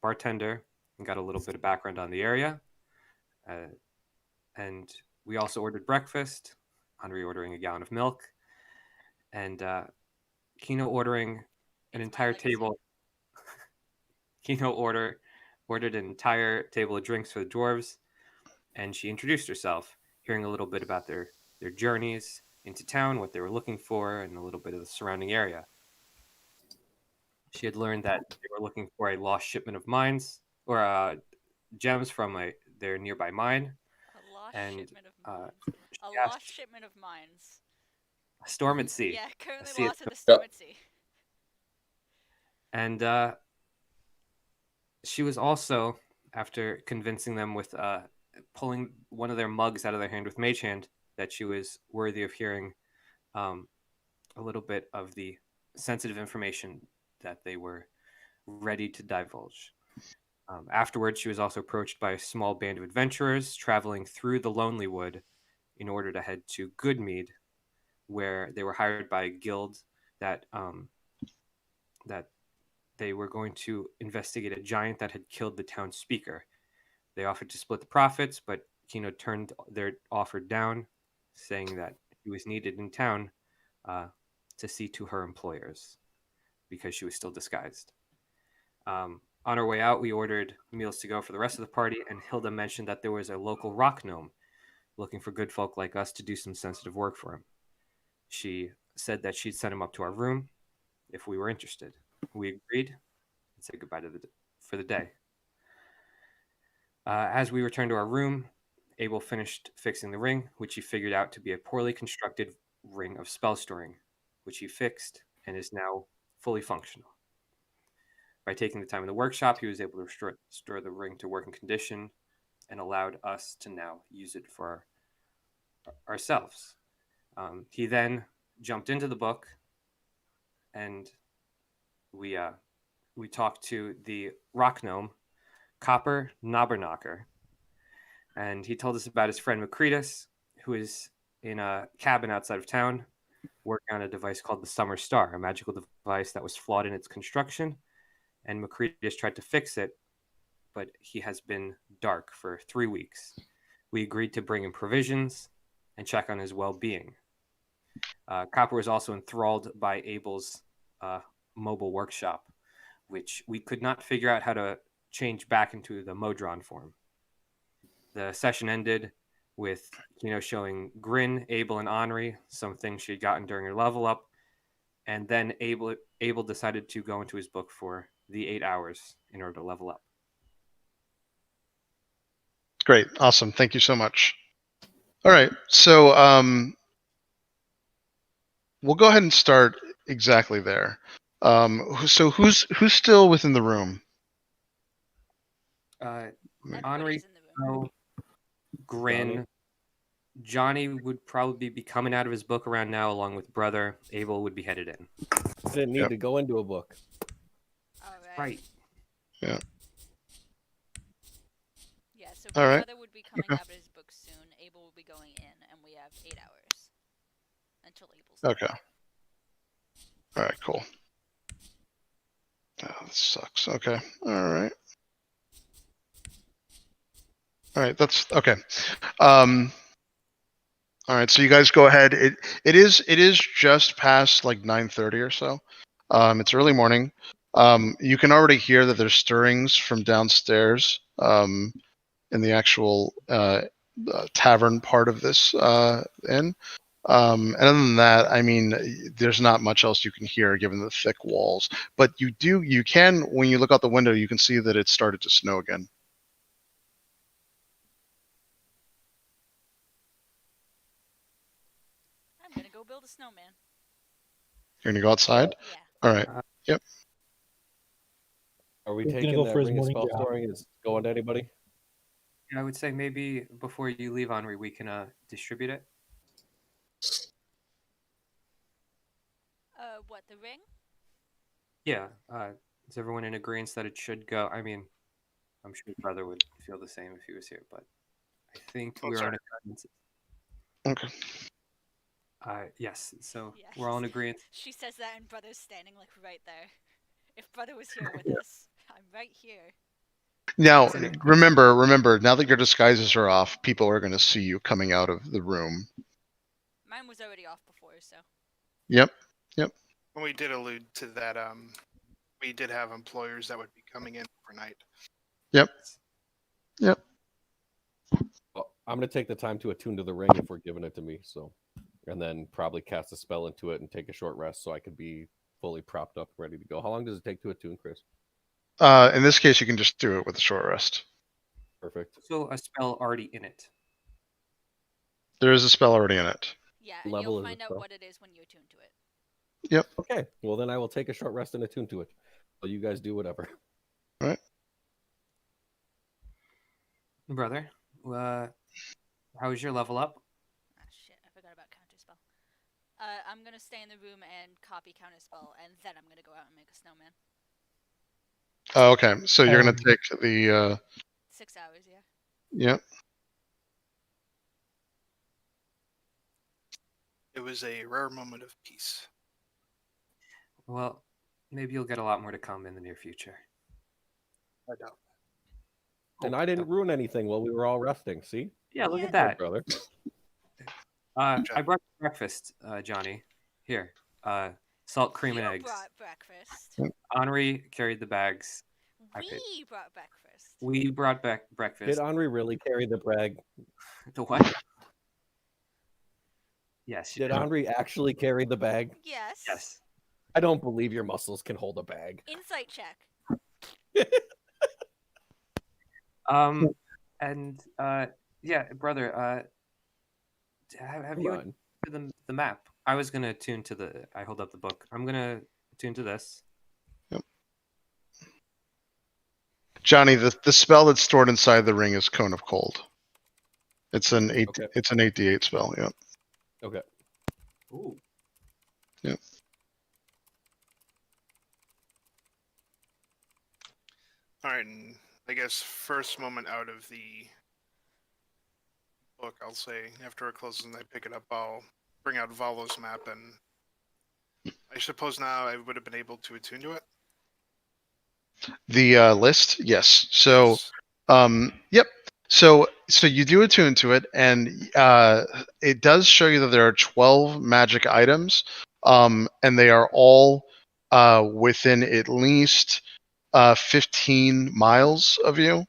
bartender and got a little bit of background on the area. And we also ordered breakfast, Henri ordering a gallon of milk, and Kino ordering an entire table. Kino ordered an entire table of drinks for the dwarves, and she introduced herself, hearing a little bit about their journeys into town, what they were looking for, and a little bit of the surrounding area. She had learned that they were looking for a lost shipment of mines or gems from their nearby mine, A lost and shipment of mines. A she lost asked shipment of mines. a storm at sea, Yeah, a currently sea at lost at the Yep. storm at sea. and she was also, after convincing them with pulling one of their mugs out of their hand with mage hand, that she was worthy of hearing um, a little bit of the sensitive information that they were ready to divulge. Afterwards, she was also approached by a small band of adventurers traveling through the Lonely Wood in order to head to Goodmead, where they were hired by a guild that they were going to investigate a giant that had killed the town speaker. They offered to split the profits, but Kino turned their offer down, saying that he was needed in town uh, to see to her employers because she was still disguised. On our way out, we ordered meals to go for the rest of the party, and Hilda mentioned that there was a local rock gnome looking for good folk like us to do some sensitive work for him. She said that she'd send him up to our room if we were interested. We agreed and said goodbye for the day. As we returned to our room, Abel finished fixing the ring, which he figured out to be a poorly constructed ring of spell storing, which he fixed and is now fully functional. By taking the time in the workshop, he was able to restore the ring to working condition and allowed us to now use it for ourselves. He then jumped into the book, and we talked to the rock gnome, Copper Knobberknocker, and he told us about his friend Macretus, who is in a cabin outside of town, working on a device called the Summer Star, a magical device that was flawed in its construction, and Macretus tried to fix it, but he has been dark for 3 weeks. We agreed to bring him provisions and check on his well-being. Copper was also enthralled by Abel's mobile workshop, which we could not figure out how to change back into the Modron form. The session ended with Kino showing Grin, Abel, and Henri some things she had gotten during her level up, and then Abel decided to go into his book for the 8 hours in order to level up. Great. Awesome. Thank you so much. All right. So we'll go ahead and start exactly there. So who's still within the room? Henri, Everybody's in the room. Grin, Johnny would probably be coming out of his book around now, along with brother. Abel would be headed in. I didn't need to go into a book. All Right. Yeah. Yeah, so All right. brother would be coming out of his book soon. Abel will be going in, and we have 8 hours until Abel's done. Okay. All right. Cool. Oh, this sucks. Okay. All right. All right. That's okay. All right. So you guys go ahead. It is just past like 9:30 or so. It's early morning. You can already hear that there's stirrings from downstairs in the actual tavern part of this inn. And other than that, I mean, there's not much else you can hear given the thick walls. But you can, when you look out the window, you can see that it started to snow again. I'm gonna go build a snowman. You're gonna go outside? Yeah. All right. Yep. Are we He's gonna taking go that for his ring of morning spell jog. storing? Is it going to anybody? I would say maybe before you leave, Henri, we can distribute it. What, the ring? Yeah. Is everyone in agreement that it should go? I mean, I'm sure brother would feel the same if he was here, but I think we are in agreement. Okay. Yes. So Yes. we're all in agreement. She says that, and brother's standing like right there. If brother was here with us. I'm right here. Now, Isn't it? remember, now that your disguises are off, people are going to see you coming out of the room. Mine was already off before, so. Yep. When we did allude to that, we did have employers that would be coming in overnight. Well, I'm gonna take the time to attune to the ring if we're giving it to me. So, and then probably cast a spell into it and take a short rest so I could be fully propped up, ready to go. How long does it take to attune, Chris? In this case, you can just do it with a short rest. Perfect. So a spell already in it. There is a spell already in it. Yeah, and Level you'll is a find out spell? what it is when you attune to it. Okay. Well, then I will take a short rest and attune to it. So you guys do whatever. Brother, how is your level up? Ah, shit, I forgot about counterspell. I'm gonna stay in the room and copy counterspell, and then I'm gonna go out and make a snowman. Oh, okay. So you're going to take the. 6 hours, yeah. Yep. It was a rare moment of peace. Well, maybe you'll get a lot more to come in the near future. I doubt. And Oh, I didn't ruin anything while we were all resting. See, Yeah, look Yeah. at that. brother. I brought you breakfast, Johnny. Here, salt, cream, and You eggs. brought breakfast. Henri carried the bags. I paid. We brought breakfast. We brought back Did breakfast. Henri really carry the brag? The what? Yes. Did Henri actually carry the bag? Yes. Yes. I don't believe your muscles can hold a bag. Insight check. And yeah, brother. Have you Come on. to the map? I was gonna tune to the. I hold up the book. I'm gonna tune to this. Johnny, the spell that's stored inside the ring is Cone of Cold. It's an 8. Okay. It's an 8d8 spell. Yep. Okay. Ooh. Yep. All right, and I guess first moment out of the book, I'll say after it closes and I pick it up, I'll bring out Valo's map, and I suppose now I would have been able to attune to it. The list, yes. So, yep. So you do attune to it, and it does show you that there are 12 magic items, and they are all within at least 15 miles of you,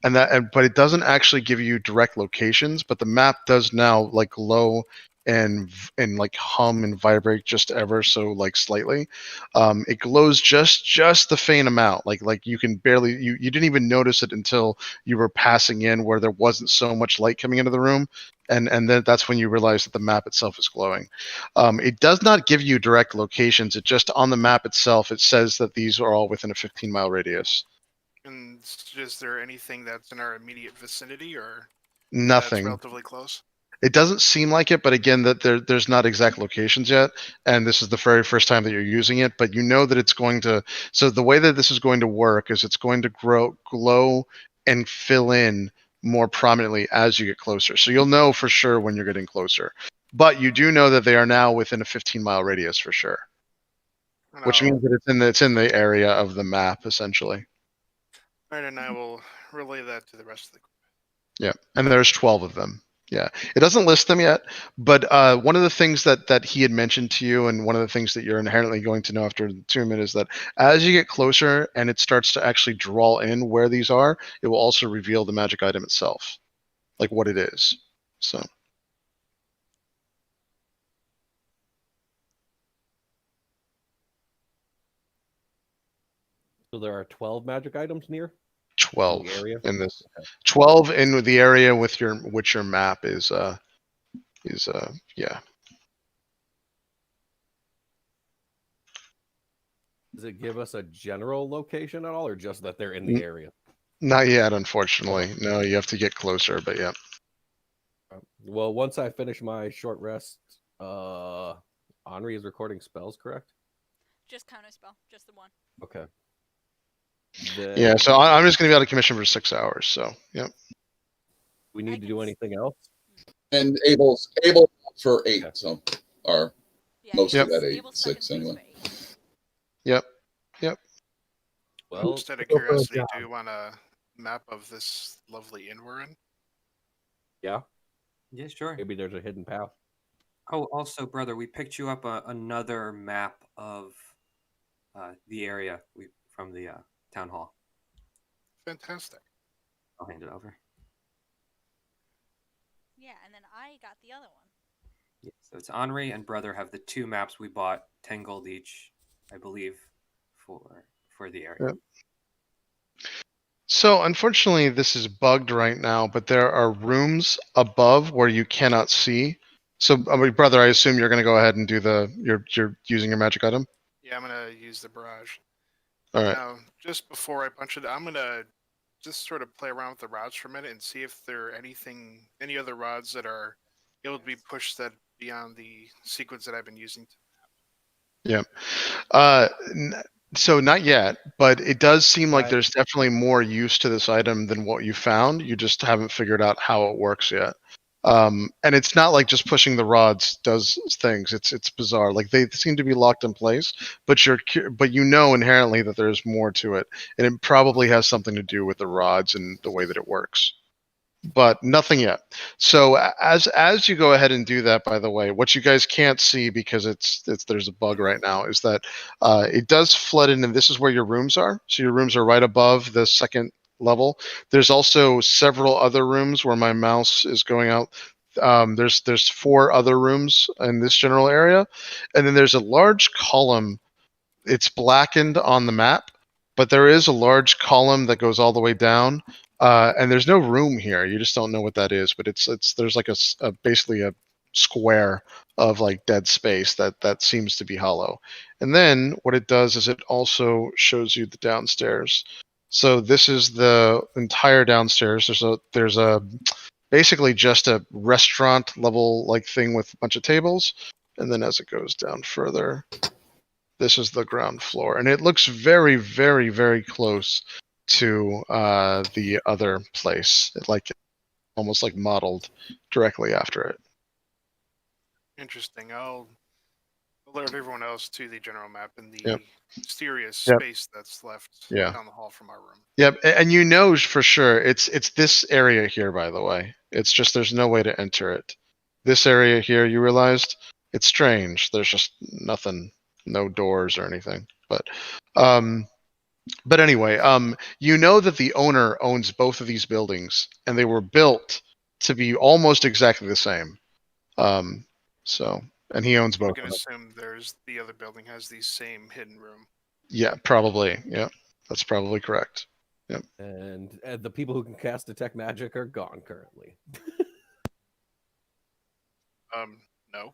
but it doesn't actually give you direct locations. But the map does now like glow and like hum and vibrate just ever so like slightly. It glows just the faint amount, like you can barely you didn't even notice it until you were passing in where there wasn't so much light coming into the room, and then that's when you realize that the map itself is glowing. It does not give you direct locations. It just on the map itself it says that these are all within a 15-mile radius. And is there anything that's in our immediate vicinity, or that's Nothing. relatively close? It doesn't seem like it, but again, that there's not exact locations yet, and this is the very first time that you're using it. But you know that it's going to. So the way that this is going to work is it's going to glow, and fill in more prominently as you get closer. So you'll know for sure when you're getting closer. But you do know that they are now within a 15-mile radius for sure, And which I'll- means that it's in the area of the map essentially. All right, and I will relay that to the rest of the group. Yeah, and there's 12 of them. Yeah, it doesn't list them yet, but one of the things that he had mentioned to you, and one of the things that you're inherently going to know after the attunement, is that as you get closer and it starts to actually draw in where these are, it will also reveal the magic item itself, like what it is. So So there are 12 magic items near 12 the area. in this, Okay. 12 in the area with your map is yeah. Does it give us a general location at all, or just that they're in the area? Not yet, unfortunately. No, you have to get closer, but yeah. Well, once I finish my short rest, Henri is recording spells, correct? Just counterspell. Just the one. Okay. Yeah, so I'm just going to be out of commission for 6 hours. So, yeah. We need to do anything else? And able for 8, Okay. so or Yeah, Most of that Abel's 6 second anyway. phase for 8. Yep. Well, Well, Just out of go further curiosity, down. do you want a map of this lovely inn we're in? yeah, Yeah, sure. maybe there's a hidden path. Oh, also, brother, we picked you up another map of the area from the town hall. Fantastic. I'll hand it over. Yeah, and then I got the other one. Yeah, so it's Henri and brother have the 2 maps we bought, 10 gold each, I believe, for the area. Yep. So unfortunately, this is bugged right now, but there are rooms above where you cannot see. So, brother, I assume you're going to go ahead and do you're using your magic item. Yeah, I'm gonna use the barrage. All right. Now, just before I punch it, I'm gonna just sort of play around with the rods for a minute and see if there are any other rods that are able to be pushed that beyond the sequence that I've been using. Uh, so not yet, but it does seem like Right. there's definitely more use to this item than what you found. You just haven't figured out how it works yet. And it's not like just pushing the rods does things. It's bizarre. Like they seem to be locked in place, but you know inherently that there's more to it, and it probably has something to do with the rods and the way that it works. But nothing yet. So as you go ahead and do that, by the way, what you guys can't see because it's there's a bug right now is that it does flood in, and this is where your rooms are. So your rooms are right above the second level. There's also several other rooms where my mouse is going out. There's 4 other rooms in this general area, and then there's a large column. It's blackened on the map, but there is a large column that goes all the way down. And there's no room here. You just don't know what that is, but there's like basically a square of like dead space that seems to be hollow. And then what it does is it also shows you the downstairs. So this is the entire downstairs. There's a basically just a restaurant level like thing with a bunch of tables. And then as it goes down further, this is the ground floor, and it looks very, very, very close to the other place. It almost like modeled directly after it. Interesting. I'll alert everyone else to the general map and the Yep. mysterious Yep. space that's left Yeah. down the hall from our room. Yep, and you know for sure it's this area here. By the way, it's just there's no way to enter it. This area here, you realized it's strange. There's just nothing, no doors or anything. But anyway, you know that the owner owns both of these buildings, and they were built to be almost exactly the same. And he owns We both can of them. assume the other building has the same hidden room. Yeah, probably. Yeah, that's probably correct. And the people who can cast detect magic are gone currently. No.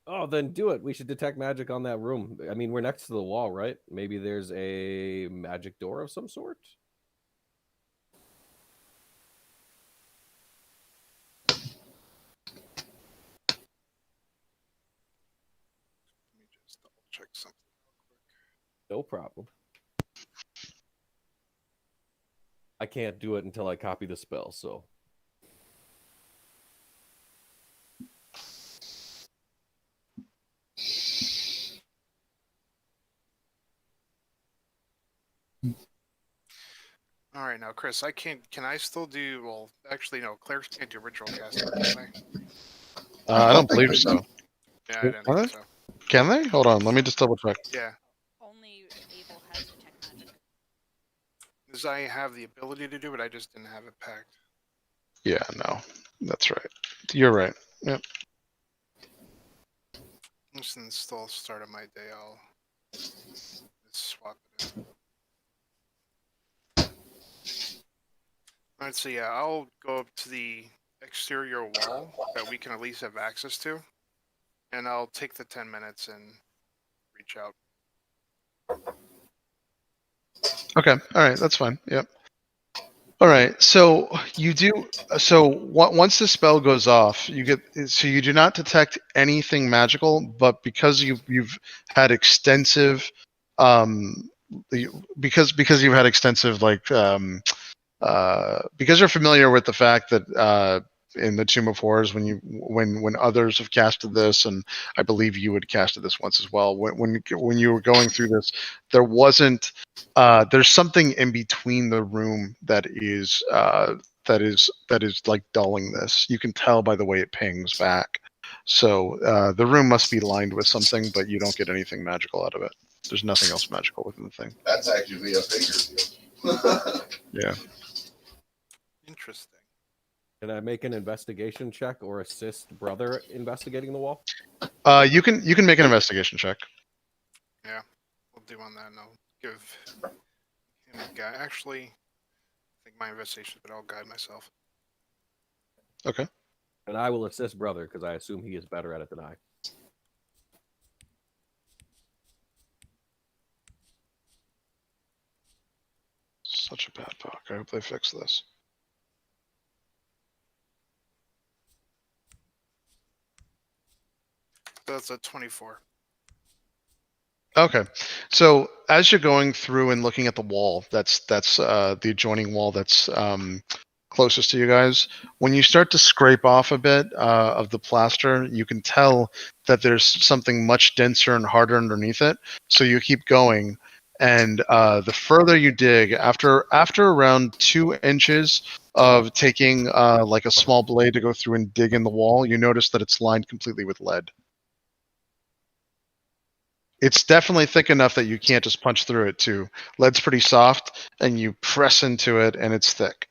Oh, then do it. We should detect magic on that room. I mean, we're next to the wall, right? Maybe there's a magic door of some sort. Let me just double check something real quick. No problem. I can't do it until I copy the spell, so. All right, now Chris, I can't. Can I still do? Well, actually, no. Clerics can't do ritual casting, can they? I don't believe so. Yeah, I didn't think so. Can they? Hold on, let me just double check. Yeah, Only Abel has detect magic. because I have the ability to do it, I just didn't have it packed. Yeah, no, that's right. You're right. Yep. Since the start of my day, I'll just swap it in. Alright, so yeah, I'll go up to the exterior wall that we can at least have access to, and I'll take the 10 minutes and reach out. Okay. All right. That's fine. Yep. All right. So you do. So once the spell goes off, you get. So you do not detect anything magical, but because you've had extensive, because you've had extensive because you're familiar with the fact that in the Tomb of Horrors when others have casted this, and I believe you had casted this once as well. When you were going through this, there wasn't there's something in between the room that is like dulling this. You can tell by the way it pings back. So the room must be lined with something, but you don't get anything magical out of it. There's nothing else magical within the thing. That's actually a bigger deal. Yeah. Interesting. Can I make an investigation check or assist brother investigating the wall? You can make an investigation check. We'll do on that, and I'll give him a guy. Actually, I think my investigation, but I'll guide myself. Okay. And I will assist brother because I assume he is better at it than I. Such a bad bug. I hope they fix this. So that's a 24. Okay, so as you're going through and looking at the wall, that's the adjoining wall that's closest to you guys. When you start to scrape off a bit of the plaster, you can tell that there's something much denser and harder underneath it. So you keep going, and the further you dig, after around 2 inches of taking like a small blade to go through and dig in the wall, you notice that it's lined completely with lead. It's definitely thick enough that you can't just punch through it too. Lead's pretty soft, and you press into it, and it's thick.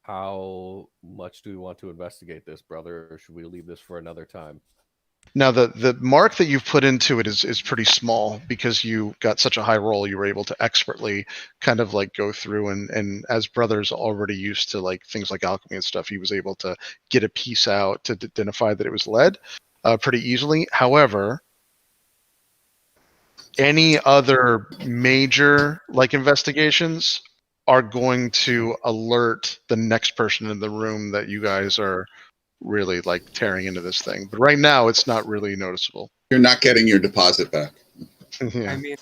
How much do we want to investigate this, brother, or should we leave this for another time? Now, the mark that you've put into it is pretty small because you got such a high roll. You were able to expertly kind of like go through and as brother's already used to like things like alchemy and stuff, he was able to get a piece out to identify that it was lead pretty easily. However, any other major like investigations are going to alert the next person in the room that you guys are really like tearing into this thing. But right now, it's not really noticeable. You're not getting your deposit back. Yeah. I mean,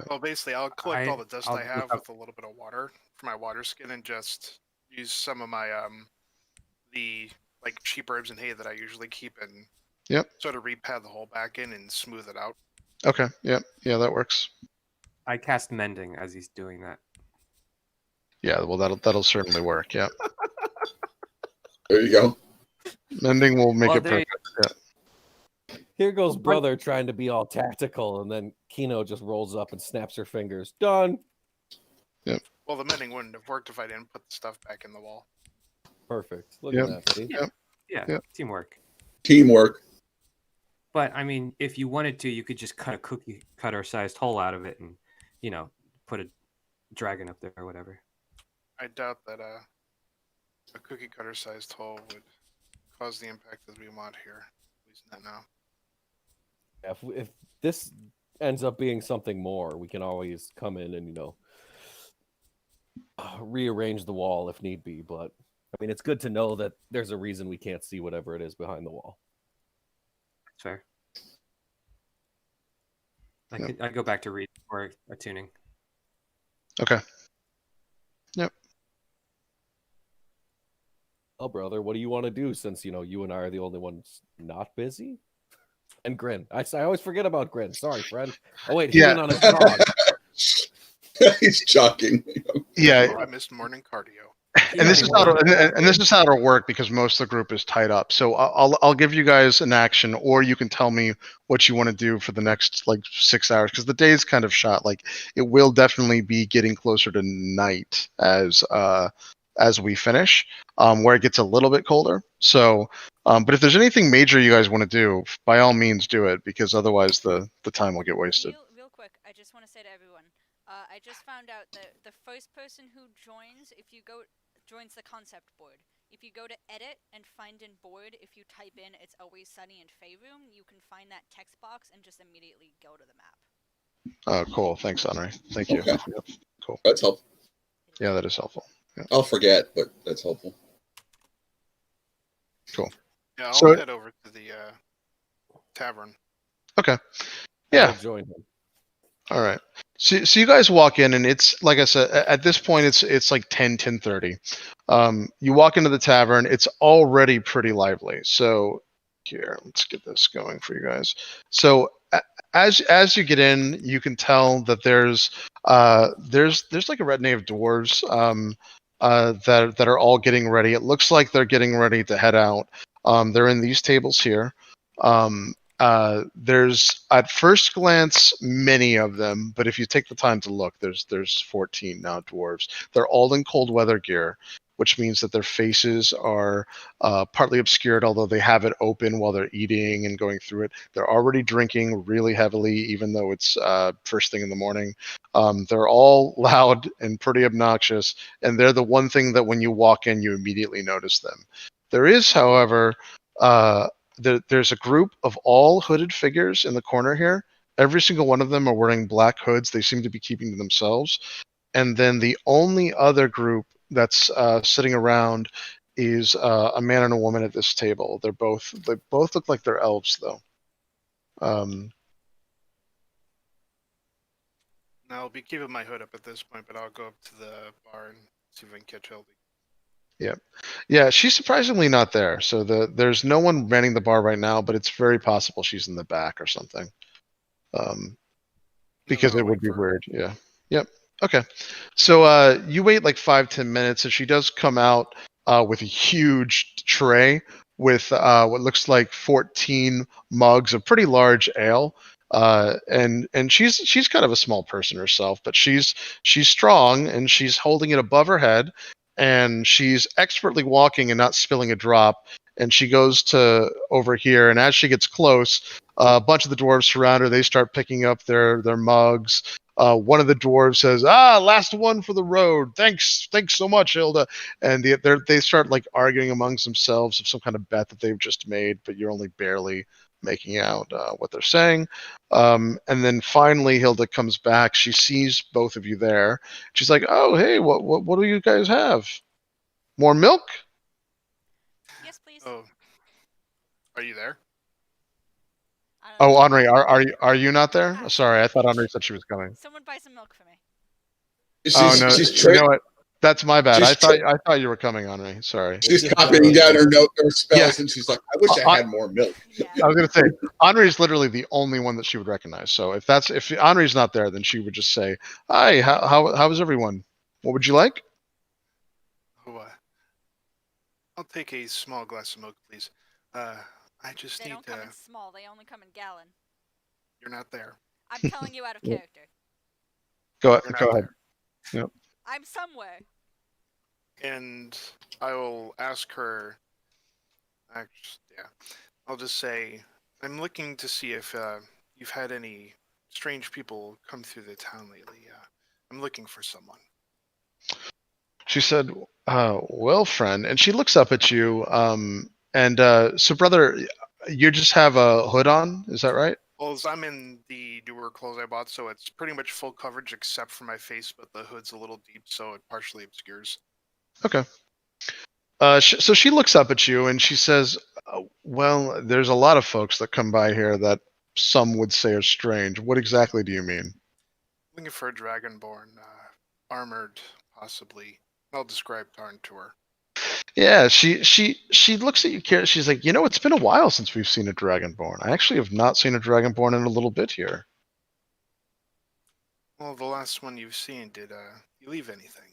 Well, basically, I'll collect all the dust I'll I have look up- with a little bit of water for my water skin, and just use some of my the like cheap herbs and hay that I usually keep, and sort of repad the hole back in and smooth it out. Okay. Yeah, that works. I cast mending as he's doing that. Yeah, well, that'll certainly work. Yeah, There you go. mending will make Well, it there you perfect. Yeah. Here goes brother trying to be all tactical, and then Kino just rolls up and snaps her fingers. Done. Well, the mending wouldn't have worked if I didn't put the stuff back in the wall. Perfect. Look Yep. at that. See? Yeah, teamwork. Teamwork. But I mean, if you wanted to, you could just cut a cookie cutter-sized hole out of it, and put a dragon up there or whatever. I doubt that a cookie cutter sized hole would cause the impact that we want here. At least not now. If this ends up being something more, we can always come in and rearrange the wall if need be. But I mean, it's good to know that there's a reason we can't see whatever it is behind the wall. That's fair. I go back to reading or attuning. Okay. Yep. Oh, brother, what do you want to do since you and I are the only ones not busy? And Grin. I always forget about Grin. Sorry, friend. Oh wait, he Yeah. went on a jog. He's jogging. Yeah, Oh, I missed morning cardio. and this is how it'll work because most of the group is tied up. So I'll give you guys an action, or you can tell me what you want to do for the next like 6 hours because the day's kind of shot. Like it will definitely be getting closer to night as we finish, where it gets a little bit colder. So, but if there's anything major you guys want to do, by all means do it because otherwise the time will get wasted. Real quick, I just want to say to everyone, I just found out that the first person who joins, joins the concept board. If you go to edit and find in board, if you type in "It's Always Sunny in Faerun," you can find that text box and just immediately go to the map. Oh, cool. Thanks, Henry. Thank you. Okay. Yep. Cool. That's helpful. Yeah, that is helpful. Yeah. I'll forget, but that's helpful. Cool. Yeah, I'll So- head over to the tavern. Okay. Yeah. I'll join him. All right. So you guys walk in, and it's like I said. At this point, it's like 10:30. You walk into the tavern. It's already pretty lively. So here, let's get this going for you guys. So as you get in, you can tell that there's like a retinue of dwarves that are all getting ready. It looks like they're getting ready to head out. They're in these tables here. There's at first glance many of them, but if you take the time to look, there's 14 now dwarves. They're all in cold weather gear, which means that their faces are partly obscured, although they have it open while they're eating and going through it. They're already drinking really heavily, even though it's first thing in the morning. They're all loud and pretty obnoxious, and they're the one thing that when you walk in, you immediately notice them. There is, however, there's a group of all hooded figures in the corner here. Every single one of them are wearing black hoods. They seem to be keeping to themselves. And then the only other group that's sitting around is a man and a woman at this table. They both look like they're elves, though. I'll be keeping my hood up at this point, but I'll go up to the bar and see if I can catch Hildy. Yeah, she's surprisingly not there. So there's no one manning the bar right now, but it's very possible she's in the back or something. Because it would be weird. Yeah. Yep. Okay. So you wait like 5-10 minutes, and she does come out with a huge tray with what looks like 14 mugs of pretty large ale. And she's kind of a small person herself, but she's strong, and she's holding it above her head, and she's expertly walking and not spilling a drop. And she goes to over here, and as she gets close, a bunch of the dwarves surround her. They start picking up their mugs. One of the dwarves says, last one for the road. Thanks so much, Hilda. And they start like arguing amongst themselves of some kind of bet that they've just made, but you're only barely making out what they're saying. And then finally, Hilda comes back. She sees both of you there. She's like, oh, hey, what do you guys have? More milk? Yes, please. Oh, are you there? Oh, Henri, are you not there? Ah, Sorry, I thought bitch. Henri said she was coming. Someone buy some milk for me. Oh no, She's you know what? That's my bad. She's I thought you were coming, Henri. Sorry. She's copying down her note, her spells, Yeah. and she's like, "I wish I had more milk." Yeah. I was gonna say Henri's literally the only one that she would recognize. So if Henri's not there, then she would just say, "Hi, how is everyone? What would you like?" Oh, I'll take a small glass of milk, please. I just They need don't to. come in small. They only come in gallon. You're not there. I'm telling you out of Yeah. character. Go You're not ahead. there. I'm somewhere. And I will ask her. Yeah, I'll just say I'm looking to see if you've had any strange people come through the town lately. I'm looking for someone. She said, "Well, friend," and she looks up at you. So, brother, you just have a hood on, is that right? Well, as I'm in the newer clothes I bought, so it's pretty much full coverage except for my face, but the hood's a little deep, so it partially obscures. Okay. So she looks up at you and she says, well, there's a lot of folks that come by here that some would say are strange. What exactly do you mean? Looking for a dragonborn, armored, possibly. I'll describe Tarn to her. Yeah, she looks at you. She's like, it's been a while since we've seen a dragonborn. I actually have not seen a dragonborn in a little bit here. Well, the last one you've seen, did you leave anything?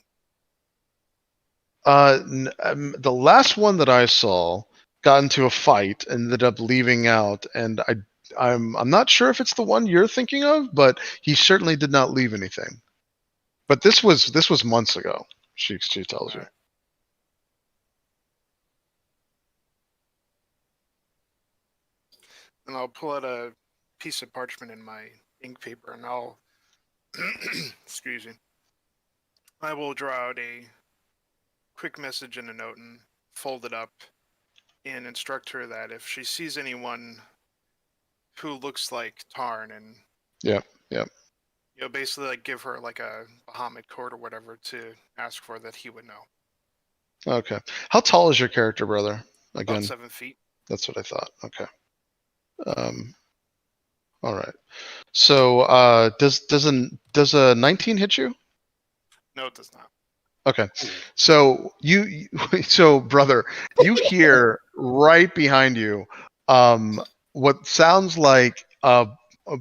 The last one that I saw got into a fight, ended up leaving out, and I'm not sure if it's the one you're thinking of, but he certainly did not leave anything. But this was months ago. She tells you. And I'll pull out a piece of parchment in my ink paper, and I'll excuse me. I will draw out a quick message in a note and fold it up and instruct her that if she sees anyone who looks like Tarn and Yep. basically like give her like a Bahamut code or whatever to ask for, that he would know. Okay. How tall is your character, brother? Again, About 7 feet. that's what I thought. Okay. All right. So does a 19 hit you? No, it does not. Okay. So so brother, you hear right behind you what sounds like a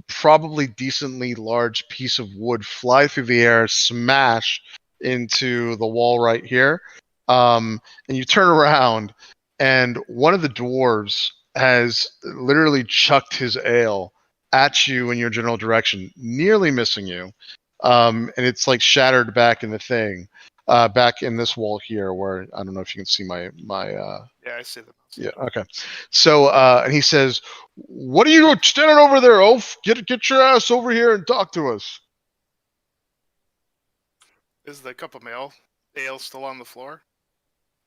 probably decently large piece of wood fly through the air, smash into the wall right here. And you turn around and one of the dwarves has literally chucked his ale at you in your general direction, nearly missing you. And it's like shattered back in the thing. Back in this wall here, where I don't know if you can see my. Yeah, I see them. Yeah. Okay. So and he says, "What are you standing over there, Oaf? Get your ass over here and talk to us." Is the cup of ale still on the floor?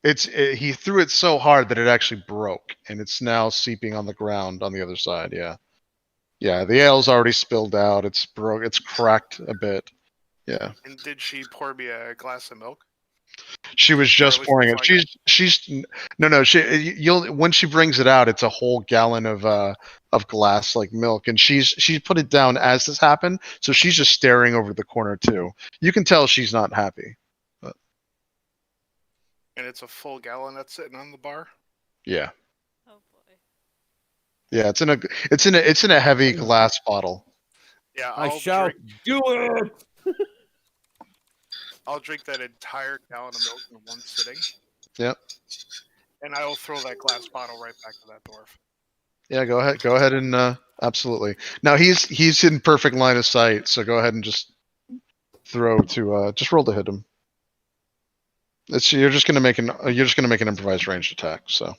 He threw it so hard that it actually broke, and it's now seeping on the ground on the other side. Yeah. Yeah. The ale's already spilled out. It's broke. It's cracked a bit. Yeah. And did she pour me a glass of milk? She was Or at just least pouring it. before I got- She's no. You'll when she brings it out, it's a whole gallon of glass like milk, and she's put it down as this happened, so she's just staring over the corner too. You can tell she's not happy. But And it's a full gallon that's sitting on the bar. yeah, Oh boy. yeah. It's in a heavy glass bottle. Yeah, I shout, do it! I'll drink that entire gallon of milk in one sitting. Yep. And I will throw that glass bottle right back to that dwarf. Yeah, go ahead. Go ahead and absolutely. Now he's in perfect line of sight, so go ahead and just just roll to hit him. You're just gonna make an improvised ranged attack. So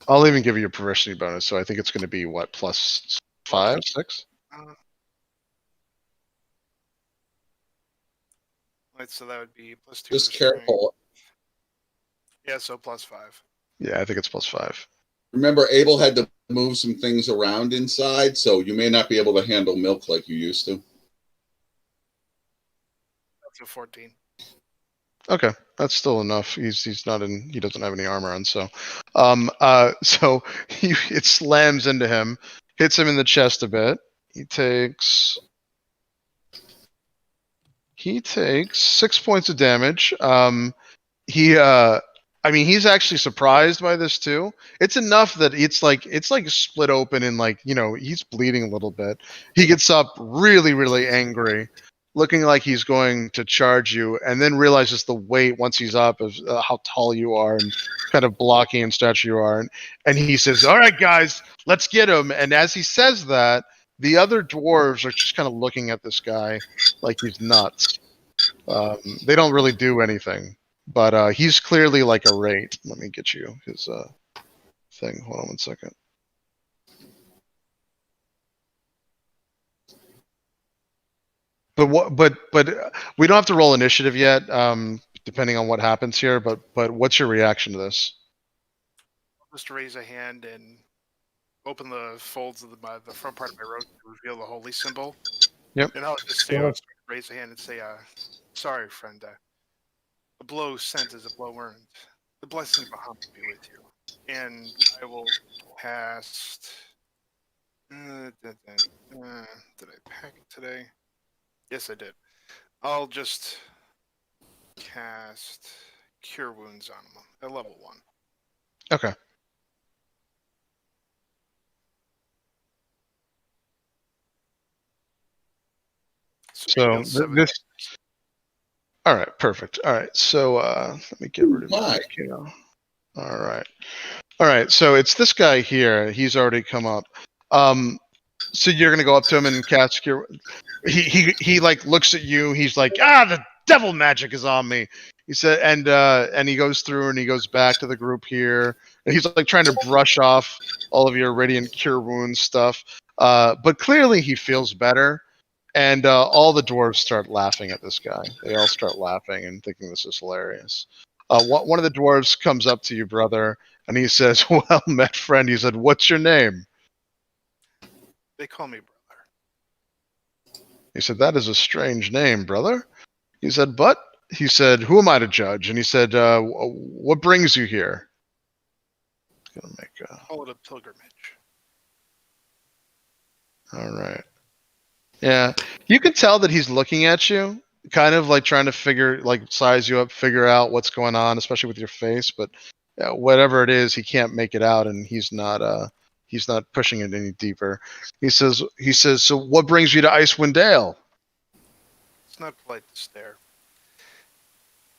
I'll even give you a proficiency bonus. So I think it's gonna be what, plus 5, 6? Right, so that would be plus 2. Just for strength. careful. Yeah, so plus 5. Yeah, I think it's plus 5. Remember, Abel had to move some things around inside, so you may not be able to handle milk like you used to. That's a 14. Okay, that's still enough. He doesn't have any armor on, so so it slams into him, hits him in the chest a bit. He takes 6 points of damage. He's actually surprised by this too. It's enough that it's like split open and he's bleeding a little bit. He gets up really, really angry, looking like he's going to charge you, and then realizes the weight once he's up of how tall you are and kind of blocking in stature you are. And he says, "All right, guys, let's get him." And as he says that, the other dwarves are just kind of looking at this guy like he's nuts. They don't really do anything, but he's clearly like a rate. Let me get you his thing. Hold on 1 second. But we don't have to roll initiative yet, depending on what happens here. But what's your reaction to this? I'll just raise a hand and open the folds of the front part of my robe to reveal the holy symbol. Yep. And I'll just say, raise a hand and say, "Sorry, friend. A blow sent is a blow earned. The blessing of Muhammad be with you." And I will cast. Did I pack it today? Yes, I did. I'll just cast Cure Wounds on him at level 1. Okay. So this. All right, perfect. All right, so let me get rid of this. All right. So it's this guy here. He's already come up. So you're gonna go up to him and cast Cure. He like looks at you. He's like, the devil magic is on me. He said, and he goes through and he goes back to the group here, and he's like trying to brush off all of your radiant cure wounds stuff. But clearly he feels better. And all the dwarves start laughing at this guy. They all start laughing and thinking this is hilarious. One of the dwarves comes up to you, brother, and he says, "Well met, friend." He said, "What's your name?" They call me brother. He said, "That is a strange name, brother." He said, "But," he said, "who am I to judge?" And he said, "What brings you here?" gonna make a. Call it a pilgrimage. All right. Yeah, you can tell that he's looking at you, kind of like trying to size you up, figure out what's going on, especially with your face. But whatever it is, he can't make it out, and he's not pushing it any deeper. He says, so what brings you to Icewind Dale? It's not polite to stare.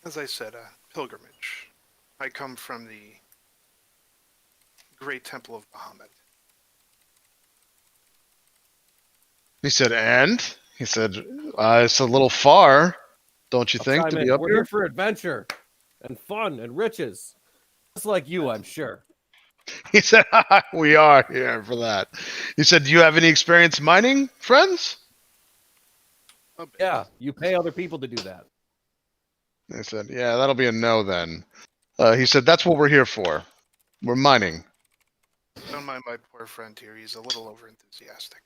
As I said, a pilgrimage. I come from the Great Temple of Bahamut. He said, and he said, it's a little far, don't you think, to be up We're here? here for adventure and fun and riches, just like you, I'm sure. He said, we are here for that. He said, do you have any experience mining, friends? A bit. Yeah, you pay other people to do that. They said, yeah, that'll be a no then. He said, that's what we're here for. We're mining. Don't mind my poor friend here. He's a little overenthusiastic.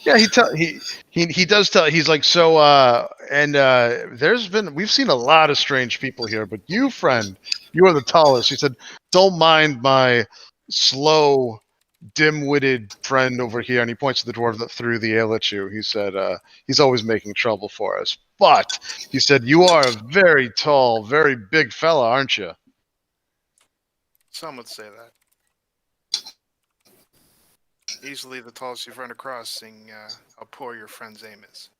Yeah, he does tell. He's like, so we've seen a lot of strange people here, but you, friend, you are the tallest. He said, don't mind my slow, dim-witted friend over here, and he points to the dwarf that threw the ale at you. He said, he's always making trouble for us. But he said, you are a very tall, very big fella, aren't you? Some would say that. Easily the tallest you've run across, seeing how poor your friend's aim is.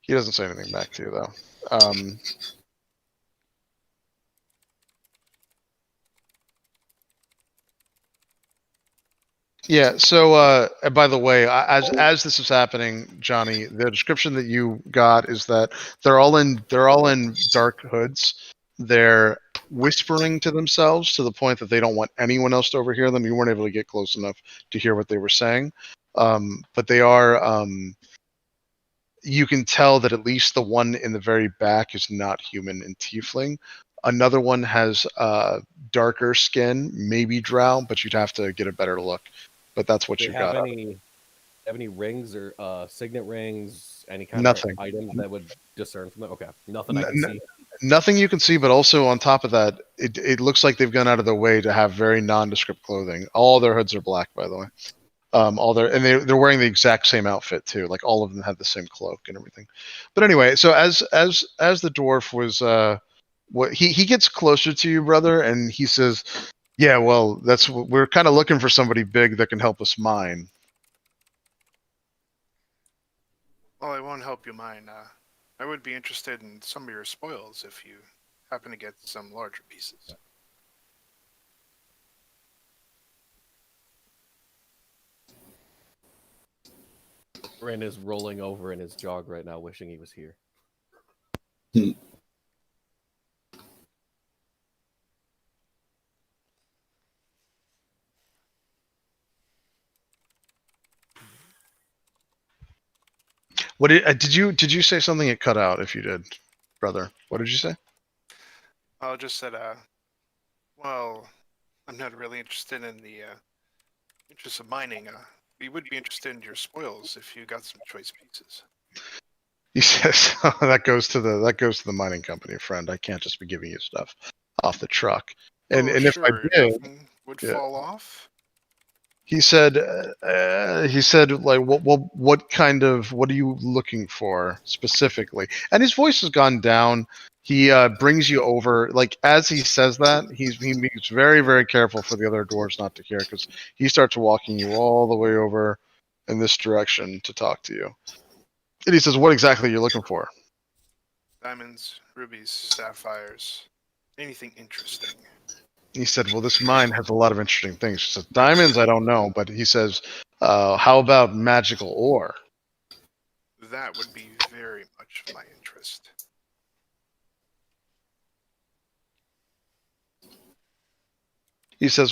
He doesn't say anything back to you, though. Yeah. So, by the way, as this is happening, Johnny, the description that you got is that they're all in dark hoods. They're whispering to themselves to the point that they don't want anyone else to overhear them. You weren't able to get close enough to hear what they were saying, but they are. You can tell that at least the one in the very back is not human and tiefling. Another one has darker skin, maybe drow, but you'd have to get a better look. But that's what Do you they have got. any rings or signet rings? Any kind Nothing. of items that would discern from them? Okay, nothing I can see. Nothing you can see, but also on top of that, it looks like they've gone out of their way to have very nondescript clothing. All their hoods are black, by the way. They're wearing the exact same outfit too. Like all of them have the same cloak and everything. But anyway, so as the dwarf was, he gets closer to you, brother, and he says, "Yeah, well, we're kind of looking for somebody big that can help us mine." Well, I won't help you mine. I would be interested in some of your spoils if you happen to get some larger pieces. Ren is rolling over in his jog right now, wishing he was here. What did you say something? It cut out. If you did, brother, what did you say? I just said, well, I'm not really interested in the interest of mining. We would be interested in your spoils if you got some choice pieces. He says that goes to the mining company, friend. I can't just be giving you stuff off the truck. And sure, if I did, nothing would fall off. he said like what are you looking for specifically? And his voice has gone down. He brings you over, like as he says that, he makes very, very careful for the other dwarves not to hear, because he starts walking you all the way over in this direction to talk to you. And he says, what exactly are you looking for? Diamonds, rubies, sapphires, anything interesting. He said, well, this mine has a lot of interesting things. He says, diamonds, I don't know, but he says, how about magical ore? That would be very much my interest. He says,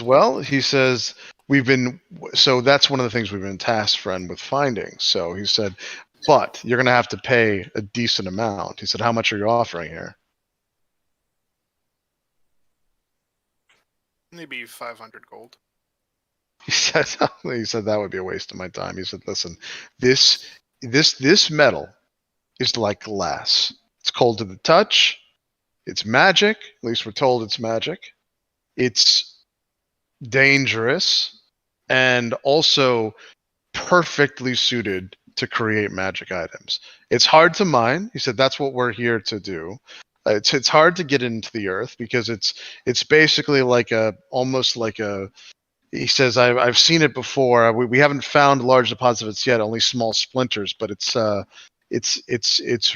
so that's one of the things we've been tasked, friend, with finding. So he said, but you're going to have to pay a decent amount. He said, how much are you offering here? Maybe 500 gold. He said that would be a waste of my time. He said, listen, this metal is like glass. It's cold to the touch. It's magic. At least we're told it's magic. It's dangerous and also perfectly suited to create magic items. It's hard to mine. He said that's what we're here to do. It's hard to get into the earth because it's basically like almost like a. He says I've seen it before. We haven't found large deposits yet, only small splinters, but it's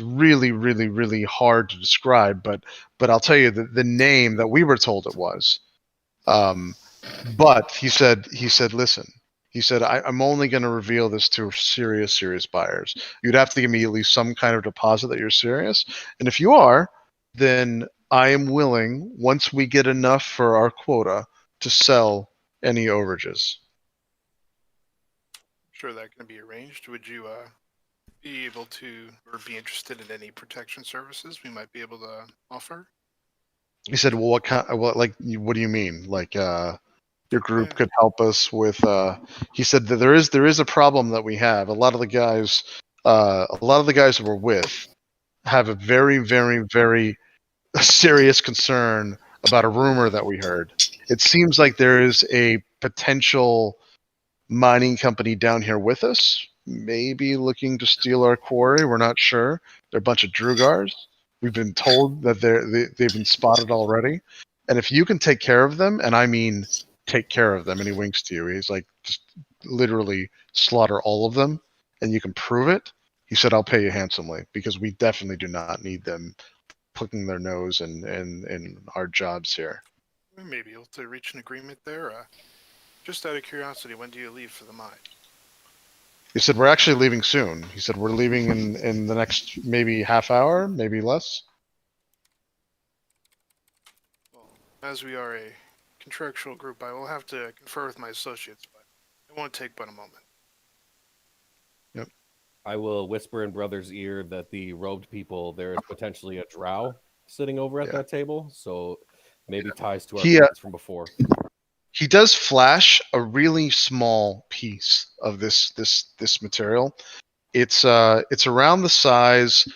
really really really hard to describe. But I'll tell you the name that we were told it was. But he said, listen. He said, I'm only going to reveal this to serious buyers. You'd have to give me at least some kind of deposit that you're serious. And if you are, then I am willing, once we get enough for our quota, to sell any overages. Sure, that can be arranged. Would you be able to, or be interested in any protection services we might be able to offer? He said, well, what do you mean? Like, your group Yeah. could help us with, he said that there is a problem that we have. A lot of the guys that we're with have a very, very, very serious concern about a rumor that we heard. It seems like there is a potential mining company down here with us, maybe looking to steal our quarry. We're not sure. They're a bunch of Drugars. We've been told that they've been spotted already. And if you can take care of them, and I mean take care of them, and he winks to you, he's like, just literally slaughter all of them, and you can prove it. He said, I'll pay you handsomely because we definitely do not need them putting their nose in our jobs here. We may be able to reach an agreement there. Just out of curiosity, when do you leave for the mine? He said, we're actually leaving soon. He said, we're leaving in the next maybe half hour, maybe less. Well, as we are a contractual group, I will have to confer with my associates, but it won't take but a moment. Yep. I will whisper in Brother's ear that the robed people, there is potentially a drow sitting over at that table, so maybe ties to our plans from before. He does flash a really small piece of this material. It's around the size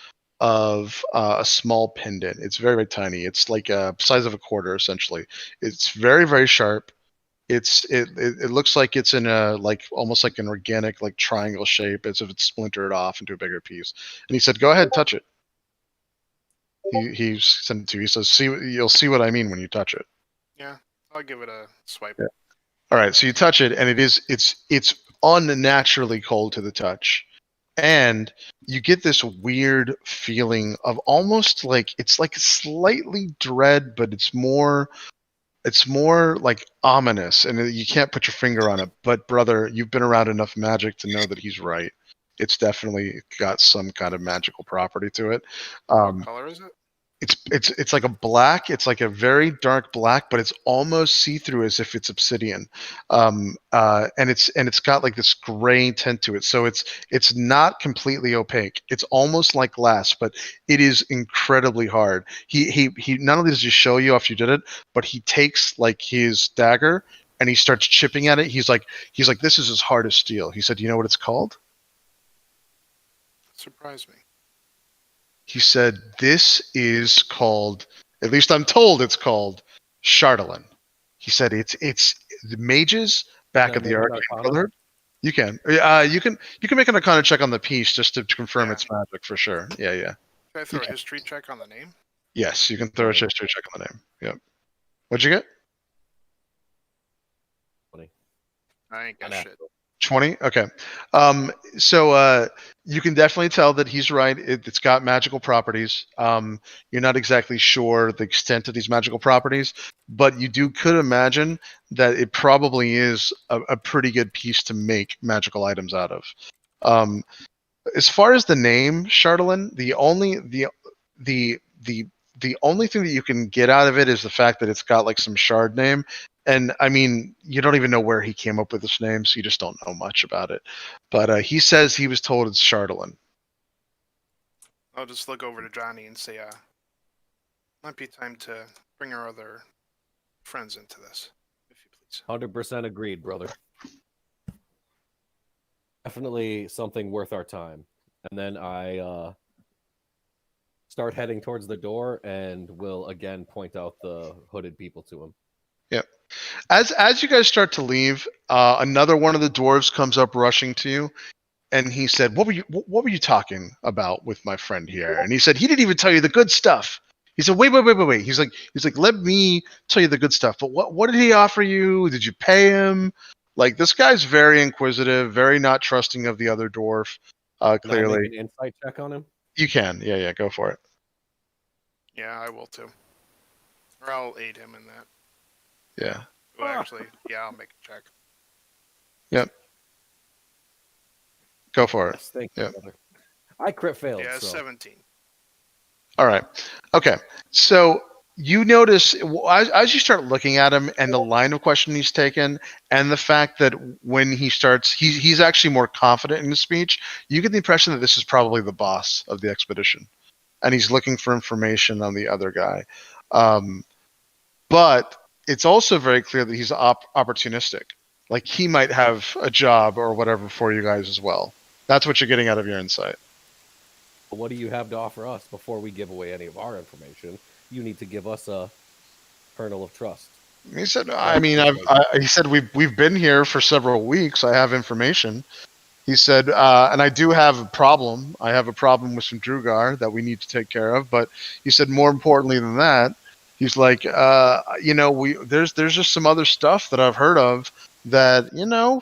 of a small pendant. It's very, very tiny. It's like a size of a quarter essentially. It's very, very sharp. It looks like it's in a like almost like an organic like triangle shape as if it's splintered off into a bigger piece. And he said, "Go ahead, touch it." He sent it to you. He says, you'll see what I mean when you touch it." Yeah, I'll give it a swipe. Yeah. All right, so you touch it, and it's unnaturally cold to the touch, and you get this weird feeling of almost like it's like slightly dread, but it's more like ominous, and you can't put your finger on it. But brother, you've been around enough magic to know that he's right. It's definitely got some kind of magical property to it. What color is it? It's like a black. It's like a very dark black, but it's almost see through as if it's obsidian, and it's got like this gray tint to it. So it's not completely opaque. It's almost like glass, but it is incredibly hard. He not only does he show you after you did it, but he takes like his dagger and he starts chipping at it. He's like this is as hard as steel. He said, "You know what it's called?" Surprised me. He said, "This is called, at least I'm told it's called, Chardelin." He said, "It's the mages back at the Arcane Brotherhood." You can make an Arcana check on the piece just to confirm it's magic for sure. Yeah. Can I throw a history check on the name? Yes, you can throw a history check on the name. Yep. What'd you get? 20. I ain't got shit. 20. Okay. So you can definitely tell that he's right. It's got magical properties. You're not exactly sure the extent of these magical properties, but you could imagine that it probably is a pretty good piece to make magical items out of. As far as the name Chardelin, the only thing that you can get out of it is the fact that it's got like some shard name. And I mean, you don't even know where he came up with this name, so you just don't know much about it. But he says he was told it's Chardelin. I'll just look over to Johnny and say, might be time to bring our other friends into this, if you please. 100% agreed, brother. Definitely something worth our time. And then I start heading towards the door and will again point out the hooded people to him. Yep. As you guys start to leave, another one of the dwarves comes up rushing to you, and he said, what were you talking about with my friend here?" And he said, "He didn't even tell you the good stuff." He said, wait. He's like, "Let me tell you the good stuff." But what did he offer you? Did you pay him? Like, this guy's very inquisitive, very not trusting of the other dwarf. Can I Clearly, make an insight check on him? you can. Yeah, go for it. Yeah, I will too. Or I'll aid him in that. Yeah. Well, actually, yeah, I'll make a check. Go for it. Yes, thank you, Yeah. brother. I crit failed. Yeah, so. 17. All right. Okay. So you notice as you start looking at him and the line of question he's taken, and the fact that when he starts, he's actually more confident in his speech. You get the impression that this is probably the boss of the expedition, and he's looking for information on the other guy. But it's also very clear that he's opportunistic. Like, he might have a job or whatever for you guys as well. That's what you're getting out of your insight. What do you have to offer us before we give away any of our information? You need to give us a kernel of trust. He said, "I mean, he said we've been here for several weeks. I have information." He said, "And I do have a problem. I have a problem with some Drugar that we need to take care of." But he said, more importantly than that, he's like, there's just some other stuff that I've heard of that,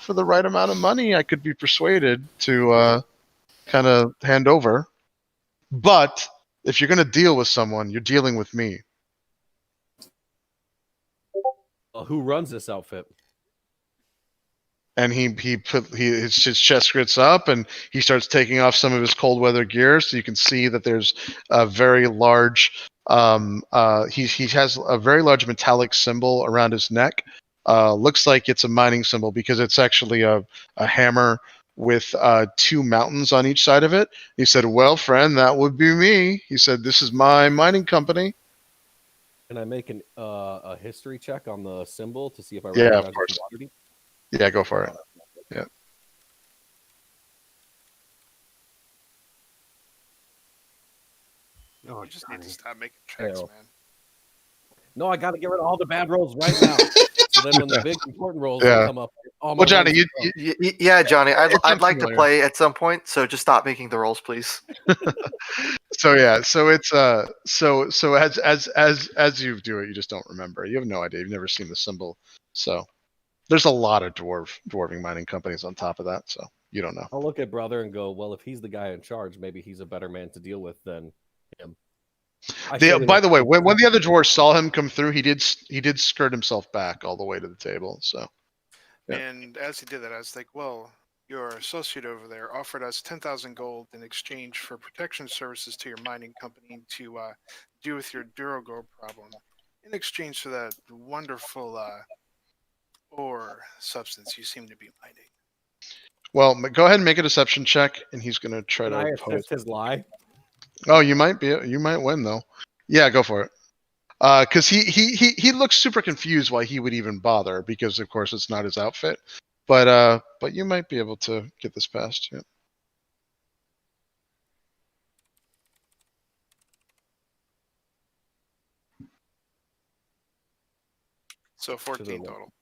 for the right amount of money, I could be persuaded to kind of hand over. But if you're going to deal with someone, you're dealing with me. Who runs this outfit? And his chest gets up, and he starts taking off some of his cold weather gear, so you can see that there's a very large he has a very large metallic symbol around his neck. Looks like it's a mining symbol because it's actually a hammer with two mountains on each side of it. He said, "Well, friend, that would be me." He said, "This is my mining company." Can I make a history check on the symbol to see if I Yeah, recognize of course. commodity? Yeah, go for it. Yeah. Oh, You just need Johnny. to stop making checks, Hell. man. No, I got to get rid of all the bad rolls right now. So then when the big important rolls Yeah. come up, all my Well, Johnny, ones you, come. Yeah, Johnny, It I'd sounds like to familiar. play at some point, so just stop making the rolls, please. So yeah, so it's so as you do it, you just don't remember. You have no idea. You've never seen the symbol. So there's a lot of dwarving mining companies on top of that. So you don't know. I'll look at brother and go, well, if he's the guy in charge, maybe he's a better man to deal with than him. By the way, when the other dwarves saw him come through, he did skirt himself back all the way to the table. So yeah. And as he did that, I was like, well, your associate over there offered us 10,000 gold in exchange for protection services to your mining company to deal with your Durago problem. In exchange for that wonderful ore substance you seem to be mining. Well, go ahead and make a deception check, and he's going to try Can to I oppose. assist his lie? Oh, you might win though. Yeah, go for it. Because he looks super confused why he would even bother, because of course it's not his outfit. But you might be able to get this past. Yeah. So 14 total.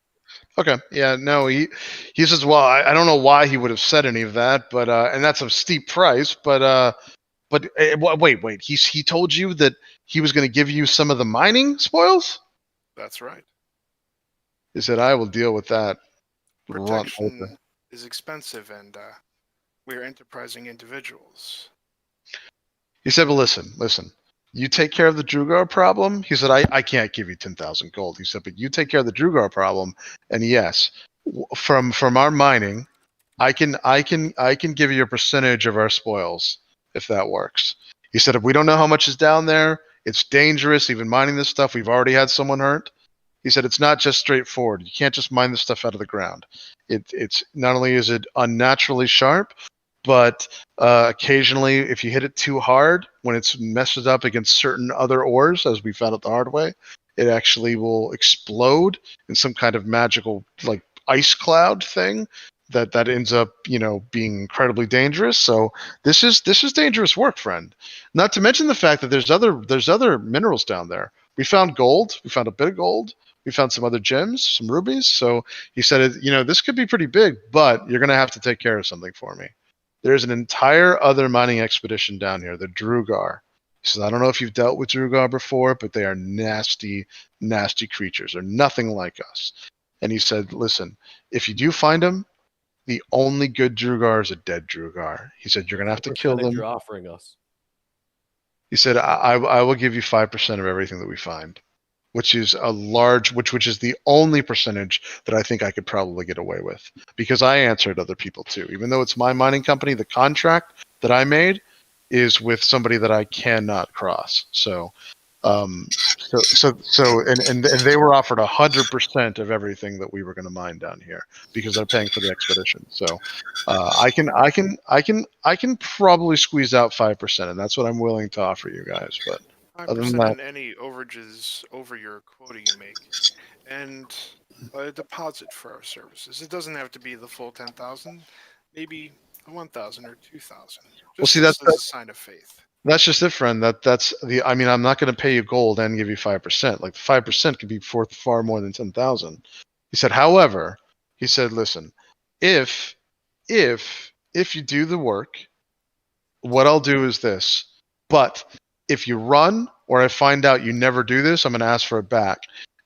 Okay. Yeah. No. He says, well, I don't know why he would have said any of that, but and that's a steep price. But wait. He told you that he was going to give you some of the mining spoils. That's right. He said, "I will deal with that." Protection is expensive, and we're enterprising individuals. He said, "Well, listen. You take care of the Drugar problem." He said, I can't give you 10,000 gold. He said, "But you take care of the Drugar problem, and yes, from our mining, I can give you a percentage of our spoils if that works." He said, "If we don't know how much is down there, it's dangerous. Even mining this stuff, we've already had someone hurt." He said, "It's not just straightforward. You can't just mine this stuff out of the ground. It's not only is it unnaturally sharp, but occasionally, if you hit it too hard, when it's messed up against certain other ores, as we found out the hard way, it actually will explode in some kind of magical, like, ice cloud thing that ends up being incredibly dangerous. So this is dangerous work, friend. Not to mention the fact that there's other minerals down there. We found gold. We found a bit of gold. We found some other gems, some rubies. So he said, this could be pretty big, but you're going to have to take care of something for me. There's an entire other mining expedition down here, the Drugar. He says, I don't know if you've dealt with Drugar before, but they are nasty, nasty creatures. They're nothing like us. And he said, listen, if you do find them, the only good Drugar is a dead Drugar. He said, you're going to have to kill them. You're offering us. He said, I will give you 5% of everything that we find, which is a large, which is the only percentage that I think I could probably get away with, because I answered other people too. Even though it's my mining company, the contract that I made is with somebody that I cannot cross. So and they were offered 100% of everything that we were going to mine down here because they're paying for the expedition. So I can probably squeeze out 5%, and that's what I'm willing to offer you guys. But 5% on any overages over your quota you make, and a deposit for our services. It doesn't have to be the full 10,000. Maybe 1,000 or 2,000. Just see, as a sign of faith. That's just it, friend. That's the. I mean, I'm not going to pay you gold and give you 5%. Like the 5% could be far more than 10,000. He said, however, he said, listen, if you do the work, what I'll do is this. But if you run or I find out you never do this, I'm going to ask for it back.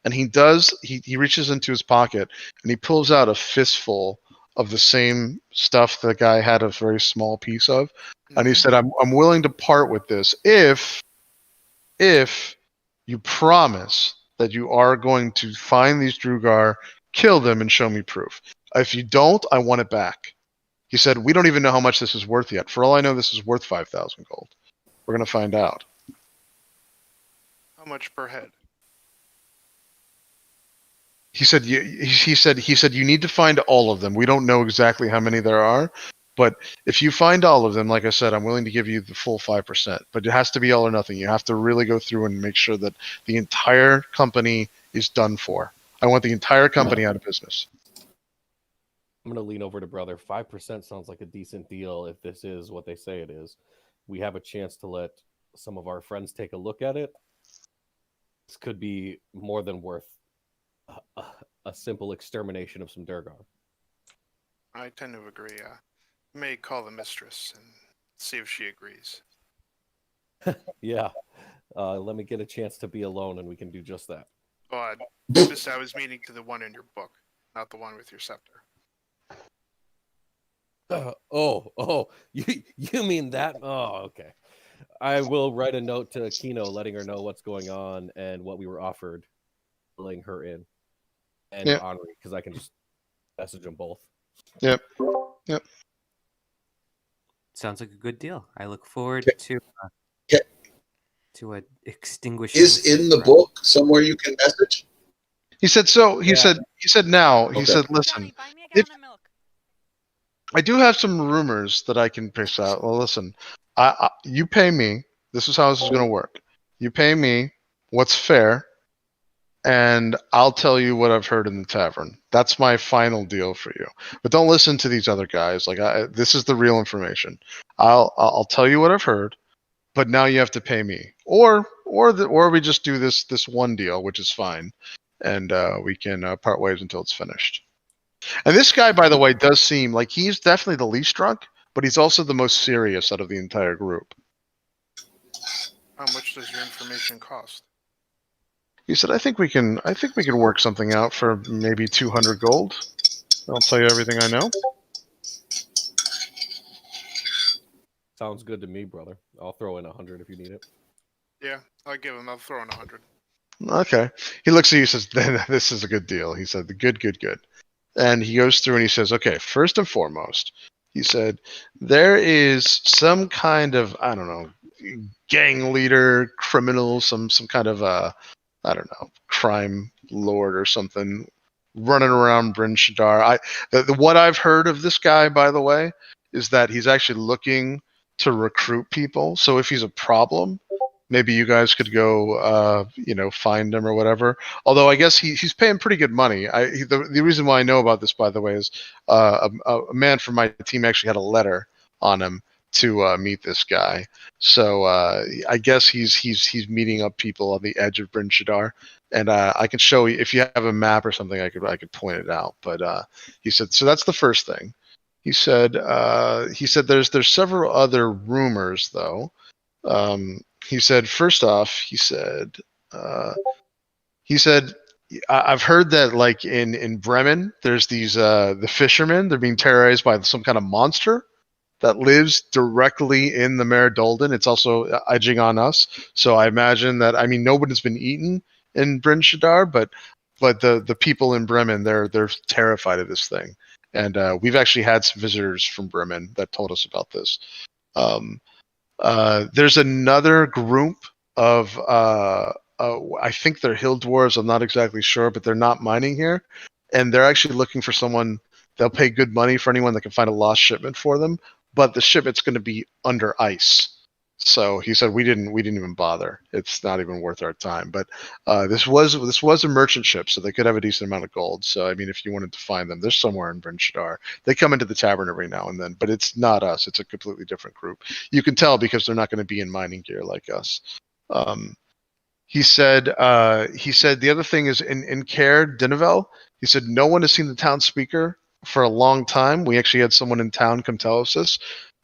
And he does. He reaches into his pocket and he pulls out a fistful of the same stuff the guy had a very small piece of. And he said, I'm willing to part with this if you promise that you are going to find these Drugar, kill them, and show me proof. If you don't, I want it back. He said, we don't even know how much this is worth yet. For all I know, this is worth 5,000 gold. We're going to find out. How much per head? He said, you need to find all of them. We don't know exactly how many there are, but if you find all of them, like I said, I'm willing to give you the full 5%, but it has to be all or nothing. You have to really go through and make sure that the entire company is done for. I want the entire company out of business. I'm going to lean over to brother. 5% sounds like a decent deal if this is what they say it is. We have a chance to let some of our friends take a look at it. This could be more than worth a simple extermination of some Durgar. I tend to agree. May call the mistress and see if she agrees. Yeah. Let me get a chance to be alone and we can do just that. But notice I was meaning to the one in your book, not the one with your scepter. You mean that? Oh, okay. I will write a note to Kino letting her know what's going on and what we were offered, letting her in. And Henri, because I can just message them both. Yep. Sounds like a good deal. I look forward to a extinguishing. Is in the book somewhere you can message? He said so. He said now. He said, listen, Johnny, buy me a gallon of milk. I do have some rumors that I can pick out. Well, listen, you pay me. This is how this is going to work. You pay me what's fair, and I'll tell you what I've heard in the tavern. That's my final deal for you. But don't listen to these other guys. Like this is the real information. I'll tell you what I've heard, but now you have to pay me, or we just do this one deal, which is fine, and we can part ways until it's finished. And this guy, by the way, does seem like he's definitely the least drunk, but he's also the most serious out of the entire group. How much does your information cost? He said, I think we can work something out for maybe 200 gold. I'll tell you everything I know. Sounds good to me, brother. I'll throw in 100 if you need it. Yeah, I'll throw in 100. Okay. He looks at you and says, this is a good deal. He said, good. And he goes through and he says, okay, first and foremost, he said, there is some kind of, I don't know, gang leader, criminal, some kind of, I don't know, crime lord or something running around Bryn Shaddar. What I've heard of this guy, by the way, is that he's actually looking to recruit people. So if he's a problem, maybe you guys could go, find him or whatever. Although I guess he's paying pretty good money. The reason why I know about this, by the way, is a man from my team actually had a letter on him to meet this guy. So I guess he's meeting up people on the edge of Bryn Shaddar, and I can show you if you have a map or something. I could point it out. But he said so. That's the first thing. He said there's several other rumors though. He said first off, he said I've heard that like in Bremen, there's these the fishermen. They're being terrorized by some kind of monster that lives directly in the Mare Dolden. It's also edging on us. So I imagine that nobody's been eaten in Bryn Shaddar, but the people in Bremen they're terrified of this thing. And we've actually had some visitors from Bremen that told us about this. There's another group of I think they're hill dwarves. I'm not exactly sure, but they're not mining here, and they're actually looking for someone. They'll pay good money for anyone that can find a lost shipment for them, but the shipment's going to be under ice. So he said we didn't even bother. It's not even worth our time. But this was a merchant ship, so they could have a decent amount of gold. So if you wanted to find them, they're somewhere in Bryn Shaddar. They come into the tavern every now and then, but it's not us. It's a completely different group. You can tell because they're not going to be in mining gear like us. He said the other thing is in Caer Dinevel. He said no one has seen the town speaker for a long time. We actually had someone in town come tell us this,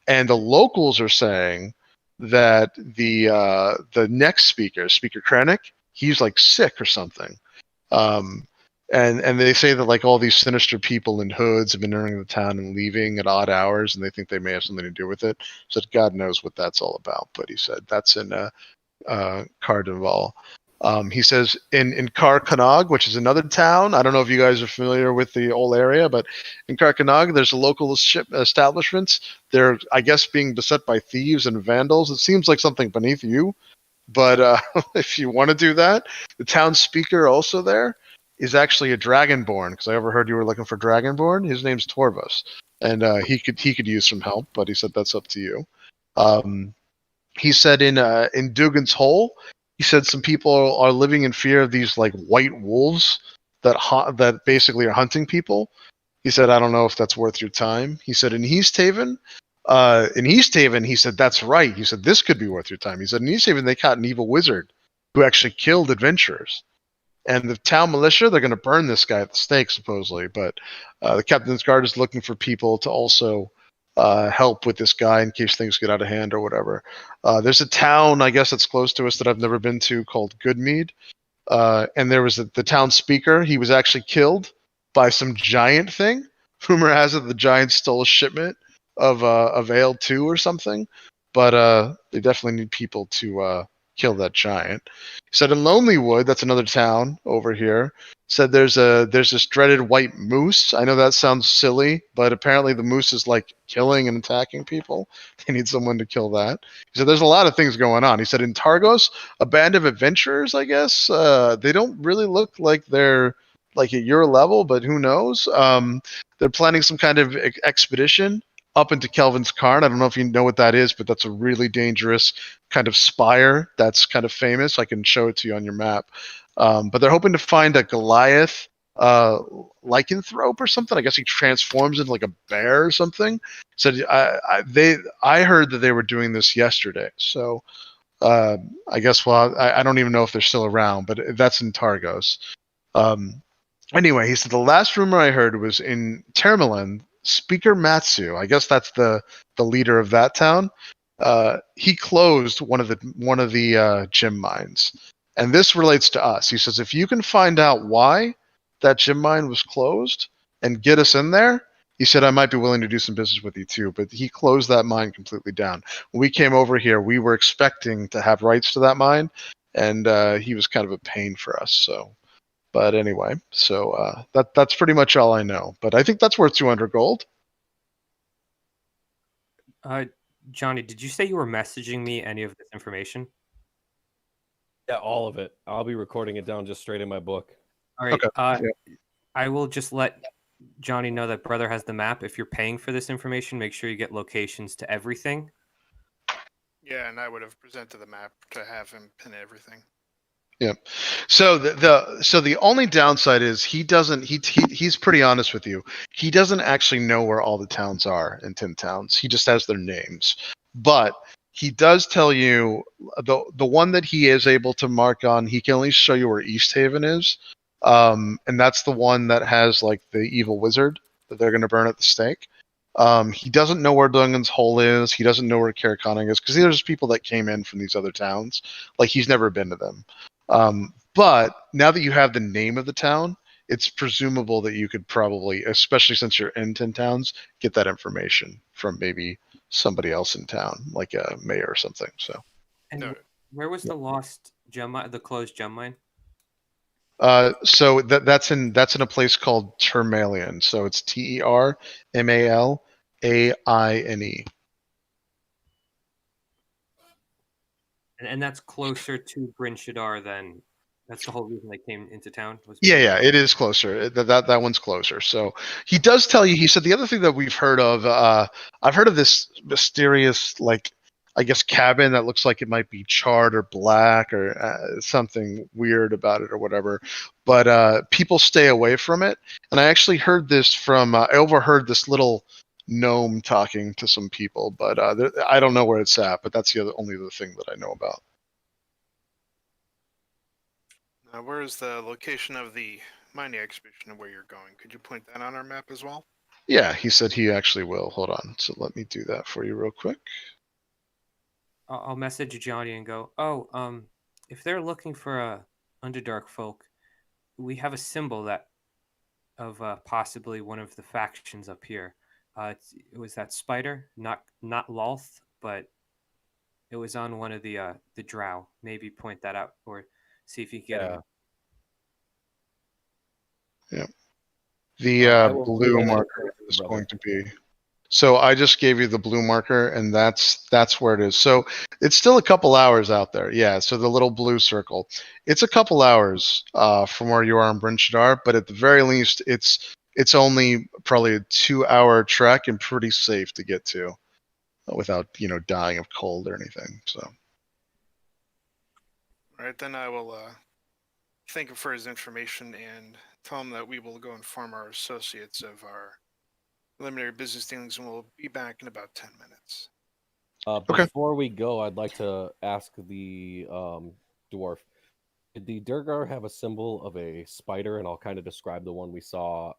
and the locals are saying that the next speaker, Speaker Krennic, he's like sick or something. And they say that like all these sinister people in hoods have been entering the town and leaving at odd hours, and they think they may have something to do with it. So God knows what that's all about. But he said that's in Cardival. He says in Carcanog, which is another town. I don't know if you guys are familiar with the whole area, but in Carcanog, there's a local ship establishments. They're, I guess, being beset by thieves and vandals. It seems like something beneath you, but if you want to do that, the town speaker also there is actually a Dragonborn, because I overheard you were looking for Dragonborn. His name's Torvus, and he could use some help, but he said that's up to you. He said in Dugan's Hole, he said some people are living in fear of these like white wolves that basically are hunting people. He said, I don't know if that's worth your time. He said in East Haven, he said that's right. He said this could be worth your time. He said in East Haven they caught an evil wizard who actually killed adventurers. And the town militia, they're going to burn this guy at the stake, supposedly. But the captain's guard is looking for people to also help with this guy in case things get out of hand or whatever. There's a town, I guess, that's close to us that I've never been to called Goodmead. And there was the town speaker. He was actually killed by some giant thing. Rumor has it the giant stole a shipment of ale too or something. But they definitely need people to kill that giant. He said in Lonelywood, that's another town over here, said there's this dreaded white moose. I know that sounds silly, but apparently the moose is like killing and attacking people. They need someone to kill that. He said there's a lot of things going on. He said in Targos, a band of adventurers, I guess. They don't really look like they're like at your level, but who knows? They're planning some kind of expedition up into Kelvin's Cairn. I don't know if you know what that is, but that's a really dangerous kind of spire that's kind of famous. I can show it to you on your map. But they're hoping to find a Goliath lycanthrope or something. I guess he transforms into like a bear or something. So I heard that they were doing this yesterday. So I guess I don't even know if they're still around, but that's in Targos. Anyway, he said the last rumor I heard was in Termalen. Speaker Matsu, I guess that's the leader of that town. He closed one of the gem mines, and this relates to us. He says if you can find out why that gem mine was closed and get us in there, he said I might be willing to do some business with you too. But he closed that mine completely down. When we came over here, we were expecting to have rights to that mine, and he was kind of a pain for us. So. But anyway, so that's pretty much all I know. But I think that's worth 200 gold. Johnny, did you say you were messaging me any of this information? Yeah, all of it. I'll be recording it down just straight in my book. All right. Okay. I will just let Johnny know that Brother has the map. If you're paying for this information, make sure you get locations to everything. Yeah, and I would have presented the map to have him pin everything. So the only downside is he's pretty honest with you. He doesn't actually know where all the towns are in 10 towns. He just has their names. But he does tell you the one that he is able to mark on, he can only show you where East Haven is. And that's the one that has like the evil wizard that they're gonna burn at the stake. He doesn't know where Dungan's Hole is. He doesn't know where Carriconning is because there's people that came in from these other towns. Like he's never been to them. But now that you have the name of the town, it's presumable that you could probably, especially since you're in 10 towns, get that information from maybe somebody else in town, like a mayor or something. So, And No, where was the lost gem mine, the closed gem mine? so that's in a place called Termalian. So it's Termalaine. And that's closer to Bryn Shaddar than that's the whole reason they came into town was Yeah, it is closer. That one's closer. So he does tell you. He said the other thing that we've heard of. I've heard of this mysterious, like, I guess, cabin that looks like it might be charred or black or something weird about it or whatever. But people stay away from it. And I actually heard this from. I overheard this little gnome talking to some people, but I don't know where it's at. But that's the only other thing that I know about. Now, where is the location of the mining expedition and where you're going? Could you point that on our map as well? Yeah, he said he actually will. Hold on. So let me do that for you real quick. I'll message Johnny and go, oh, if they're looking for a Underdark folk, we have a symbol that of possibly one of the factions up here. It was that spider, not Lolth, but it was on one of the drow. Maybe point that out or see if you can get him. Yeah. The I will blue relay that marker information, is brother. going to be. So I just gave you the blue marker, and that's where it is. So it's still a couple hours out there. Yeah. So the little blue circle, it's a couple hours from where you are in Bryn Shaddar, but at the very least, it's only probably a 2-hour trek and pretty safe to get to without dying of cold or anything. So. All right, then I will thank him for his information and tell him that we will go inform our associates of our preliminary business dealings, and we'll be back in about 10 minutes. Okay. Before we go, I'd like to ask the dwarf, did the Durgar have a symbol of a spider? And I'll kind of describe the one we saw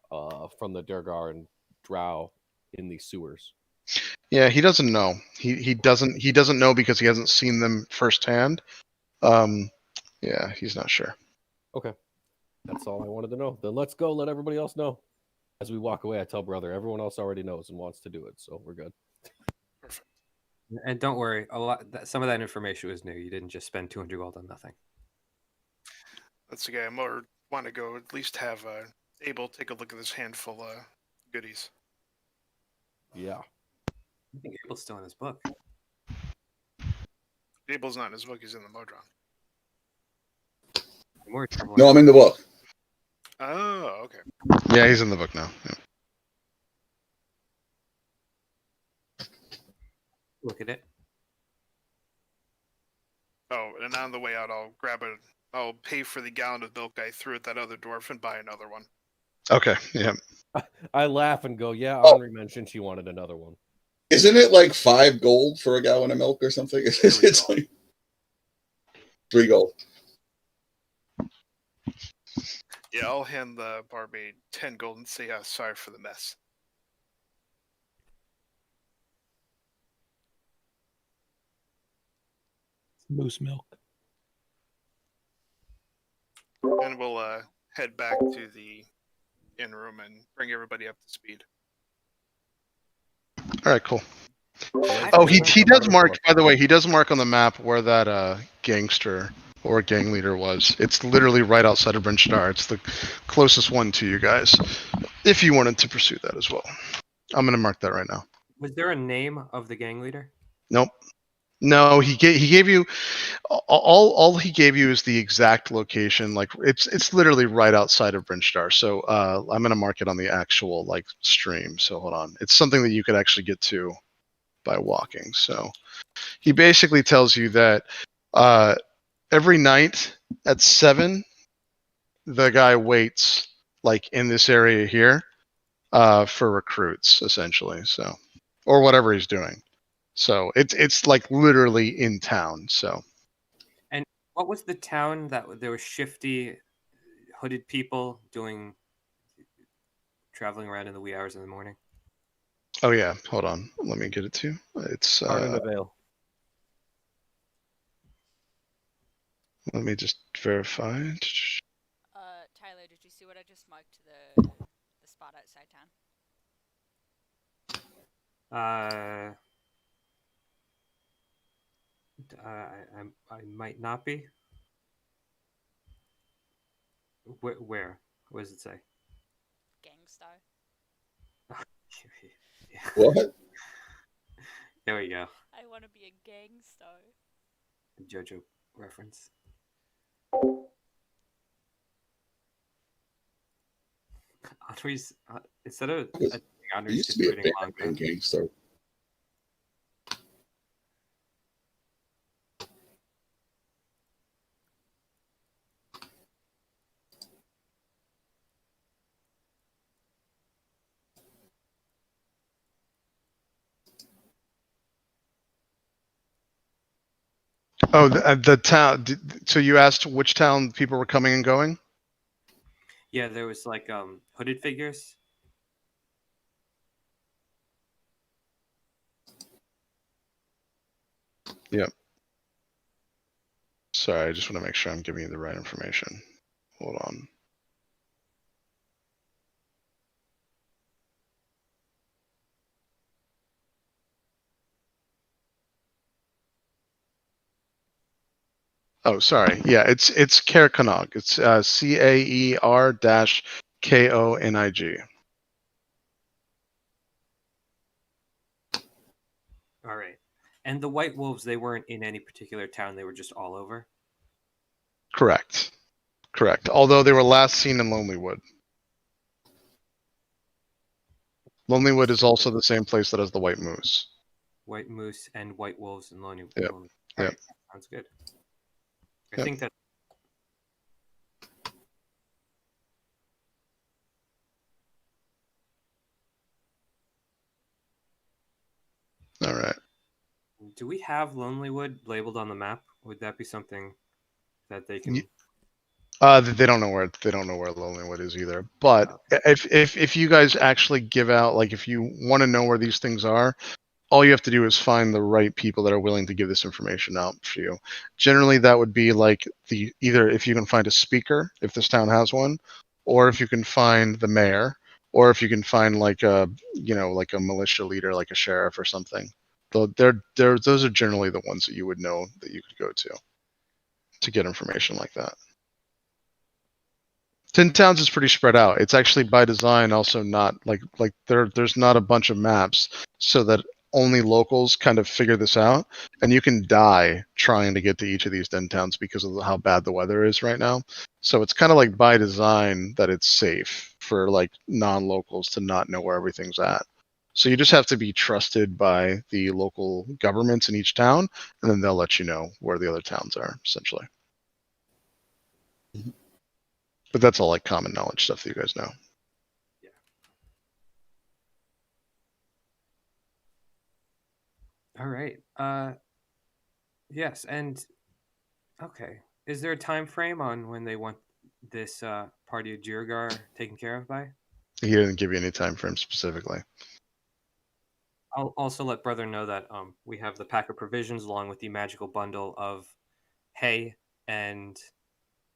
from the Durgar and Drow in the sewers. Yeah, he doesn't know. He doesn't know because he hasn't seen them firsthand. Yeah, he's not sure. Okay. That's all I wanted to know. Then let's go. Let everybody else know. As we walk away, I tell brother, everyone else already knows and wants to do it, so we're good. Perfect. And don't worry, some of that information was new. You didn't just spend 200 gold on nothing. That's the guy I more want to go at least have Abel take a look at this handful of goodies. Yeah. I think Abel's still in his book. Abel's not in his book; he's in the Modron. No, I'm in the book. Oh, okay. Yeah, he's in the book now. Yeah. Look at it. Oh, and on the way out, I'll pay for the gallon of milk I threw at that other dwarf and buy another one. Okay. Yeah. I laugh and go, yeah, Henri mentioned she wanted another one. Isn't it like 5 gold for a gallon of milk or something? It's like 3 gold. Yeah, I'll hand the barmaid 10 gold and say, sorry for the mess. Moose milk. And we'll head back to the inn room and bring everybody up to speed. All right. Cool. I Oh, think he does mark. By the way, he does mark on the map where that gangster or gang leader was. It's literally right outside of Bryn Shaddar. It's the closest one to you guys. If you wanted to pursue that as well, I'm gonna mark that right now. Was there a name of the gang leader? Nope. No, he gave you all he gave you is the exact location. Like it's literally right outside of Bryn Shaddar. So I'm gonna mark it on the actual like stream. So hold on. It's something that you could actually get to by walking. So He basically tells you that every night at 7, the guy waits like in this area here for recruits, essentially. So, or whatever he's doing. So it's like literally in town. So And what was the town that there were shifty, hooded people traveling around in the wee hours of the morning? oh yeah, hold on, let me get it to you. It's Carter Vale. let me just verify. Tyler, did you see what I just marked the spot outside town? I might not be. Where? What does it say? Gangstar. What? There we go. I want to be a gangstar. JoJo reference. Andre's instead of It Andre's used to be a distributing band manga. named Gangster. Oh, the town. So you asked which town people were coming and going? Yeah, there was like hooded figures. Yep. Sorry, I just want to make sure I'm giving you the right information. Hold on. Oh, sorry. Yeah, it's Caerconog. It's CAER-KONIG. All right. And the White Wolves, they weren't in any particular town. They were just all over. Correct. Correct. Although they were last seen in Lonelywood. Lonelywood is also the same place that has the White Moose. White Moose and White Wolves and Lonely. Yep. All Yep. right. Sounds good. I Yep. think that. All right. Do we have Lonelywood labeled on the map? Would that be something that they can? They don't know where Lonelywood is either. But if you guys actually give out, like, if you want to know where these things are, all you have to do is find the right people that are willing to give this information out for you. Generally, that would be like either if you can find a speaker, if this town has one, or if you can find the mayor, or if you can find like a like a militia leader, like a sheriff or something. Those are generally the ones that you would know that you could go to get information like that. Tin Towns is pretty spread out. It's actually by design also not like there's not a bunch of maps so that only locals kind of figure this out, and you can die trying to get to each of these den towns because of how bad the weather is right now. So it's kind of like by design that it's safe for like non-locals to not know where everything's at. So you just have to be trusted by the local governments in each town, and then they'll let you know where the other towns are, essentially. But that's all like common knowledge stuff that you guys know. Yeah. All right. Yes, and okay. Is there a time frame on when they want this party of Jirgar taken care of by? He didn't give you any time frame specifically. I'll also let brother know that we have the pack of provisions along with the magical bundle of hay and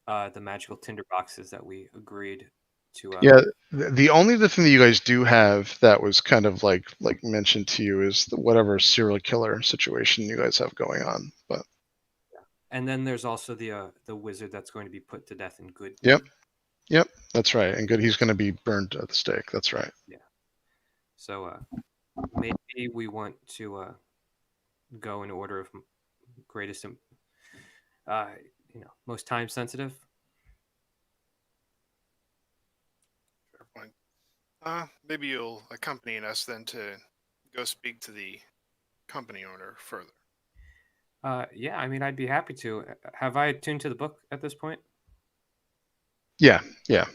the magical tinder boxes that we agreed to. Yeah, the only other thing that you guys do have that was kind of like mentioned to you is whatever serial killer situation you guys have going on. But and then there's also the wizard that's going to be put to death in good. Yep, that's right. And good, he's going to be burned at the stake. That's right. Yeah. So maybe we want to go in order of greatest, most time sensitive. Fair point. Maybe you'll accompany us then to go speak to the company owner further. Yeah, I mean, I'd be happy to. Have I attuned to the book at this point? Yeah. Is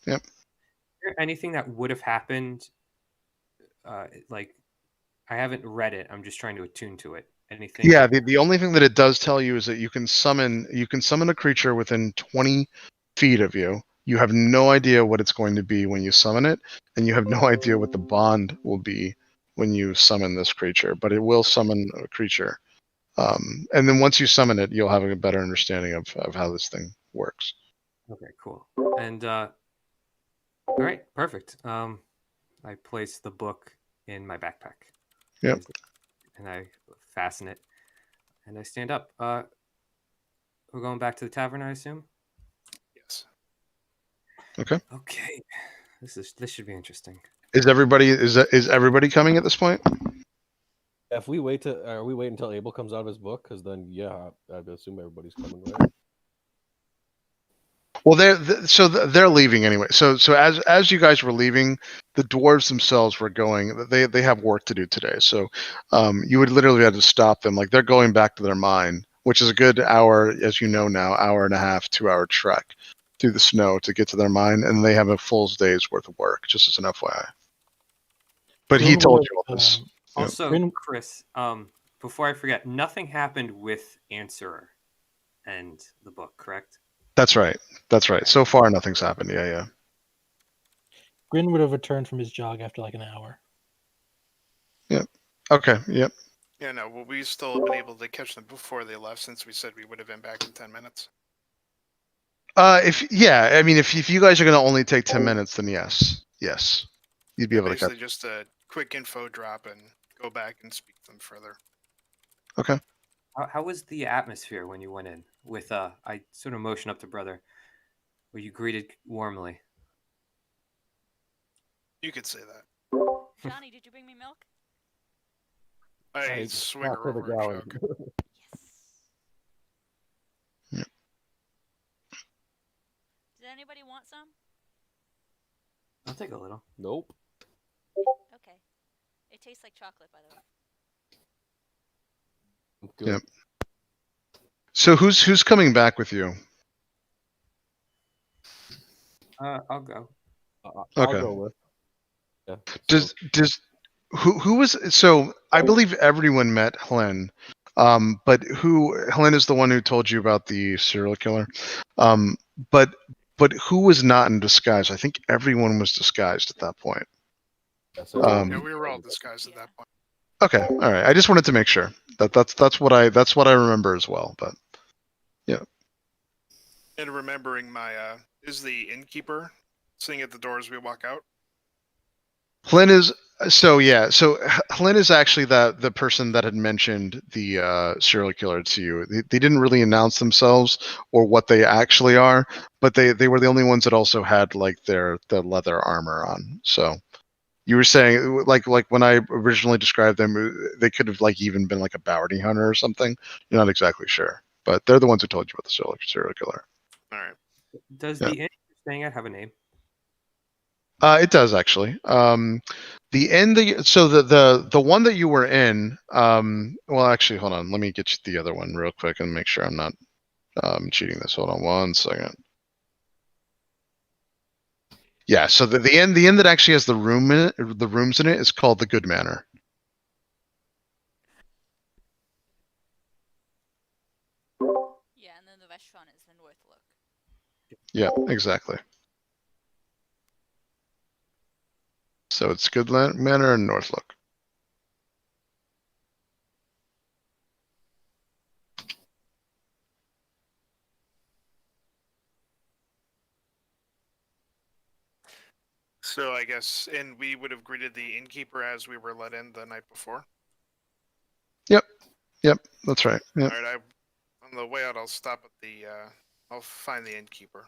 there anything that would have happened? Like, I haven't read it. I'm just trying to attune to it. Anything? Yeah. The only thing that it does tell you is that you can summon a creature within 20 feet of you. You have no idea what it's going to be when you summon it, and you have no idea what the bond will be when you summon this creature. But it will summon a creature, and then once you summon it, you'll have a better understanding of how this thing works. Okay, cool. And all right, perfect. I place the book in my backpack. Yep. And I fasten it, and I stand up. We're going back to the tavern, I assume. Yes. Okay. Okay, this should be interesting. Is everybody coming at this point? If we wait until Abel comes out of his book, because then I'd assume everybody's coming, right? Well, they're leaving anyway. So as you guys were leaving, the dwarves themselves were going. They have work to do today. So you would literally have to stop them. Like they're going back to their mine, which is a good hour, as you know now, hour and a half, 2-hour trek through the snow to get to their mine, and they have a full day's worth of work. Just as an FYI. But he told you all this. Yep. Also, Chris, before I forget, nothing happened with Answerer and the book, correct? That's right. So far, nothing's happened. Yeah. Grin would have returned from his jog after like an hour. Yep. Okay. Yep. Yeah, no, well, we still have been able to catch them before they left, since we said we would have been back in 10 minutes. If you guys are going to only take 10 minutes, then yes, you'd be able to Basically, catch. just a quick info drop and go back and speak to them further. Okay. How was the atmosphere when you went in? With I sort of motioned up to brother. Were you greeted warmly? You could say that. Johnny, did you bring me milk? I swing her over a jug. Yes. Yep. Does anybody want some? I'll take a little. Nope. Okay. It tastes like chocolate, by the way. Good. Yep. So who's coming back with you? I'll go. I'll Okay. go with. Yeah. Does who was so? I believe everyone met Helen, but Helen is the one who told you about the serial killer, but who was not in disguise? I think everyone was disguised at that point. Yeah, so Yeah, we were all disguised at that point. Okay, all right. I just wanted to make sure that's what I remember as well. But yeah. And remembering my is the innkeeper sitting at the door as we walk out? Helen is so Helen is actually the person that had mentioned the serial killer to you. They didn't really announce themselves or what they actually are, but they were the only ones that also had like the leather armor on. So you were saying like when I originally described them, they could have like even been like a bounty hunter or something. You're not exactly sure, but they're the ones who told you about the serial killer. All right. Does the inn you're staying at have a name? It does actually. The end. The one that you were in. Well, actually, hold on. Let me get you the other one real quick and make sure I'm not cheating this. Hold on 1 second. Yeah. So the inn that actually has the rooms in it is called the Good Manor. Yeah, and then the restaurant is the North Look. Yeah. Exactly. So it's Good Manor and Northlook. So I guess, and we would have greeted the innkeeper as we were let in the night before. Yep. That's right. Yep. All right. On the way out, I'll stop at the. I'll find the innkeeper.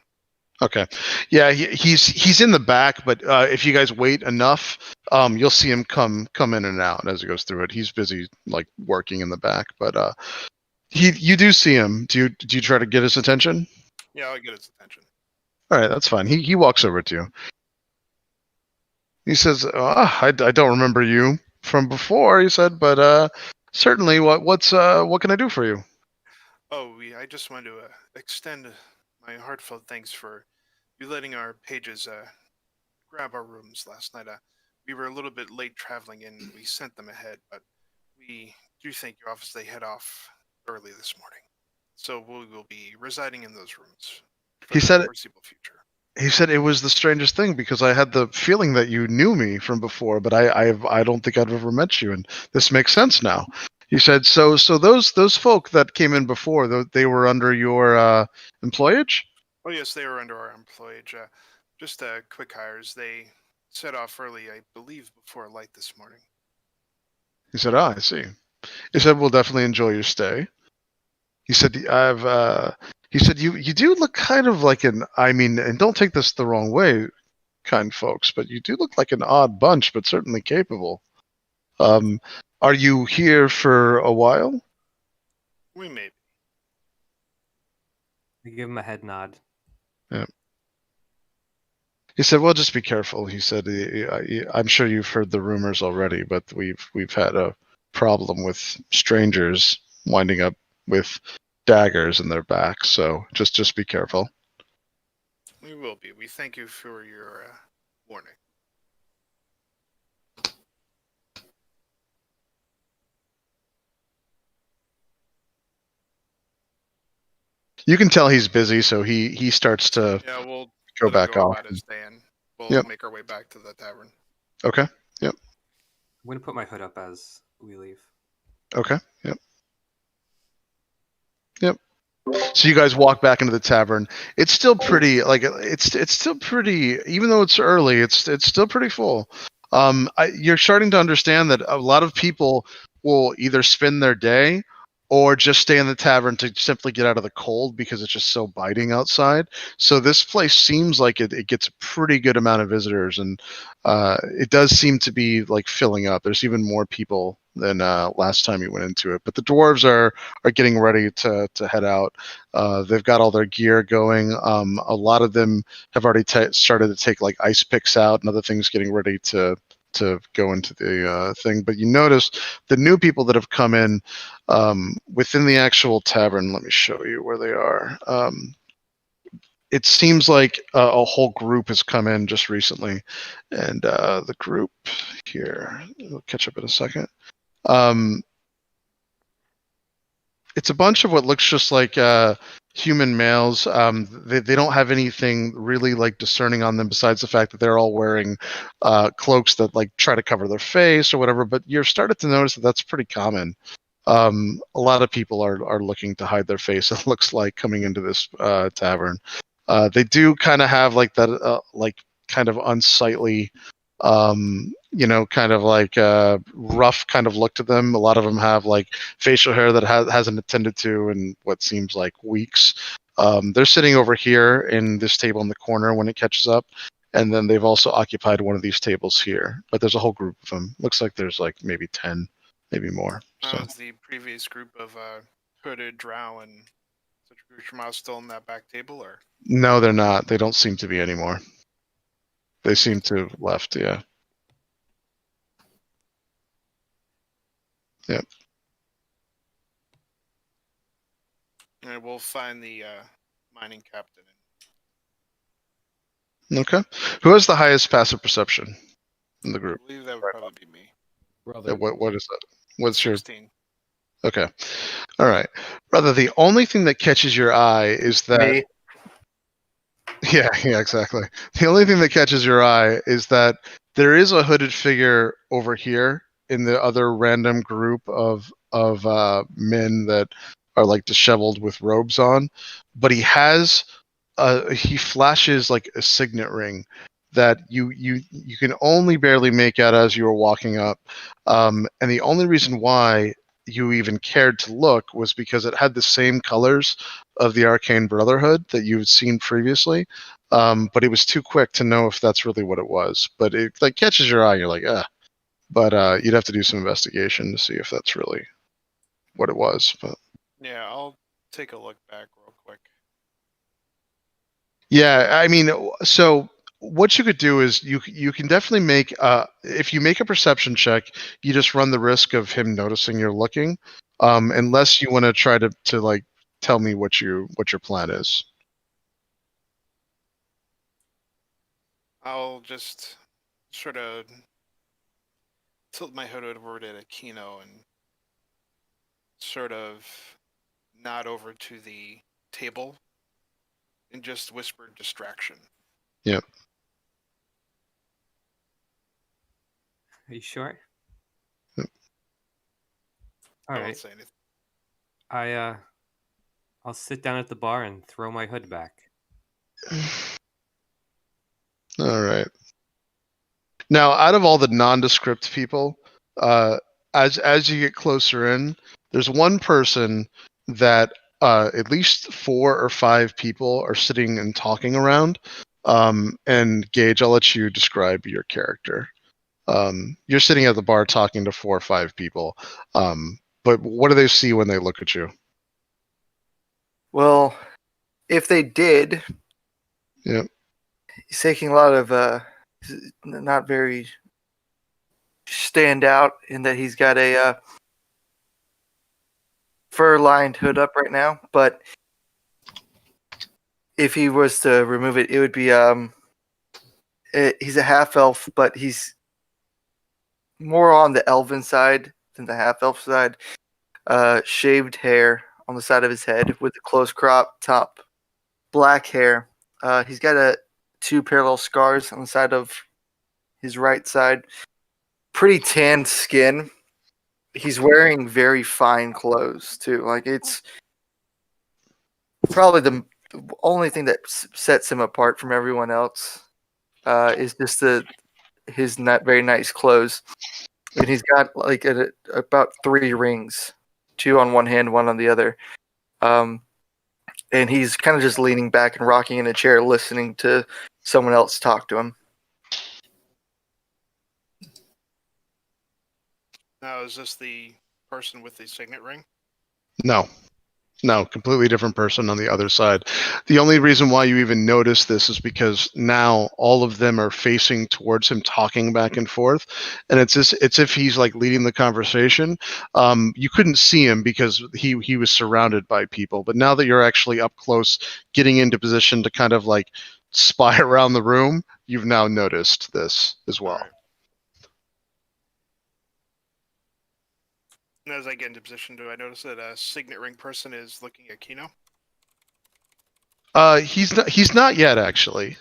Okay. Yeah, he's in the back, but if you guys wait enough, you'll see him come in and out as he goes through it. He's busy like working in the back, but you do see him. Do you try to get his attention? Yeah, I'll get his attention. All right, that's fine. He walks over to you. He says, I don't remember you from before, he said, but Certainly. What can I do for you? Oh, I just wanted to extend my heartfelt thanks for you letting our pages grab our rooms last night. We were a little bit late traveling in. We sent them ahead, but we do thank your office. They head off early this morning, so we will be residing in those rooms for He the said foreseeable future. he said it was the strangest thing because I had the feeling that you knew me from before, but I don't think I've ever met you, and this makes sense now. He said so those folk that came in before they were under your employage. Oh yes, they were under our employage. Just quick hires. They set off early, I believe, before light this morning. He said, "Ah, I see." He said, "We'll definitely enjoy your stay." He said, He said, you do look kind of like an. I mean, and don't take this the wrong way, kind folks, but you do look like an odd bunch, but certainly capable. Um, are you here for a while?" We may. I give him a head nod. Yeah. He said, "Well, just be careful." He said, "I'm sure you've heard the rumors already, but we've had a problem with strangers winding up with daggers in their backs, so just be careful." We will be. We thank you for your warning. You can tell he's busy, so he starts to Yeah, we'll go let him back go off. about his day, and we'll Yep. make our way back to the tavern. Okay. Yep. I'm going to put my hood up as we leave. Okay. Yep. Yep. So you guys walk back into the tavern. It's still pretty it's still pretty, even though it's early, it's still pretty full. You're starting to understand that a lot of people will either spend their day or just stay in the tavern to simply get out of the cold because it's just so biting outside. So this place seems like it gets a pretty good amount of visitors, and it does seem to be like filling up. There's even more people than last time you went into it. But the dwarves are getting ready to head out. They've got all their gear going. A lot of them have already started to take like ice picks out and other things, getting ready to go into the thing. But you notice the new people that have come in within the actual tavern. Let me show you where they are. It seems like a whole group has come in just recently, and the group here, we'll catch up in a second. It's a bunch of what looks just like human males. They don't have anything really like discerning on them besides the fact that they're all wearing cloaks that like try to cover their face or whatever. But you're starting to notice that that's pretty common. A lot of people are looking to hide their face. It looks like coming into this tavern. They do kind of have like that, like kind of unsightly, kind of like rough kind of look to them. A lot of them have like facial hair that hasn't attended to in what seems like weeks. They're sitting over here in this table in the corner when it catches up. And then they've also occupied one of these tables here. But there's a whole group of them. Looks like there's like maybe 10, maybe more. So Is the previous group of hooded drow and such accoutrements still in that back table, or? no, they're not. They don't seem to be anymore. They seem to have left, yeah. Yep. And we'll find the mining captain. Okay. Who has the highest passive perception in the I group? believe that would probably be me. Brother, What is that? What's your 16. Okay. All right. Brother, the only thing that catches your eye is that Me. Yeah, exactly. The only thing that catches your eye is that there is a hooded figure over here in the other random group of men that are like disheveled with robes on, but he flashes like a signet ring that you can only barely make out as you were walking up, and the only reason why you even cared to look was because it had the same colors of the Arcane Brotherhood that you've seen previously, but it was too quick to know if that's really what it was. But it like catches your eye, and you're like, ah. But you'd have to do some investigation to see if that's really what it was. But Yeah, I'll take a look back real quick. yeah, I mean, so what you could do is you can definitely make if you make a perception check, you just run the risk of him noticing you're looking, unless you want to try to like tell me what your plan is. I'll just sort of tilt my head over to Aquino and sort of nod over to the table and just whisper distraction. Yep. Are you sure? Yep. All I won't right. say anything. I'll sit down at the bar and throw my hood back. All right. Now, out of all the nondescript people, as you get closer in, there's one person that at least 4 or 5 people are sitting and talking around. And Gage, I'll let you describe your character. You're sitting at the bar talking to 4 or 5 people. But what do they see when they look at you? Well, if they did, Yep. he's taking a lot of not very stand out in that he's got a fur-lined hood up right now. But if he was to remove it, it would be he's a half elf, but he's more on the elven side than the half elf side. Shaved hair on the side of his head with a close crop top, black hair. He's got 2 parallel scars on the side of his right side. Pretty tanned skin. He's wearing very fine clothes too. Like, it's probably the only thing that sets him apart from everyone else is just his not very nice clothes. And he's got like about 3 rings, 2 on one hand, 1 on the other. And he's kind of just leaning back and rocking in a chair, listening to someone else talk to him. Now, is this the person with the signet ring? No, completely different person on the other side. The only reason why you even notice this is because now all of them are facing towards him, talking back and forth, and it's if he's like leading the conversation. You couldn't see him because he was surrounded by people, but now that you're actually up close, getting into position to kind of like spy around the room, you've now noticed this as well. Right. And as I get into position, do I notice that a signet ring person is looking at Kino? He's not yet actually.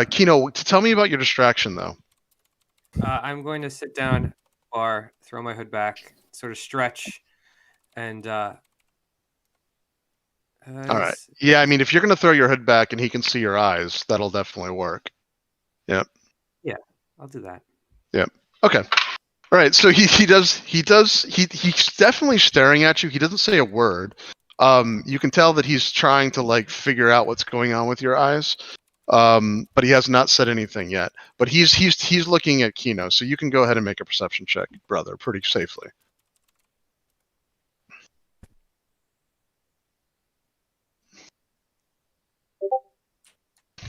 Kino, tell me about your distraction though. I'm going to sit down at the bar, throw my hood back, sort of stretch, and All right. Yeah, I mean, if you're going to throw your hood back and he can see your eyes, that'll definitely work. Yep. Yeah, I'll do that. Yep. Okay. All right. So he's definitely staring at you. He doesn't say a word. You can tell that he's trying to like figure out what's going on with your eyes. But he has not said anything yet. But he's looking at Kino, so you can go ahead and make a perception check, brother, pretty safely.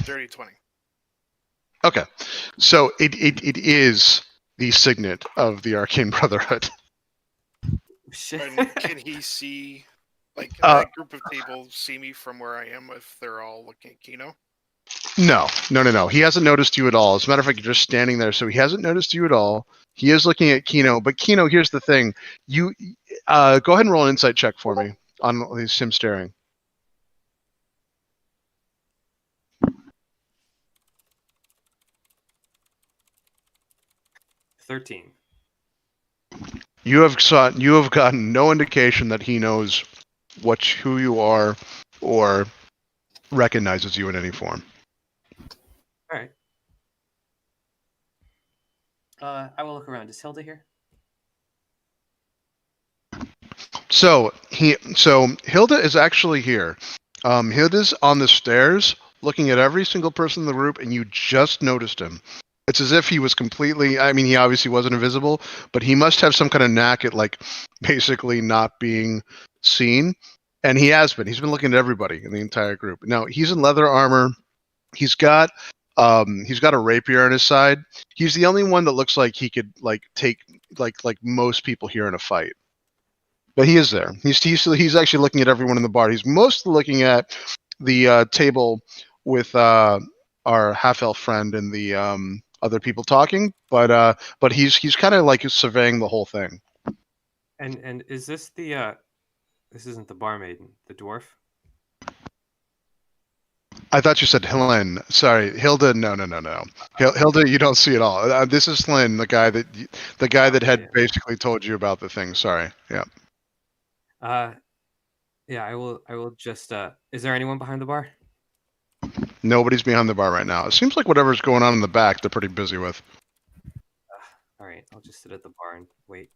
Dirty 20. Okay, so it is the signet of the Arcane Brotherhood. And can he see, like, can that group of people see me from where I am if they're all looking at Kino? No. He hasn't noticed you at all. As a matter of fact, you're just standing there, so he hasn't noticed you at all. He is looking at Kino, but Kino, here's the thing. You go ahead and roll an insight check for me on him staring. 13. You have gotten no indication that he knows who you are or recognizes you in any form. All right. I will look around. Is Hilda here? So Hilda is actually here. Hilda's on the stairs looking at every single person in the group, and you just noticed him. It's as if he was completely, I mean, he obviously wasn't invisible, but he must have some kind of knack at like basically not being seen. And he has been. He's been looking at everybody in the entire group. Now, he's in leather armor. He's got He's got a rapier on his side. He's the only one that looks like he could take most people here in a fight. But he is there. He's actually looking at everyone in the bar. He's mostly looking at the table with our half elf friend and the other people talking. But he's kind of like surveying the whole thing. And is this the this isn't the barmaiden, the dwarf? I thought you said Helen. Sorry, Hilda. No. Hilda, you don't see it all. This is Flynn, the guy that had Yeah. basically told you about the thing. Sorry. Yeah. Yeah, I will just is there anyone behind the bar? Nobody's behind the bar right now. It seems like whatever's going on in the back, they're pretty busy with. All right, I'll just sit at the bar and wait.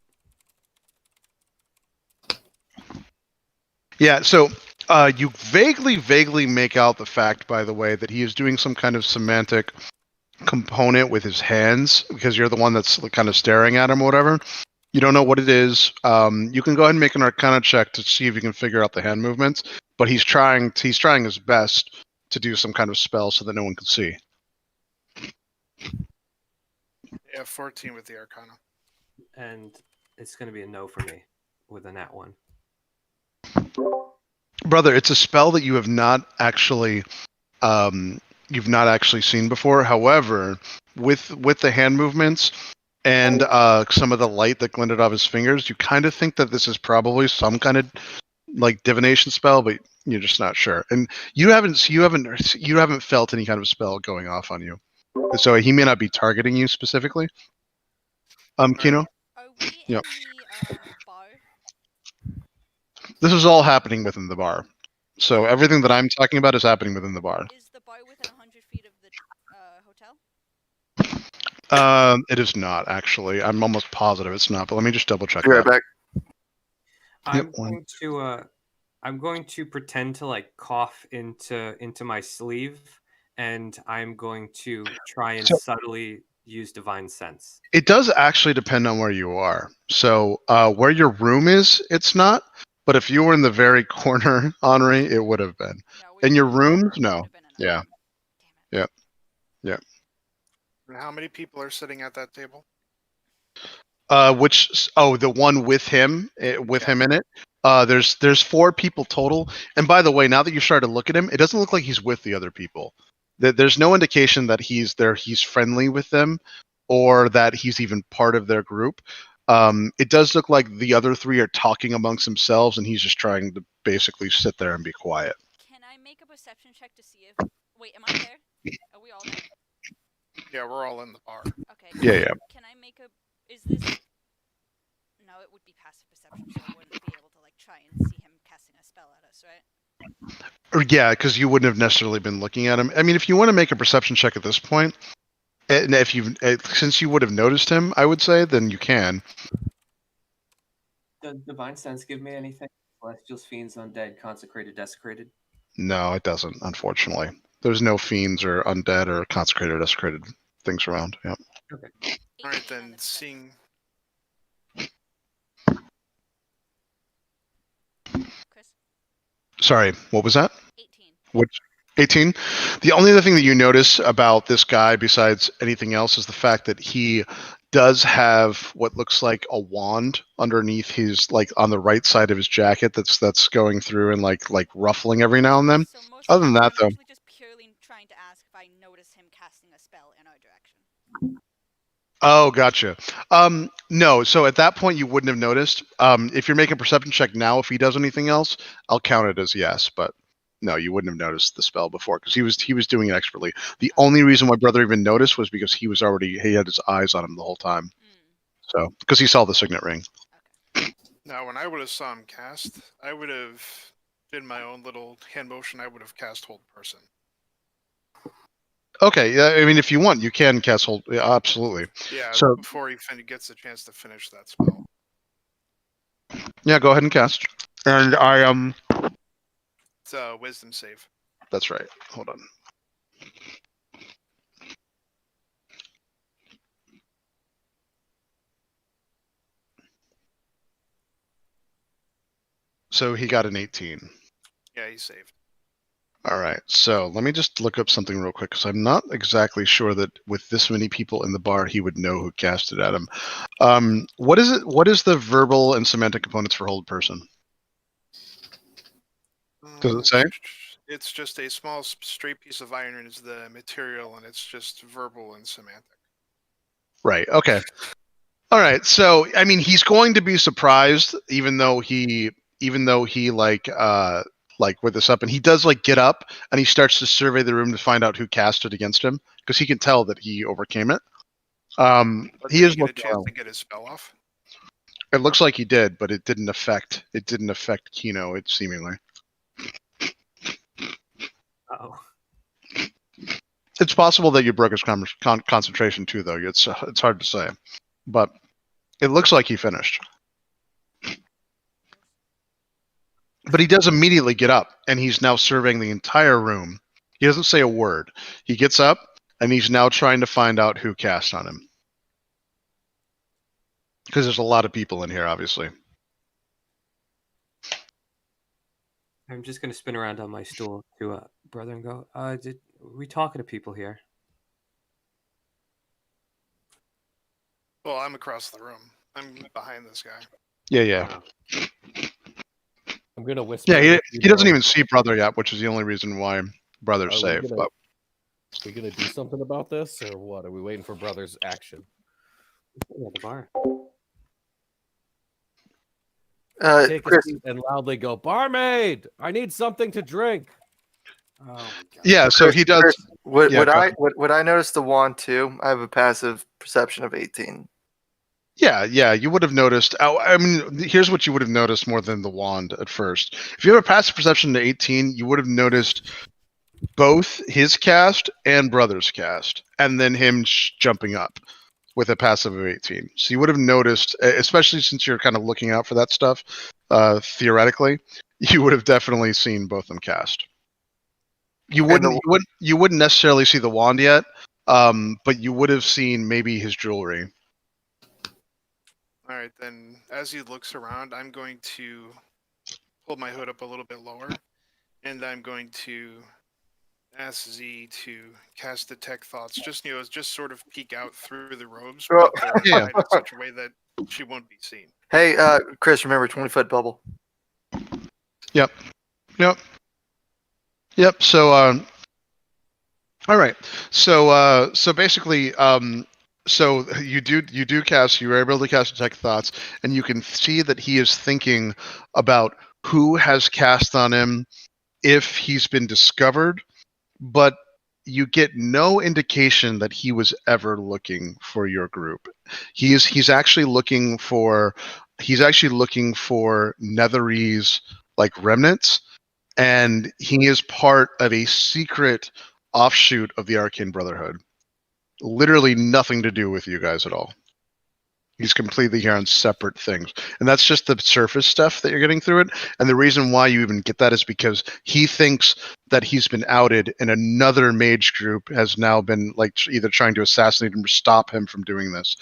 Yeah, so you vaguely make out the fact, by the way, that he is doing some kind of semantic component with his hands because you're the one that's kind of staring at him or whatever. You don't know what it is. You can go ahead and make an Arcana check to see if you can figure out the hand movements. But he's trying his best to do some kind of spell so that no one can see. Yeah, 14 with the Arcana. And it's going to be a no for me with a nat 1. Brother, it's a spell that you have not actually seen before. However, with the hand movements and some of the light that glinted off his fingers, you kind of think that this is probably some kind of like divination spell, but you're just not sure. And you haven't felt any kind of spell going off on you, so he may not be targeting you specifically. Kino, Are we Yep. in the bar? this is all happening within the bar. So everything that I'm talking about is happening within the bar. Is the bar within 100 feet of the hotel? It is not actually. I'm almost positive it's not, but let me just double check Be right that. back. I'm going to pretend to like cough into my sleeve, and I'm going to try and subtly use divine sense. It does actually depend on where you are. So where your room is, it's not. But if you were in the very corner, Henri, it would have been. No, In your would've room, been no. Yeah. Damn it. Yep. And how many people are sitting at that table? The one with him, him in it. There's 4 people total. And by the way, now that you started to look at him, it doesn't look like he's with the other people. There's no indication that he's friendly with them, or that he's even part of their group. It does look like the other 3 are talking amongst themselves, and he's just trying to basically sit there and be quiet. Can I make a perception check to see if... Wait, am I there? Are we all there? Yeah, we're all in the bar. Okay. Yeah. Can I make a... Is this... No, it would be passive perception, so I wouldn't be able to, like, try and see him casting a spell at us, right? Or yeah, because you wouldn't have necessarily been looking at him. I mean, if you want to make a perception check at this point, and if since you would have noticed him, I would say, then you can. Does divine sense give me anything? Celestials, fiends, undead, consecrated, desecrated? No, it doesn't. Unfortunately, there's no fiends or undead or consecrated or desecrated things around. Yeah. Okay. All right, then seeing. Chris? Sorry, what was that? 18. Which 18? The only other thing that you notice about this guy, besides anything else, is the fact that he does have what looks like a wand underneath his, like on the right side of his jacket, that's going through and like ruffling every now and then. So most Other than that, I'm though, actually just purely trying to ask if I notice him casting a spell in our direction. oh, gotcha. No, so at that point you wouldn't have noticed. If you're making a perception check now, if he does anything else, I'll count it as yes. But no, you wouldn't have noticed the spell before because he was doing it expertly. The only reason my brother even noticed was because he had his eyes on him the whole time. So because he saw the signet ring. Okay. Now, when I would have saw him cast, I would have did my own little hand motion. I would have cast Hold Person. Okay, yeah. I mean, if you want, you can cast hold. Yeah, absolutely. Yeah, So before he gets a chance to finish that spell. yeah, go ahead and cast. And I It's a wisdom save. That's right. Hold on. So he got an 18. Yeah, he saved. All right, so let me just look up something real quick because I'm not exactly sure that with this many people in the bar, he would know who cast it at him. What is it? What is the verbal and semantic components for hold person? Does it say? It's just a small straight piece of iron is the material, and it's just verbal and semantic. Right. Okay. All right. So I mean, he's going to be surprised, even though he like with this up, and he does like get up and he starts to survey the room to find out who cast it against him because he can tell that he overcame it. But He did is he get a looking chance around. to get his spell off? It looks like he did, but it didn't affect Kino. It seemingly. Oh, It's possible that you broke his concentration too, though. It's hard to say, but it looks like he finished. But he does immediately get up, and he's now surveying the entire room. He doesn't say a word. He gets up, and he's now trying to find out who cast on him. Because there's a lot of people in here, obviously. I'm just gonna spin around on my stool to brother and go. Are we talking to people here? Well, I'm across the room. I'm behind this guy. Yeah. I'm gonna whisper. Yeah, to he doesn't Kino, even see Brother yet, which is the only reason why Brother's Are we safe. gonna- But we gonna do something about this, or what? Are we waiting for Brother's action? Yeah, the bar. Take a Chris, seat and loudly go, barmaid! I need something to drink. Oh my god. yeah, so he does. Chris, would Yeah, go would I notice the wand too? I have a passive perception of 18. Yeah, you would have noticed. I mean, here's what you would have noticed more than the wand at first. If you have a passive perception to 18, you would have noticed both his cast and Brother's cast, and then him jumping up with a passive of 18. So you would have noticed, especially since you're kind of looking out for that stuff, theoretically, you would have definitely seen both of them cast. You wouldn't necessarily see the wand yet, but you would have seen maybe his jewelry. All right, then as he looks around, I'm going to pull my hood up a little bit lower, and I'm going to ask Z to cast Detect Thoughts. Just just sort of peek out through the robes, Oh. but they're Yeah. hide in such a way that she won't be seen. Hey, Chris, remember 20-foot bubble. Yep. So, all right. So basically, so you do cast. You are able to cast Detect Thoughts, and you can see that he is thinking about who has cast on him, if he's been discovered, but you get no indication that he was ever looking for your group. He's actually looking for Netherese like remnants, and he is part of a secret offshoot of the Arcane Brotherhood. Literally nothing to do with you guys at all. He's completely here on separate things. And that's just the surface stuff that you're getting through it. And the reason why you even get that is because he thinks that he's been outed and another mage group has now been like either trying to assassinate him or stop him from doing this.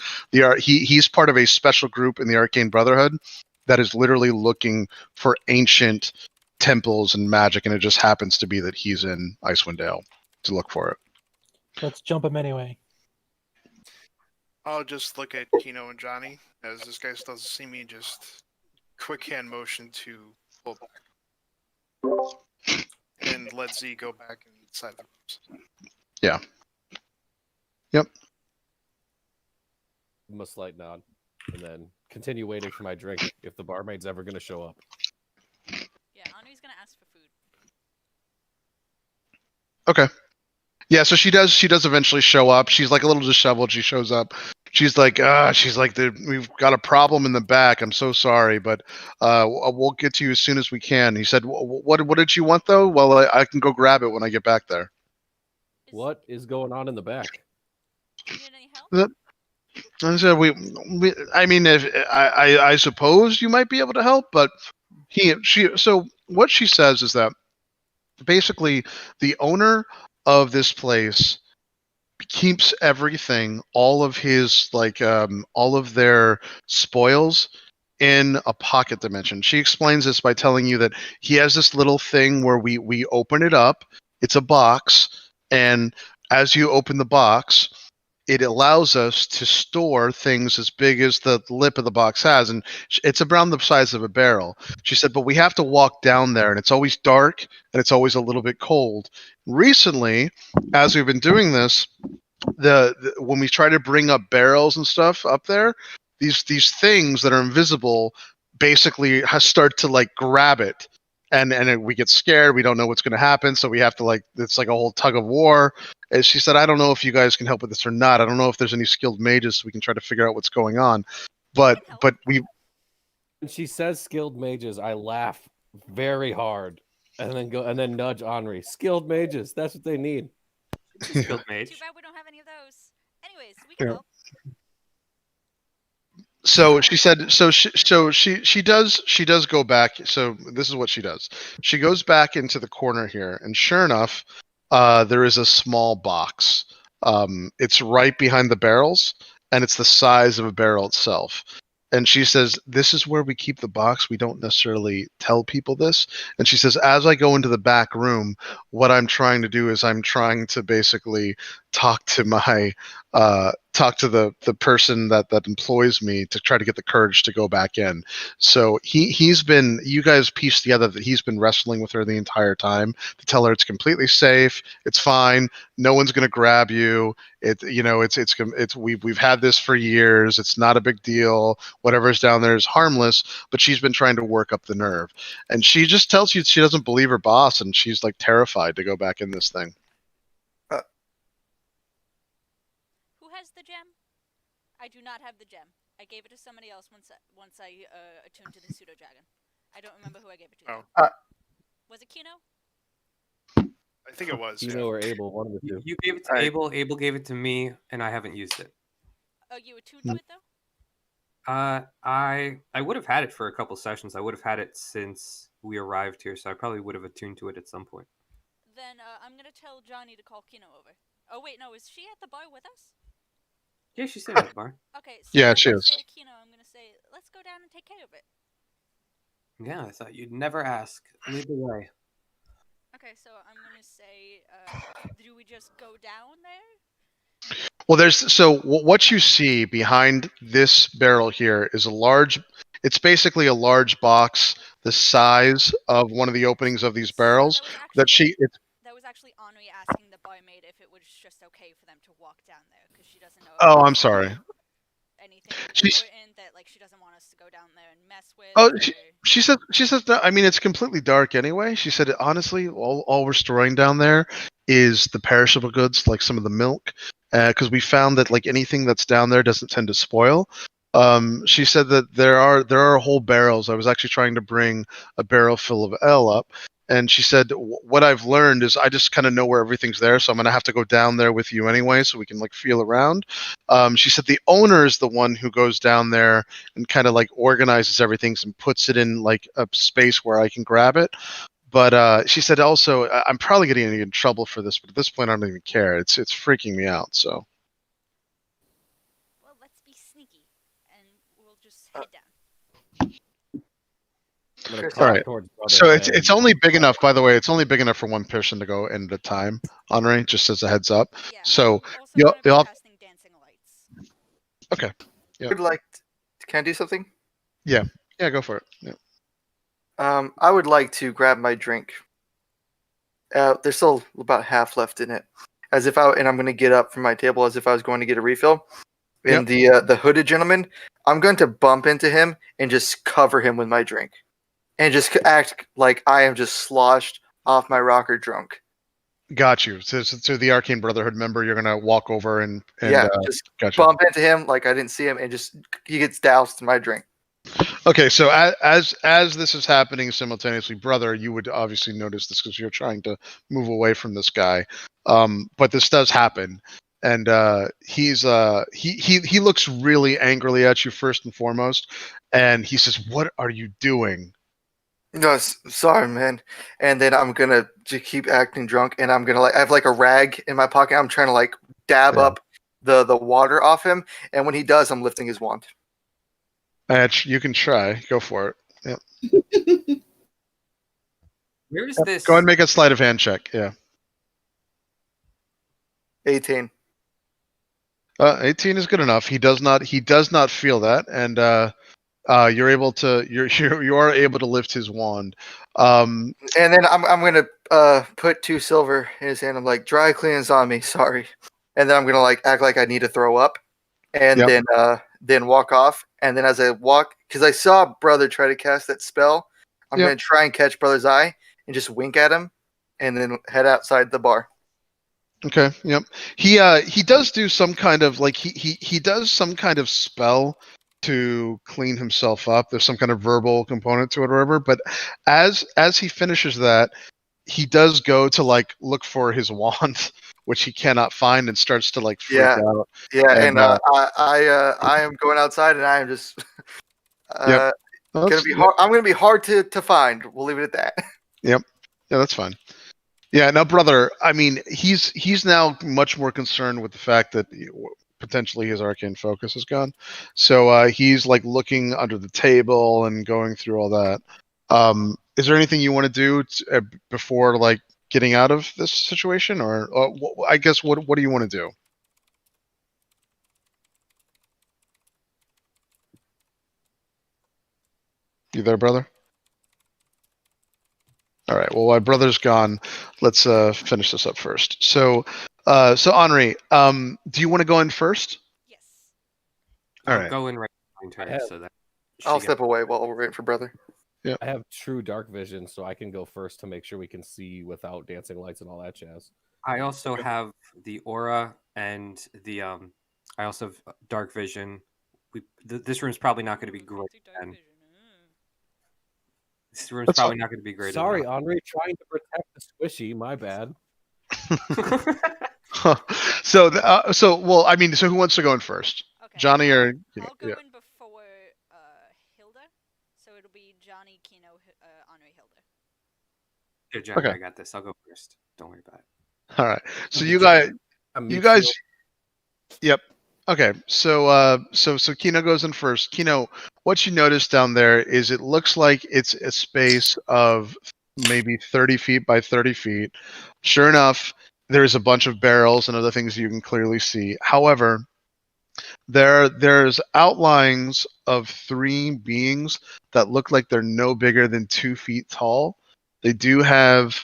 He's part of a special group in the Arcane Brotherhood that is literally looking for ancient temples and magic, and it just happens to be that he's in Icewind Dale to look for it. Let's jump him anyway. I'll just look at Kino and Johnny as this guy still doesn't see me. Just quick hand motion to pull back, and let Z go back inside the rooms. Yeah. Yep. I'm a slight nod, and then continue waiting for my drink if the barmaid's ever going to show up. Yeah, Anu's gonna ask for food. Okay. Yeah, so she does eventually show up. She's like a little disheveled. She shows up. She's like, we've got a problem in the back. I'm so sorry, but we'll get to you as soon as we can. He said, what did you want though? Well, I can go grab it when I get back there. What is going on in the back? Do you need any help? I said, I mean, if I suppose you might be able to help, but so what she says is that basically the owner of this place keeps everything, all of his all of their spoils in a pocket dimension. She explains this by telling you that he has this little thing where we open it up. It's a box, and as you open the box, it allows us to store things as big as the lip of the box has, and it's around the size of a barrel. She said, but we have to walk down there, and it's always dark, and it's always a little bit cold. Recently, as we've been doing this, when we try to bring up barrels and stuff up there, these things that are invisible basically start to like grab it, and we get scared. We don't know what's going to happen, so we have to like it's like a whole tug of war. And she said, I don't know if you guys can help with this or not. I don't know if there's any skilled mages so we can try to figure out what's going on. But we When she says skilled mages, I laugh very hard and then nudge Henri. Skilled mages, that's what they need. Skilled mage. Too bad we don't have any of those. Anyways, we can Yeah. help. So she said she does go back. So this is what she does. She goes back into the corner here, and sure enough, there is a small box. It's right behind the barrels, and it's the size of a barrel itself. And she says, this is where we keep the box. We don't necessarily tell people this. And she says, as I go into the back room, what I'm trying to do is I'm trying to basically talk to the person that employs me to try to get the courage to go back in. So you guys pieced together that he's been wrestling with her the entire time to tell her it's completely safe, it's fine, no one's going to grab you. We've had this for years. It's not a big deal. Whatever's down there is harmless. But she's been trying to work up the nerve, and she just tells you she doesn't believe her boss, and she's like terrified to go back in this thing. Who has the gem? I do not have the gem. I gave it to somebody else once I attuned to the pseudo dragon. I don't remember who I gave it to. Oh. Was it Kino? I think it was. Kino or Abel, one of the two. You gave it to Abel. Abel gave it to me, and I haven't used it. Oh, you attuned to it though? I would have had it for a couple sessions. I would have had it since we arrived here, so I probably would have attuned to it at some point. Then I'm gonna tell Johnny to call Kino over. Oh wait, no, is she at the bar with us? Yeah, she's sitting at the bar. Okay, so Yeah, I'm she gonna is. say to Kino, I'm gonna say, let's go down and take care of it. Yeah, I thought you'd never ask. Lead the way. Okay, so I'm gonna say, do we just go down there? Well, what you see behind this barrel here is it's basically a large box the size of one of the openings of these barrels That was actually Henri asking the barmaid if it was just okay for them to walk down there because she doesn't know. Oh, I'm sorry. Anything She's- important that like she doesn't want us to go down there and mess with. Oh, or... she says that, I mean, it's completely dark anyway. She said, honestly, all we're storing down there is the perishable goods, like some of the milk, because we found that like anything that's down there doesn't tend to spoil. She said that there are whole barrels. I was actually trying to bring a barrel full of ale up, and she said what I've learned is I just kind of know where everything's there, so I'm gonna have to go down there with you anyway, so we can like feel around. She said the owner is the one who goes down there and kind of like organizes everything and puts it in like a space where I can grab it. But she said also I'm probably getting in trouble for this, but at this point I don't even care. It's freaking me out. So. Well, let's be sneaky, and we'll just head down. All right. So it's only big enough. By the way, it's only big enough for one person to go in at a time. Henri, just as a heads up. Yeah, So I'm also gonna be casting dancing lights. Okay. Yeah. Can I do something? Yeah, go for it. Yeah. I would like to grab my drink. There's still about half left in it, and I'm going to get up from my table as if I was going to get a refill. And the hooded gentleman, I'm going to bump into him and just cover him with my drink, and just act like I am just sloshed off my rocker drunk. Got you. So the Arcane Brotherhood member, you're gonna walk over and just gotcha. bump into him like I didn't see him, and just he gets doused in my drink. Okay, so as this is happening simultaneously, brother, you would obviously notice this because you're trying to move away from this guy. But this does happen, and he looks really angrily at you first and foremost, and he says, "What are you doing?" No, sorry, man. And then I'm gonna just keep acting drunk, and I'm gonna I have like a rag in my pocket. I'm trying to like dab up the water off him, and when he does, I'm lifting his wand. You can try. Go for it. Yep. Where is Yep. this? Go ahead and make a sleight of hand check. Yeah. 18. 18 is good enough. He does not feel that, and you're able to you are able to lift his wand. And then I'm gonna put 2 silver in his hand. I'm like, dry cleans on me, sorry. And then I'm gonna like act like I need to throw up, and Yep. then walk off. And then as I walk, because I saw brother try to cast that spell, I'm Yep. gonna try and catch brother's eye and just wink at him, and then head outside the bar. Okay. Yep. He does do some kind of like he does some kind of spell to clean himself up. There's some kind of verbal component to it or whatever. But as he finishes that, he does go to like look for his wand, which he cannot find, and starts to like freak Yeah. out. Yeah, And, and I am going outside, and I am just Yep. Well, gonna be hard. I'm gonna be hard to find. We'll leave it at that. Yep. Yeah, that's fine. Yeah, no, brother. I mean, he's now much more concerned with the fact that potentially his arcane focus is gone. So he's like looking under the table and going through all that. Is there anything you want to do before like getting out of this situation, or I guess what do you want to do? You there, brother? All right. Well, while brother's gone, let's finish this up first. So Henri, do you want to go in first? Yes. All I'll right. go in right behind her have- so that I'll she step away while we're waiting for brother. I have true dark vision, so I can go first to make sure we can see without dancing lights and all that jazz. I also have the aura and the I also have dark vision. This room's probably not going to be great. Then. This room's That's probably fine. not going to be great. Sorry, Henri, trying to protect the squishy. My bad. Well, I mean, so who wants to go in first? Okay. Johnny or I'll go yeah. in before Hilda, so it'll be Johnny, Kino, Henri, Hilda. Here, Johnny, Okay. I got this. I'll go first. Don't worry about it. All right. So Okay, you guys, yep. Okay. So Kino goes in first. Kino, what you notice down there is it looks like it's a space of maybe 30 feet by 30 feet. Sure enough, there's a bunch of barrels and other things you can clearly see. However, there's outlines of 3 beings that look like they're no bigger than 2 feet tall. They do have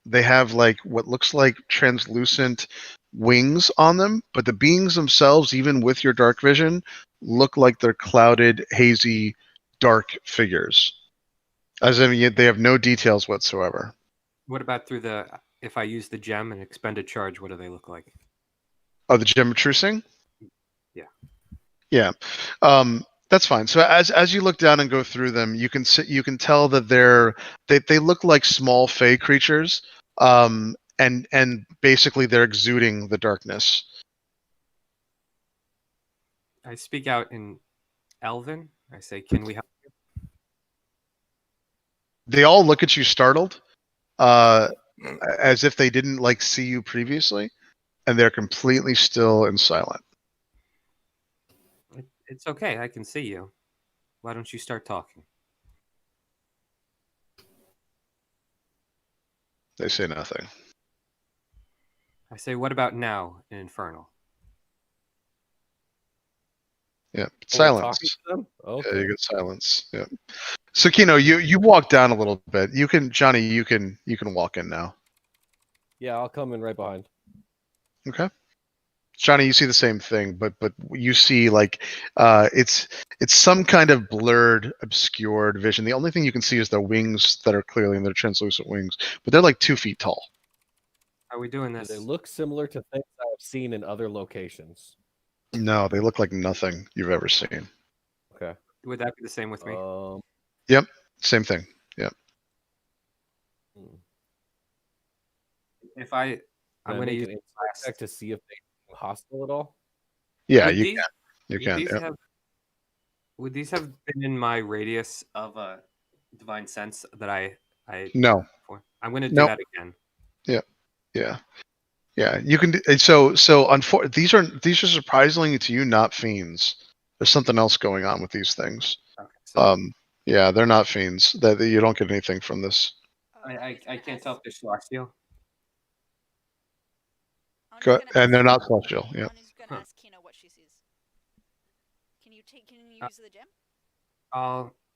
they have like what looks like translucent wings on them, but the beings themselves, even with your dark vision, look like they're clouded, hazy, dark figures. As in, they have no details whatsoever. What about if I use the gem and expend a charge? What do they look like? Oh, the gem of trucing? Yeah. Yeah. That's fine. So as you look down and go through them, you can tell that they look like small fey creatures, and basically they're exuding the darkness. I speak out in Elven. I say, "Can we help?" They all look at you startled, as if they didn't like see you previously, and they're completely still and silent. It's okay. I can see you. Why don't you start talking? They say nothing. I say, "What about now in Infernal?" Yeah, Oh, we're silence. talking to them? Yeah, Okay. you get silence. Yeah. So Kino, you walk down a little bit. You can, Johnny, you can walk in now. Yeah, I'll come in right behind. Okay. Johnny, you see the same thing, but you see like it's some kind of blurred, obscured vision. The only thing you can see is the wings that are clearly in their translucent wings, but they're like 2 feet tall. Are we doing Do this? they look similar to things I've seen in other locations? No, they look like nothing you've ever seen. Okay. Would that be the same with me? Yep, same thing. Yep. If I'm Can I going to make use an insight check to see if they seem hostile at all? Yeah, Would you these- can. You would can. these Yep. have would these have been in my radius of divine sense that I No. for? I'm going to do Nope. that again. Yeah. You can. These are surprisingly to you not fiends. There's something else going on with these things. Okay, so Yeah, they're not fiends. That you don't get anything from this. I can't tell if they're celestial. And they're not celestial. Yeah. Ani's gonna Huh. ask Kina what she sees. Can you Uh, use the gem?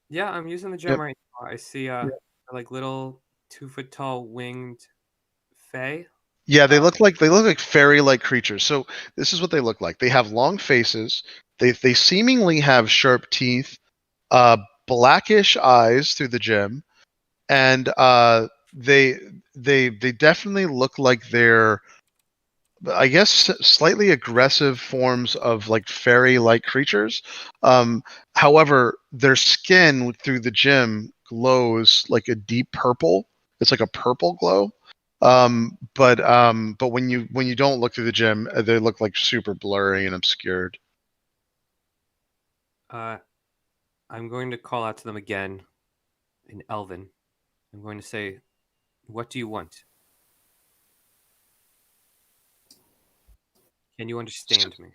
Yeah, I'm using the gem Yep. right now. I see like little 2 foot tall winged fae. Yeah, they look like fairy-like creatures. So this is what they look like. They have long faces. They seemingly have sharp teeth, blackish eyes through the gem, and they definitely look like they're, I guess, slightly aggressive forms of like fairy-like creatures. However, their skin through the gem glows like a deep purple. It's like a purple glow. But when you don't look through the gem, they look like super blurry and obscured. I'm going to call out to them again in Elven. I'm going to say, "What do you want? Can you understand me?"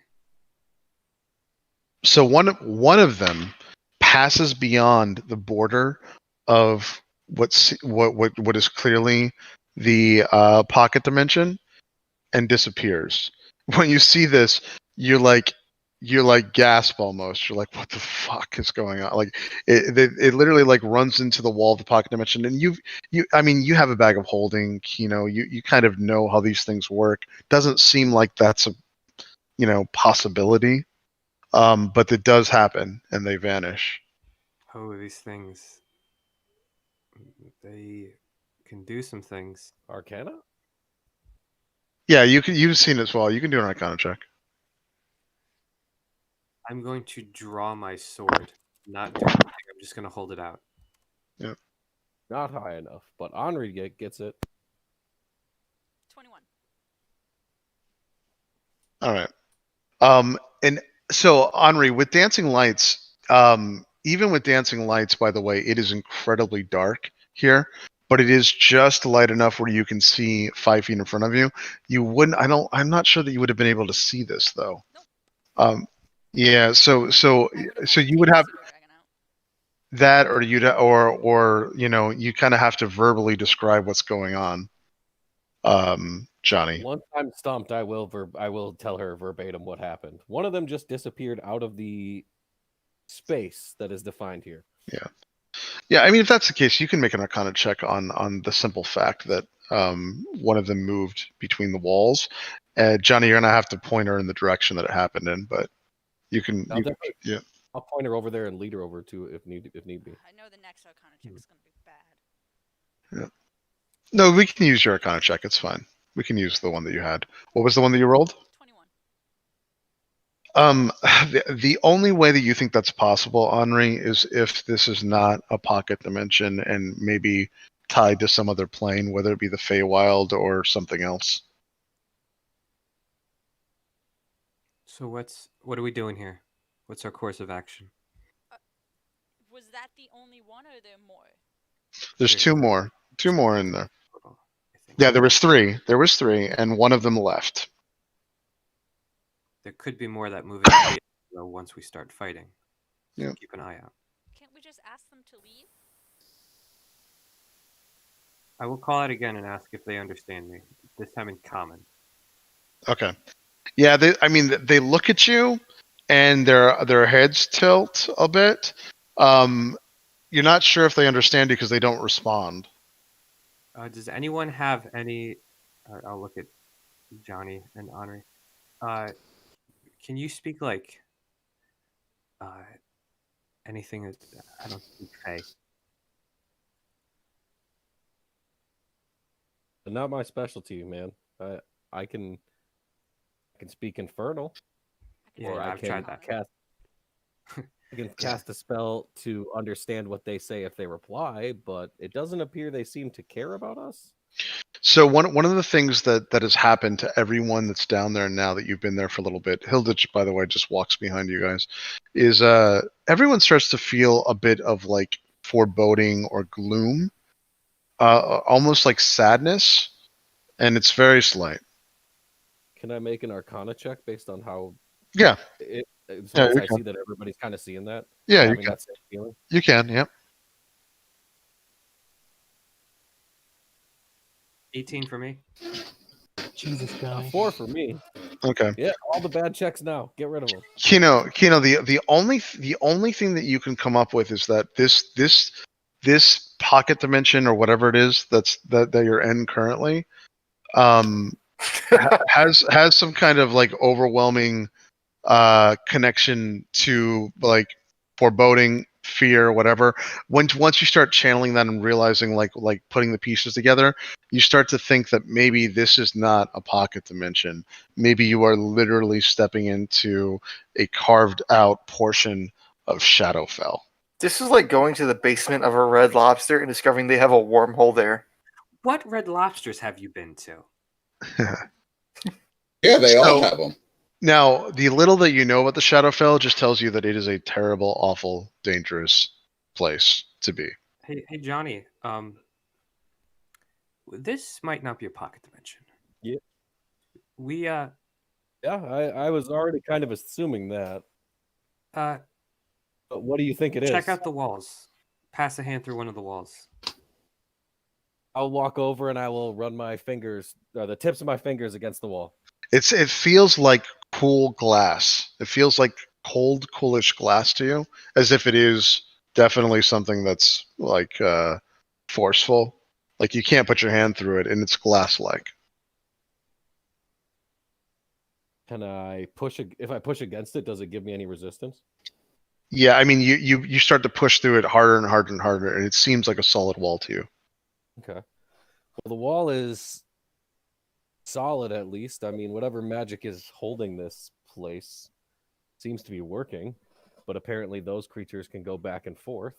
So one of them passes beyond the border of what is clearly the pocket dimension and disappears. When you see this, you're like gasp almost. You're like, what the fuck is going on? Like it literally like runs into the wall of the pocket dimension, and you have a bag of holding. You kind of know how these things work. Doesn't seem like that's a possibility. But it does happen, and they vanish. Oh, these things. They can do some things. Arcana? Yeah, you've seen it as well. You can do an Arcana check. I'm going to draw my sword. Not do anything. I'm just going to hold it out. Yeah. Not high enough, but Henri gets it. 21. All right. And so Henri, with dancing lights, even with dancing lights, by the way, it is incredibly dark here, but it is just light enough where you can see 5 feet in front of you. You wouldn't. I'm not sure that you would have been able to see this though. Nope. Yeah. So you would have that, or you kind of have to verbally describe what's going on. Johnny. Once I'm stumped, I will tell her verbatim what happened. One of them just disappeared out of the space that is defined here. Yeah. Yeah, I mean, if that's the case, you can make an Arcana check on the simple fact that one of them moved between the walls. Johnny, you're gonna have to point her in the direction that it happened in, but you can. Yeah. I'll point her over there and lead her over to if need be. I know the next Arcana check is gonna be bad. Yeah. No, we can use your Arcana check. It's fine. We can use the one that you had. What was the one that you rolled? 21. The only way that you think that's possible, Henri, is if this is not a pocket dimension and maybe tied to some other plane, whether it be the Feywild or something else. So what are we doing here? What's our course of action? Was that the only one, or are there more? There's two more. Two more in there. I think. Yeah, there was three. There was three, and one of them left. There could be more that move into the once we start fighting. So Yeah. keep an eye out. Can't we just ask them to leave? I will call out again and ask if they understand me. This time in common. Okay. Yeah, they look at you, and their heads tilt a bit. You're not sure if they understand you because they don't respond. Does anyone have any? I'll look at Johnny and Henri. Can you speak like anything that I don't speak Fey? Not my specialty, man. I can speak Infernal. Yeah, Or I I've can tried that. cast. I can cast a spell to understand what they say if they reply, but it doesn't appear they seem to care about us. So one of the things that has happened to everyone that's down there now that you've been there for a little bit, Hilda, by the way, just walks behind you guys, is everyone starts to feel a bit of like foreboding or gloom, almost like sadness, and it's very slight. Can I make an Arcana check based on how Yeah. As Yeah, long as you I can. see that everybody's kind of seeing that, Yeah, or you having can. that same feeling. You can. Yep. 18 for me. Jesus, Johnny. 4 for me. Okay. Yeah, all the bad checks now. Get rid of them. Kino, the only thing that you can come up with is that this pocket dimension or whatever it is that you're in currently has some kind of like overwhelming connection to like foreboding, fear, whatever. Once you start channeling that and realizing like putting the pieces together, you start to think that maybe this is not a pocket dimension. Maybe you are literally stepping into a carved out portion of Shadowfell. This is like going to the basement of a Red Lobster and discovering they have a wormhole there. What Red Lobsters have you been to? Yeah, they all So- have them. Now, the little that you know about the Shadowfell just tells you that it is a terrible, awful, dangerous place to be. Hey Johnny. This might not be a pocket dimension. Yeah. We Yeah, I was already kind of assuming that. But what do you think it is? check out the walls. Pass a hand through one of the walls. I'll walk over and I will run my fingers, the tips of my fingers against the wall. It feels like cool glass. It feels like cold, coolish glass to you, as if it is definitely something that's like forceful. Like you can't put your hand through it, and it's glass-like. Can I push? If I push against it, does it give me any resistance? Yeah, I mean, you start to push through it harder and harder and harder, and it seems like a solid wall to you. Okay. Well, the wall is solid, at least. I mean, whatever magic is holding this place seems to be working, but apparently those creatures can go back and forth.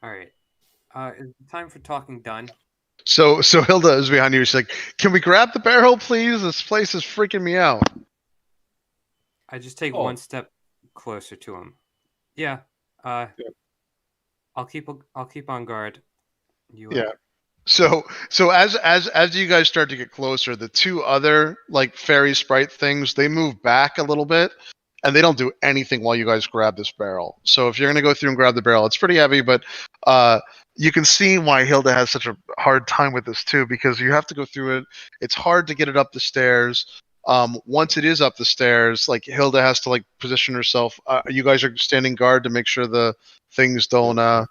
All right. Is the time for talking done? So Hilda is behind you. She's like, "Can we grab the barrel, please? This place is freaking me out." I just take Oh. one step closer to him. Yeah. Good. I'll keep on guard. You. Yeah. So as you guys start to get closer, the two other like fairy sprite things, they move back a little bit, and they don't do anything while you guys grab this barrel. So if you're gonna go through and grab the barrel, it's pretty heavy, but you can see why Hilda has such a hard time with this too, because you have to go through it. It's hard to get it up the stairs. Once it is up the stairs, like Hilda has to like position herself. You guys are standing guard to make sure the things don't.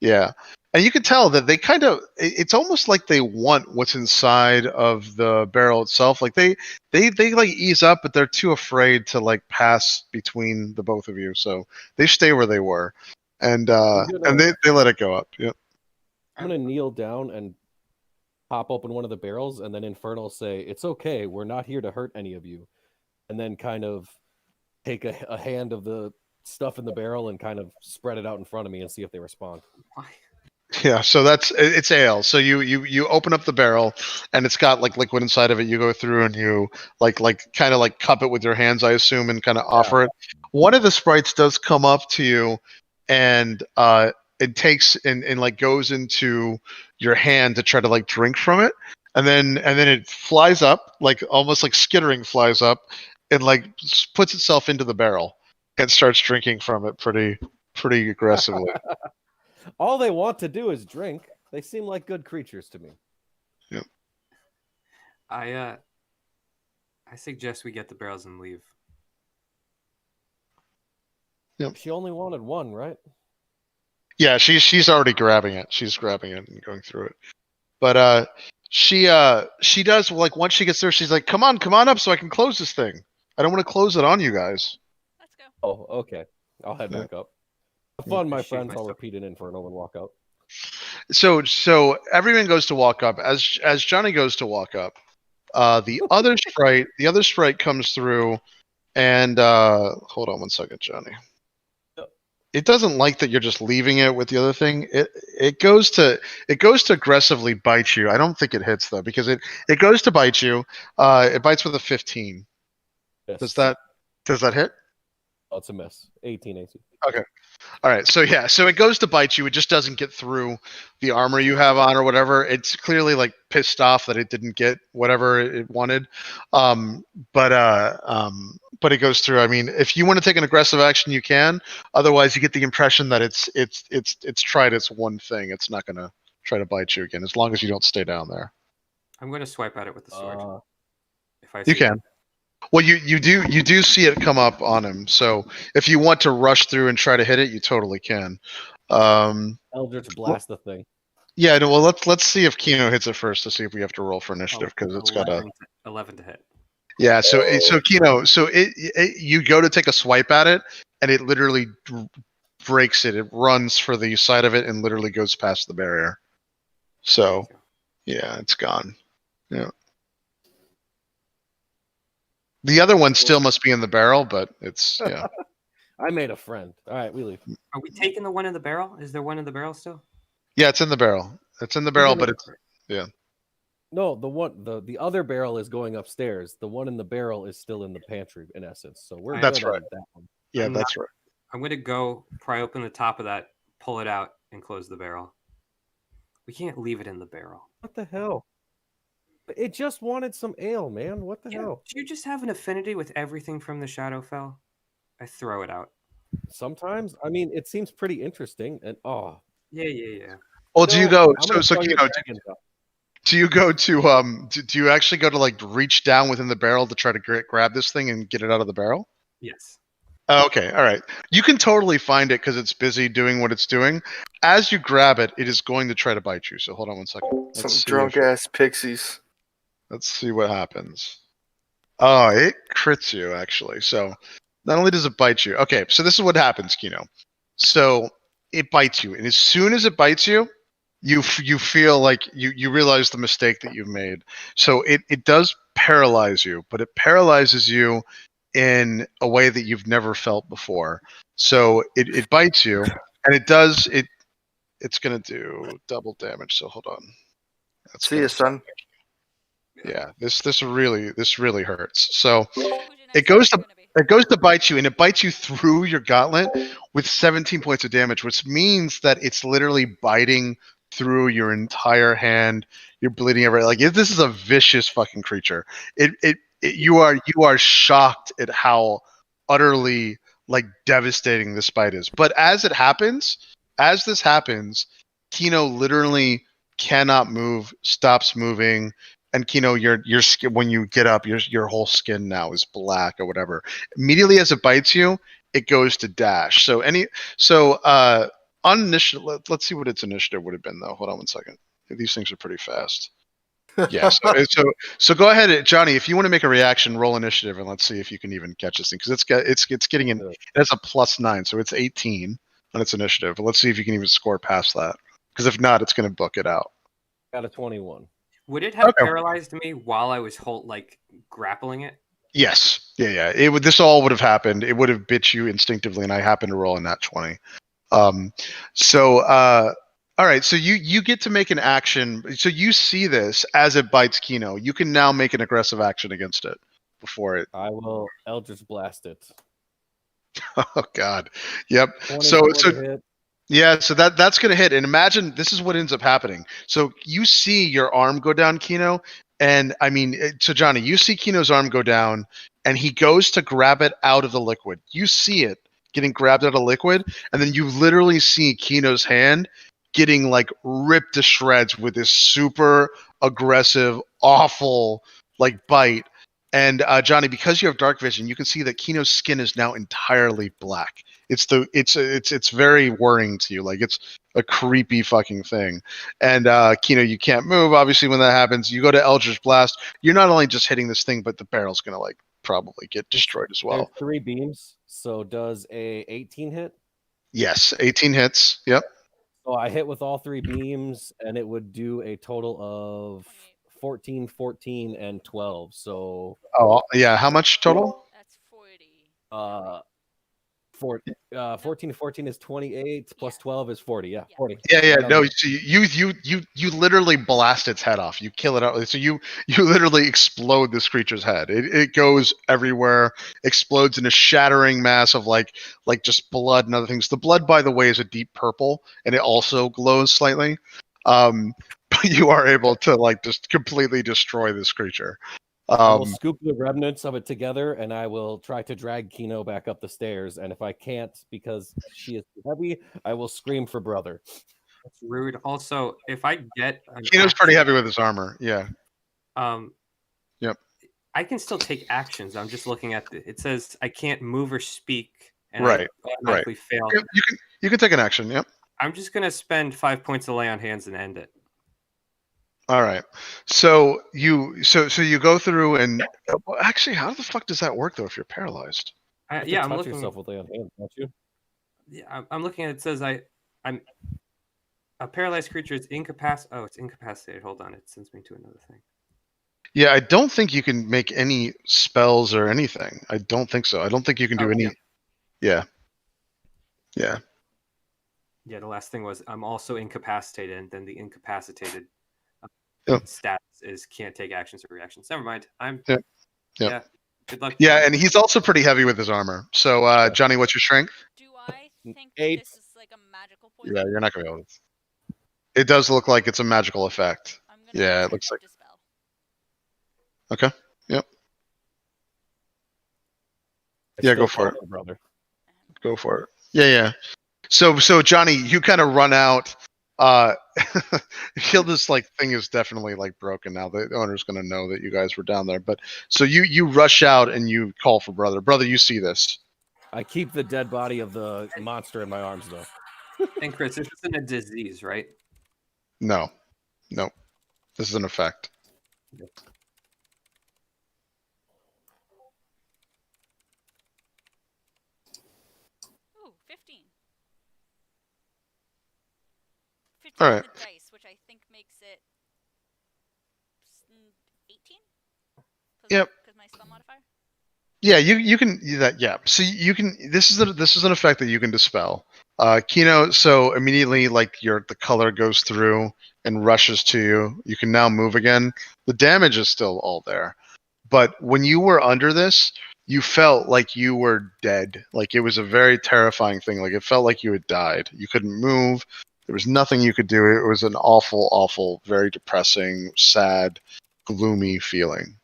Yeah, and you can tell that they kind of. It's almost like they want what's inside of the barrel itself. Like they like ease up, but they're too afraid to like pass between the both of you, so they stay where they were, and they let it go up. Yep. I'm gonna kneel down and pop open one of the barrels, and then Infernal say, "It's okay. We're not here to hurt any of you," and then kind of take a hand of the stuff in the barrel and kind of spread it out in front of me and see if they respond. Why? Yeah, so it's ale. So you open up the barrel, and it's got like liquid inside of it. You go through and you like kind of like cup it with your hands, I assume, and kind of offer it. One of the sprites does come up to you, and it takes and like goes into your hand to try to like drink from it, and then it flies up, like almost like skittering flies up, and like puts itself into the barrel and starts drinking from it pretty aggressively. All they want to do is drink. They seem like good creatures to me. Yep. I suggest we get the barrels and leave. Yep. She only wanted one, right? Yeah, she's already grabbing it. She's grabbing it and going through it. But she does, like, once she gets there, she's like, come on up so I can close this thing. I don't want to close it on you guys. Let's go. Oh, okay. I'll head Yeah. back up. Have fun, my Shoot friends. I'll myself. repeat an Infernal and walk out. So everyone goes to walk up. As Johnny goes to walk up, the other sprite comes through, and hold on one second, Johnny. Yep. It doesn't like that you're just leaving it with the other thing. It goes to aggressively bite you. I don't think it hits though, because it goes to bite you. It bites with a 15. Yes. Does that hit? Oh, it's a miss. 18 AC. Okay. All right. So yeah, so it goes to bite you. It just doesn't get through the armor you have on or whatever. It's clearly like pissed off that it didn't get whatever it wanted. But it goes through. I mean, if you want to take an aggressive action, you can. Otherwise, you get the impression that it's tried its one thing. It's not gonna try to bite you again as long as you don't stay down there. I'm going to swipe at it with the sword. If I You see can. Well, you do see it come up on him. So if you want to rush through and try to hit it, you totally can. Eldritch blast the thing. Yeah. No, well, let's see if Kino hits it first to see if we have to roll for initiative because it's got a 11 to hit. yeah. So Kino, so it you go to take a swipe at it and it literally breaks it. It runs for the side of it and literally goes past the barrier. So yeah, it's gone. Yeah. The other one still must be in the barrel, but it's yeah. I made a friend. All right, we leave. Are we taking the one in the barrel? Is there one in the barrel still? Yeah, it's in the barrel. It's in the barrel, but it's yeah. No, the other barrel is going upstairs. The one in the barrel is still in the pantry, in essence. So we're That's good on right. that one. Yeah, that's right. I'm going to go pry open the top of that, pull it out, and close the barrel. We can't leave it in the barrel. What the hell? It just wanted some ale, man. What the hell? Do you just have an affinity with everything from the Shadowfell? I throw it out. Sometimes, I mean, it seems pretty interesting, and Yeah. Well, do you go? I'm gonna So tell you your know, dragon stuff. do you go to do you actually go to like reach down within the barrel to try to grab this thing and get it out of the barrel? Yes. Oh, okay, all right. You can totally find it because it's busy doing what it's doing. As you grab it, it is going to try to bite you. So hold on one second. Some drunk ass pixies. Let's see what happens. Oh, it crits you actually. So not only does it bite you. Okay, so this is what happens, Kino. So it bites you, and as soon as it bites you, you feel like you realize the mistake that you've made. So it does paralyze you, but it paralyzes you in a way that you've never felt before. So it bites you, and it's gonna do double damage. So hold on. That's See you, son. Yeah, this really hurts. So Who's your it next goes one to gonna be? it goes to bite you, and it bites you through your gauntlet with 17 points of damage, which means that it's literally biting through your entire hand. You're bleeding everywhere. Like this is a vicious fucking creature. You are shocked at how utterly like devastating this bite is. But as this happens, Kino literally cannot move, stops moving, and Kino, your skin when you get up, your whole skin now is black or whatever. Immediately as it bites you, it goes to dash. So on initiative, let's see what its initiative would have been though. Hold on one second. These things are pretty fast. Yeah. So go ahead, Johnny. If you want to make a reaction, roll initiative, and let's see if you can even catch this thing because it's getting in. It has a +9, so it's 18 on its initiative. But let's see if you can even score past that. Because if not, it's going to book it out. Got a 21. Would it have paralyzed me while I was grappling it? Yes. Yeah. It would. This all would have happened. It would have bit you instinctively, and I happened to roll a nat 20. All right. So you get to make an action. So you see this as it bites Kino. You can now make an aggressive action against it before it. I will Eldritch blast it. Oh God. Yep. 24 to hit. Yeah, so that's gonna hit. And imagine this is what ends up happening. So you see your arm go down, Kino, and I mean, so Johnny, you see Kino's arm go down, and he goes to grab it out of the liquid. You see it getting grabbed out of liquid, and then you literally see Kino's hand getting like ripped to shreds with this super aggressive, awful like bite. And Johnny, because you have dark vision, you can see that Kino's skin is now entirely black. It's very worrying to you. Like it's a creepy fucking thing. And Kino, you can't move. Obviously, when that happens, you go to Eldritch Blast. You're not only just hitting this thing, but the barrel's gonna like probably get destroyed as well. There's 3 beams. So does a 18 hit? Yes, 18 hits. Yep. So I hit with all 3 beams, and it would do a total of 14, 14, and 12. So Oh yeah, how much total? That's 40. 40. 14 to 14 is 28 plus 12 is 40. Yeah, 40. Yeah. Right on No, the- so you literally blast its head off. You kill it out. So you literally explode this creature's head. It goes everywhere, explodes in a shattering mass of like just blood and other things. The blood, by the way, is a deep purple, and it also glows slightly. But you are able to like just completely destroy this creature. I will scoop the remnants of it together, and I will try to drag Kino back up the stairs. And if I can't because she is too heavy, I will scream for brother. That's rude. Also, if I get an Kino's pretty action, heavy with his armor. Yeah. Yep. I can still take actions. I'm just looking at it says I can't move or speak, and Right, I automatically fail. You can take an action. Yep. I'm just gonna spend 5 points of lay on hands and end it. All right. So you go through and actually, how the fuck does that work though if you're paralyzed? You have to Yeah, I'm touch looking. yourself with lay on hands, don't you? Yeah, I'm looking at it. It says I'm a paralyzed creature is incapacitated. Oh, it's incapacitated. Hold on, it sends me to another thing. Yeah, I don't think you can make any spells or anything. I don't think so. I don't think you can do any. Yeah. Yeah. Yeah, the last thing was I'm also incapacitated, and then the incapacitated Yep. status is can't take actions or reactions. Never mind. Yep. Yeah. Good luck. Yeah, and he's also pretty heavy with his armor. So, Johnny, what's your strength? Do I think 8. this is like a magical poison? Yeah, you're not gonna be able to. It does look like it's a magical effect. I'm gonna Yeah, it attempt looks like. dispel. Okay. Yep. I Yeah, still go for call her brother. Go for it. Yeah. So Johnny, you kind of run out. Hilda's like thing is definitely like broken now. The owner's gonna know that you guys were down there. But so you rush out and you call for brother. Brother, you see this? I keep the dead body of the monster in my arms, though. And Chris, this isn't a disease, right? No. This is an effect. Ooh, 15. 15 All on right. the dice, which I think makes it 18. Yep. Because my spell modifier. Yeah, you can do that. Yeah, so you can. This is an effect that you can dispel. Kino. So immediately, like the color goes through and rushes to you. You can now move again. The damage is still all there, but when you were under this, you felt like you were dead. Like it was a very terrifying thing. Like it felt like you had died. You couldn't move. There was nothing you could do. It was an awful, awful, very depressing, sad, gloomy feeling.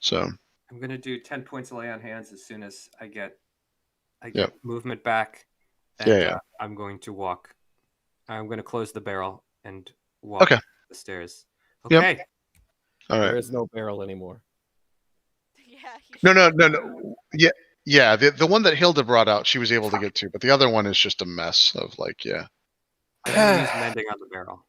So. I'm gonna do 10 points of lay on hands as soon as I get Yep. movement back. And, Yeah. I'm going to walk. I'm going to close the barrel and walk Okay. the stairs. Yep. Okay. All right. There is no barrel anymore. Yeah. No. Yeah. The one that Hilda brought out, she was able to get to, but the other one is just a mess of like, yeah. I'm going to use mending on the barrel.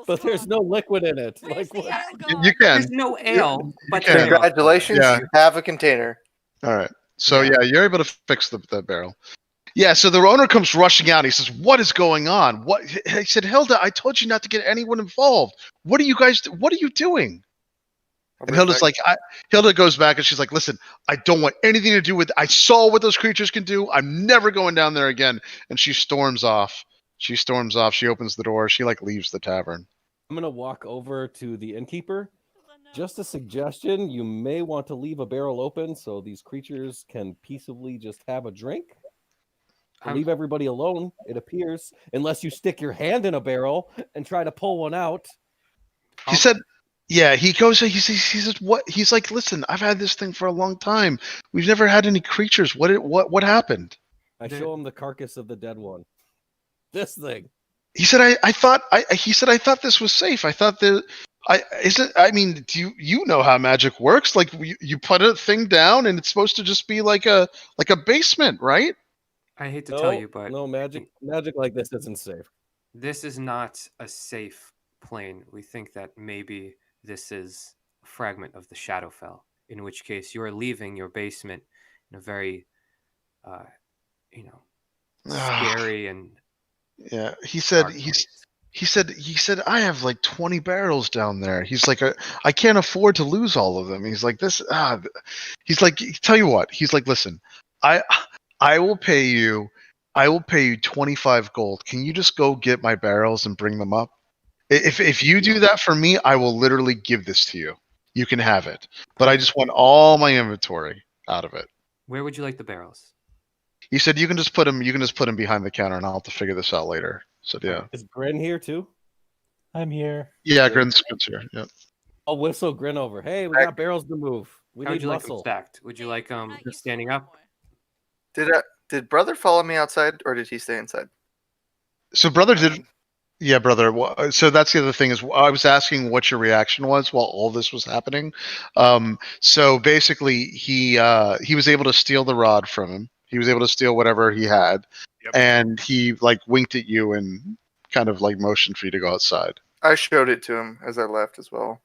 But there's no liquid in it. Where's Like the what? ale gone? You can. There's no ale, but can. there. Congratulations, Yeah. you have a container. All right. So yeah, you're able to fix the barrel. Yeah. So the owner comes rushing out. He says, "What is going on? What?" He said, "Hilda, I told you not to get anyone involved. What are you guys? What are you doing?" And Hilda's like, Hilda goes back and she's like, "Listen, I don't want anything to do with. I saw what those creatures can do. I'm never going down there again." And she storms off. She opens the door. She like leaves the tavern. I'm gonna walk over to the innkeeper. Just a suggestion: you may want to leave a barrel open so these creatures can peaceably just have a drink. Leave everybody alone. It appears, unless you stick your hand in a barrel and try to pull one out. He said, "Yeah." He goes. He says, "What?" He's like, "Listen, I've had this thing for a long time. We've never had any creatures. What happened?" I show him the carcass of the dead one. This thing. He said, "I thought this was safe. I thought that I mean, do you know how magic works? Like you put a thing down and it's supposed to just be like a basement, right?" I hate to tell you, but no magic like this isn't safe. This is not a safe plane. We think that maybe this is a fragment of the Shadowfell, in which case you are leaving your basement in a very, scary and Yeah, he said dark place. he said I have like 20 barrels down there. He's like I can't afford to lose all of them. He's like this. He's like, tell you what. He's like, listen, I will pay you. I will pay you 25 gold. Can you just go get my barrels and bring them up? If you do that for me, I will literally give this to you. You can have it, but I just want all my inventory out of it. Where would you like the barrels? He said you can just put them. You can just put them behind the counter, and I'll have to figure this out later. So yeah, Is Grin here too? I'm here. yeah, Grin. Grin's here. Yeah. I'll whistle Grin over. Hey, we got barrels to move. We How would need you like them muscle. stacked? Would you like Why not just you standing four up? more? Did brother follow me outside, or did he stay inside? So brother did. Yeah, brother. So that's the other thing is I was asking what your reaction was while all this was happening. So basically, he was able to steal the rod from him. He was able to steal whatever he had, Yep. and he like winked at you and kind of like motioned for you to go outside. I showed it to him as I left as well.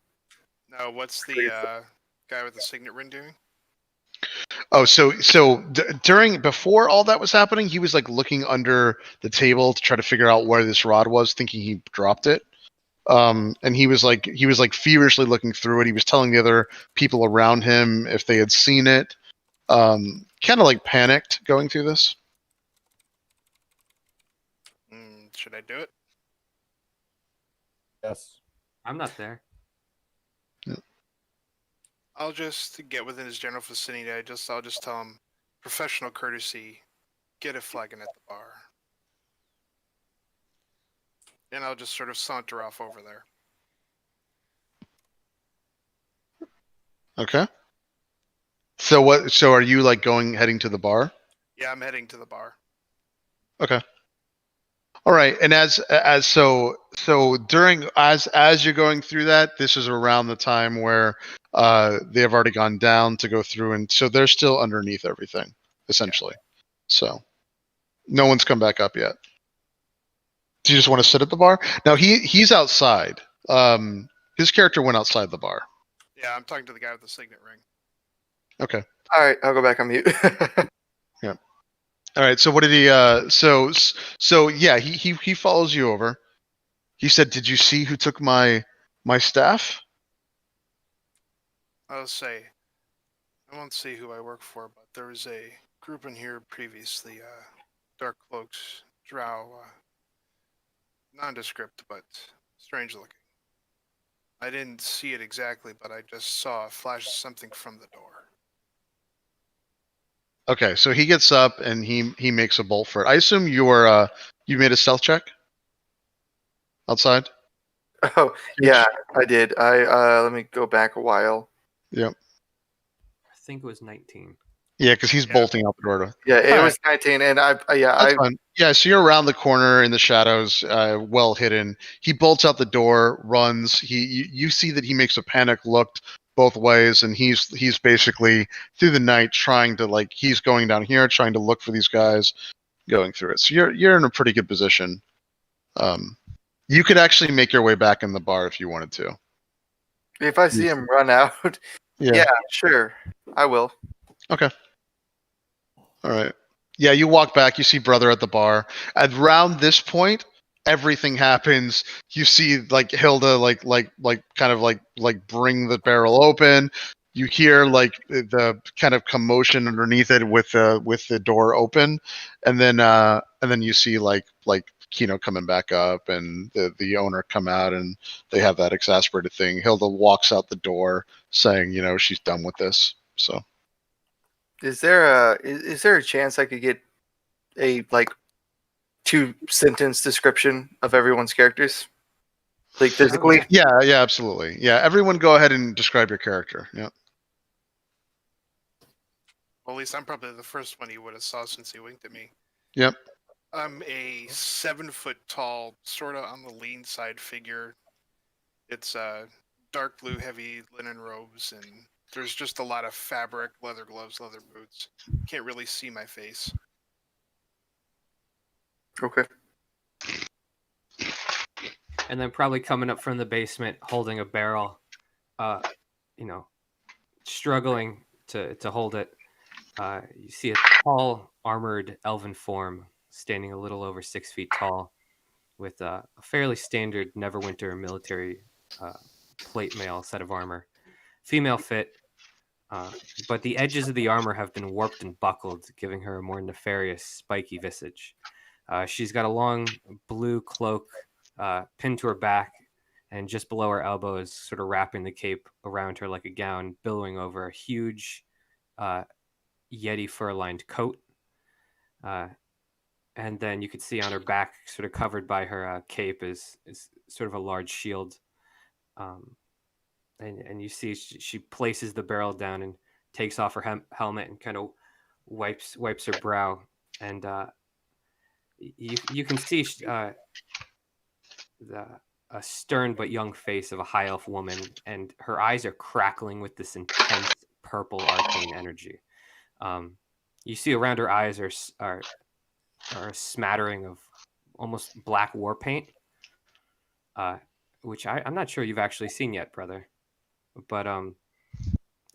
Now, what's the guy with the signet ring doing? Oh, so before all that was happening, he was like looking under the table to try to figure out where this rod was, thinking he dropped it. And he was like feverishly looking through it. He was telling the other people around him if they had seen it. Kind of like panicked going through this. Should I do it? Yes. I'm not there. I'll just get within his general vicinity. I'll just tell him, professional courtesy, get a flagon at the bar. And I'll just sort of saunter off over there. Okay. So what? So are you like heading to the bar? Yeah, I'm heading to the bar. Okay. All right. And so during as you're going through that, this is around the time where they have already gone down to go through, and so they're still underneath everything essentially. So no one's come back up yet. Do you just want to sit at the bar? Now he's outside. His character went outside the bar. Yeah, I'm talking to the guy with the signet ring. Okay. All right, I'll go back on mute. Yeah. All right. So what did he? So yeah, he follows you over. He said, "Did you see who took my staff?" I'll say, I won't say who I work for, but there was a group in here previously, dark cloaks, drow, nondescript, but strange looking. I didn't see it exactly, but I just saw a flash of something from the door. Okay. So he gets up and he makes a bolt for it. I assume you made a stealth check outside. Oh yeah, I did. Let me go back a while. Yep. I think it was 19. Yeah, because he's bolting out the door. Yeah, it All was 19, and That's fine. Yeah, so you're around the corner in the shadows, well hidden. He bolts out the door, runs. You see that he makes a panic look both ways, and he's basically through the night trying to he's going down here, trying to look for these guys, going through it. So you're in a pretty good position. You could actually make your way back in the bar if you wanted to. If I see him run out, yeah, sure, I will. Okay. All right. Yeah, you walk back. You see brother at the bar. Around this point, everything happens. You see Hilda kind of bring the barrel open. You hear the kind of commotion underneath it with the door open, and then you see Kino coming back up and the owner come out, and they have that exasperated thing. Hilda walks out the door saying, she's done with this. So. Is there a chance I could get a 2-sentence description of everyone's characters, physically? Yeah, absolutely. Yeah, everyone, go ahead and describe your character. Yeah. Well, at least I'm probably the first one he would have saw since he winked at me. Yep. I'm a 7-foot tall, sort of on the lean side figure. It's dark blue, heavy linen robes, and there's just a lot of fabric, leather gloves, leather boots. Can't really see my face. Okay. And then probably coming up from the basement, holding a barrel, struggling to hold it. You see a tall, armored elven form standing a little over 6 feet tall, with a fairly standard Neverwinter military plate mail set of armor, female fit, but the edges of the armor have been warped and buckled, giving her a more nefarious, spiky visage. She's got a long blue cloak pinned to her back, and just below her elbows, sort of wrapping the cape around her like a gown, billowing over a huge Yeti fur-lined coat. And then you could see on her back, sort of covered by her cape, is sort of a large shield. And you see she places the barrel down and takes off her helmet and kind of wipes her brow. And you can see a stern but young face of a high elf woman, and her eyes are crackling with this intense purple arcane energy. You see around her eyes are a smattering of almost black war paint, which I'm not sure you've actually seen yet, brother. But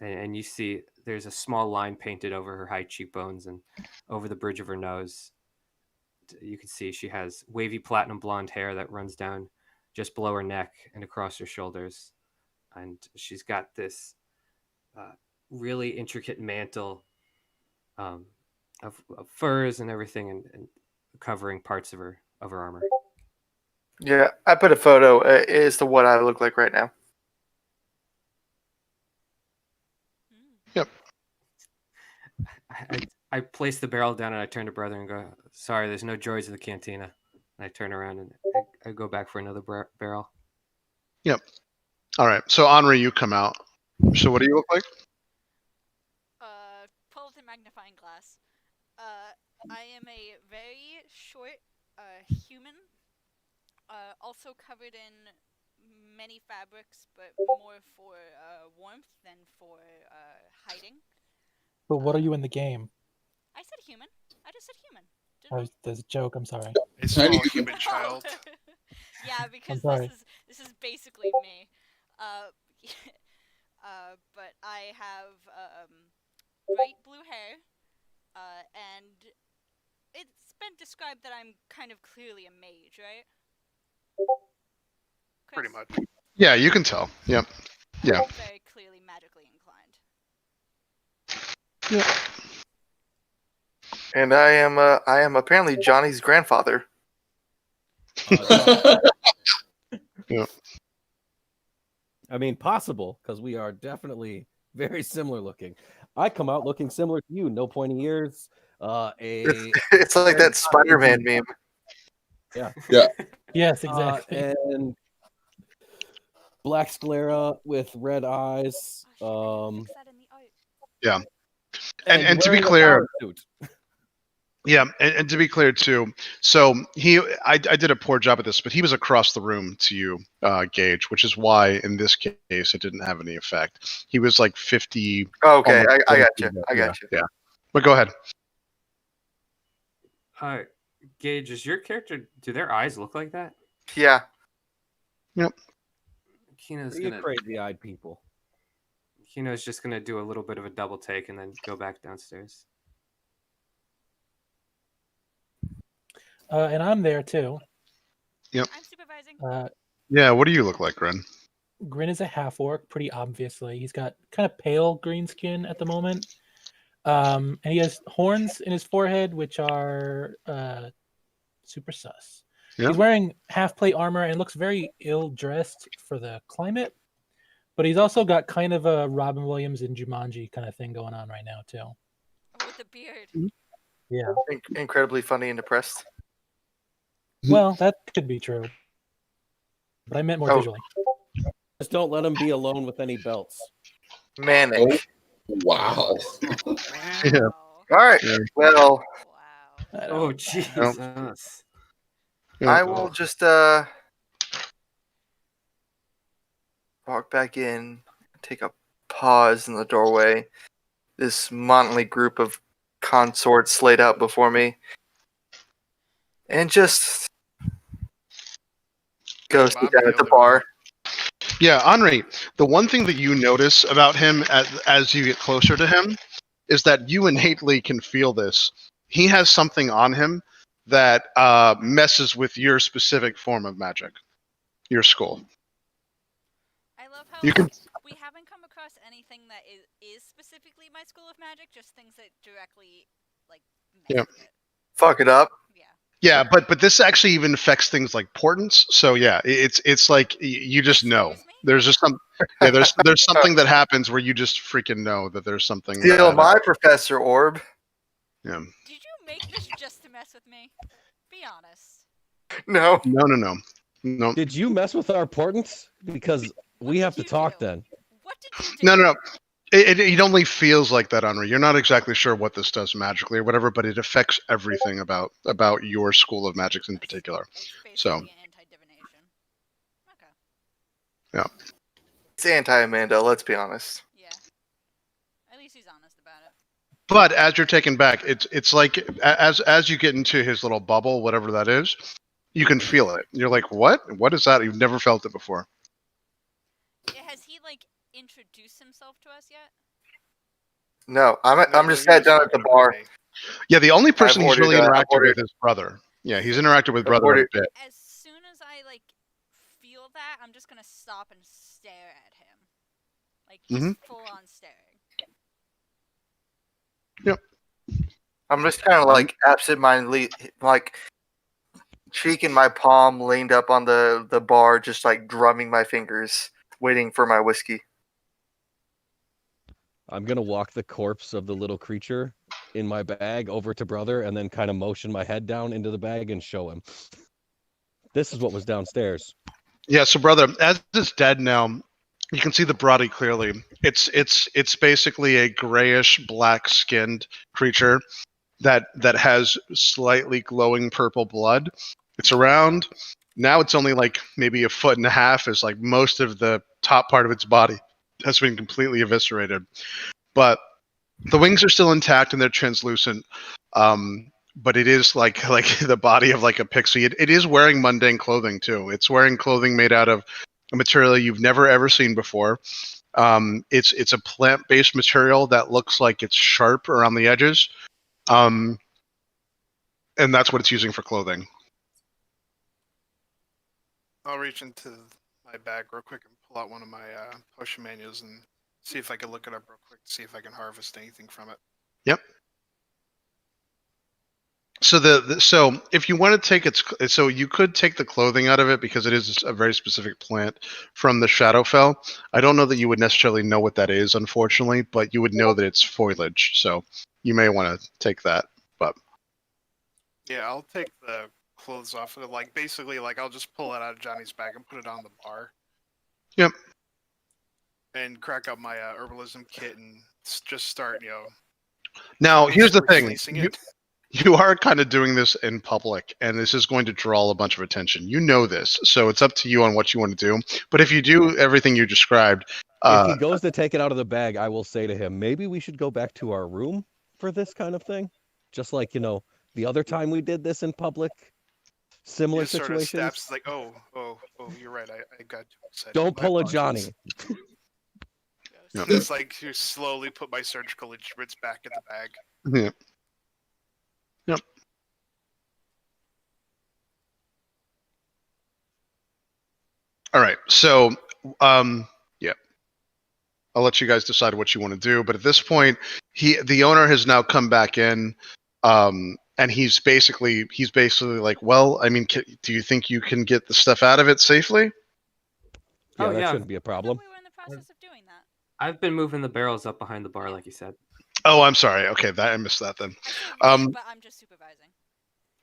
and you see there's a small line painted over her high cheekbones and over the bridge of her nose. You can see she has wavy platinum blonde hair that runs down just below her neck and across her shoulders, and she's got this really intricate mantle of furs and everything, and covering parts of her armor. Yeah, I put a photo as to what I look like right now. Yep. I place the barrel down and I turn to brother and go, "Sorry, there's no joys of the cantina." And I turn around and I go back for another barrel. Yep. All right. So Henri, you come out. So what do you look like? Pull the magnifying glass. I am a very short human, also covered in many fabrics, but more for warmth than for hiding. But what are you in the game? I said human. I just said human. Oh, there's a joke. I'm sorry. A small human child. Yeah, because sorry. this is basically me. But I have bright blue hair, and it's been described that I'm kind of clearly a mage, right? Chris? Pretty much. Yeah, you can tell. Yep. Yeah. Very clearly magically inclined. Yeah. And I am apparently Johnny's grandfather. Yeah. I mean, possible, because we are definitely very similar looking. I come out looking similar to you. No pointy ears. It's like that Spider-Man meme. Yeah. Yeah. Yes, exactly. And black sclera with red eyes. Fix that in the art. Yeah. And to be wearing a clear, power suit. yeah, and to be clear too, so I did a poor job at this, but he was across the room to you, Gage, which is why in this case it didn't have any effect. He was like 50. Oh, okay, almost I got 50 you. I got you. Yeah, but go ahead. Gage, is your character? Do their eyes look like that? Yeah. Yep. Kino's You gonna. crazy-eyed people. Kino's just gonna do a little bit of a double take and then go back downstairs. And I'm there too. Yep. I'm supervising. Yeah, what do you look like, Gren? Grin is a half orc, pretty obviously. He's got kind of pale green skin at the moment. And he has horns in his forehead, which are super sus. Yeah. He's wearing half plate armor and looks very ill dressed for the climate. But he's also got kind of a Robin Williams and Jumanji kind of thing going on right now too. Oh, with the beard. Yeah. Incredibly funny and depressed. Well, that could be true. But I meant more visually. Just don't let him be alone with any belts. Manic. Wow. Yeah. All right. Yeah. Well, Wow. Oh, Jesus. I will just walk back in, take a pause in the doorway. This motley group of consorts laid out before me, and just go sit down at the bar. Yeah, Henri, the one thing that you notice about him as you get closer to him is that you innately can feel this. He has something on him that messes with your specific form of magic, your skull. I love how You can- we haven't come across anything anything that is specifically my school of magic, just things that directly like mess Yeah. with it. Fuck it up. Yeah. Yeah, but this actually even affects things like portents. So yeah, it's like you just know. Excuse me? There's just some there's something that happens where you just freaking know that there's something. Steal my Professor Orb. Yeah. Did you make this just to mess with me? Be honest. No. No. Did you mess with our portents? Because we have to you talk do? then. What did you do? No. It only feels like that, Henri. You're not exactly sure what this does magically or whatever, but it affects everything about your school of magic in particular. It's basically So. an anti-divination. Okay. Yeah. It's anti-Amanda, let's be honest. Yeah. At least he's honest about it. But as you're taken back, it's like as you get into his little bubble, whatever that is, you can feel it. You're like, what? What is that? You've never felt it before. Has he like introduced himself to us yet? No, I'm just He sat was down at the talking to bar. me. Yeah, the only person he's really I've interacted ordered- with is brother. Yeah, he's interacted with I've brother a ordered- bit. As soon as I like feel that, I'm just gonna stop and stare at him, like just full on staring. Yep. I'm just kind of like absent-mindedly, like cheek in my palm, leaned up on the bar, just like drumming my fingers, waiting for my whiskey. I'm gonna walk the corpse of the little creature in my bag over to brother, and then kind of motion my head down into the bag and show him. This is what was downstairs. Yeah, so brother, as it's dead now, you can see the body clearly. It's basically a grayish black skinned creature that has slightly glowing purple blood. It's around now. It's only like maybe a foot and a half. Is like most of the top part of its body has been completely eviscerated, but the wings are still intact and they're translucent. But it is like the body of like a pixie. It is wearing mundane clothing too. It's wearing clothing made out of a material you've never ever seen before. It's a plant-based material that looks like it's sharp around the edges, and that's what it's using for clothing. I'll reach into my bag real quick and pull out one of my potion manuals and see if I can look it up real quick to see if I can harvest anything from it. Yep. So so if you want to take so you could take the clothing out of it because it is a very specific plant from the Shadowfell. I don't know that you would necessarily know what that is, unfortunately, but you would know that it's foliage. So you may want to take that. But yeah, I'll take the clothes off of it. Like basically, like I'll just pull it out of Johnny's bag and put it on the bar. Yep. And crack up my herbalism kit and just start, now here's the thing. slicing it. You are kind of doing this in public, and this is going to draw a bunch of attention. You know this, so it's up to you on what you want to do. But if you do everything you described, if he goes to take it out of the bag, I will say to him, maybe we should go back to our room for this kind of thing. Just like, the other time we did this in public, similar Sort of situations. steps like, oh, you're right. I got too excited. Don't My pull a apologies. Johnny. Yeah. Just like to slowly put my surgical instruments back in the bag. Yeah. Yep. All right. So, yeah. I'll let you guys decide what you want to do. But at this point, the owner has now come back in, and he's basically like, well, I mean, do you think you can get the stuff out of it safely? Yeah, Oh, that yeah. shouldn't be a problem. We were in the process of doing that. I've been moving the barrels up behind the bar, like you said. Oh, I'm sorry. Okay, I missed that then. I said we, but I'm just supervising.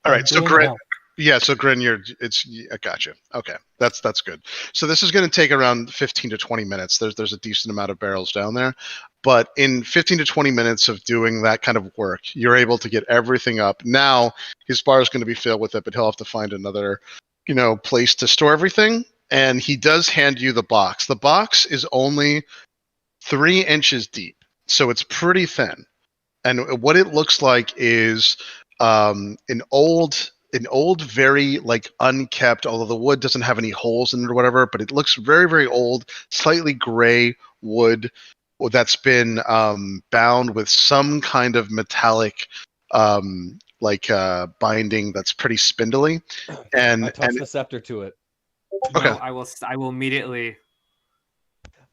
All right. So Doing Grin, well. yeah. So Grin, I gotcha. Okay, that's good. So this is going to take around 15 to 20 minutes. There's a decent amount of barrels down there, but in 15 to 20 minutes of doing that kind of work, you're able to get everything up. Now his bar is going to be filled with it, but he'll have to find another, place to store everything. And he does hand you the box. The box is only 3 inches deep, so it's pretty thin. And what it looks like is an old, very like unkept, although the wood doesn't have any holes in it or whatever, but it looks very, very old, slightly gray wood that's been bound with some kind of metallic binding that's pretty spindly. And I touch the scepter to it. Okay. No, I will immediately.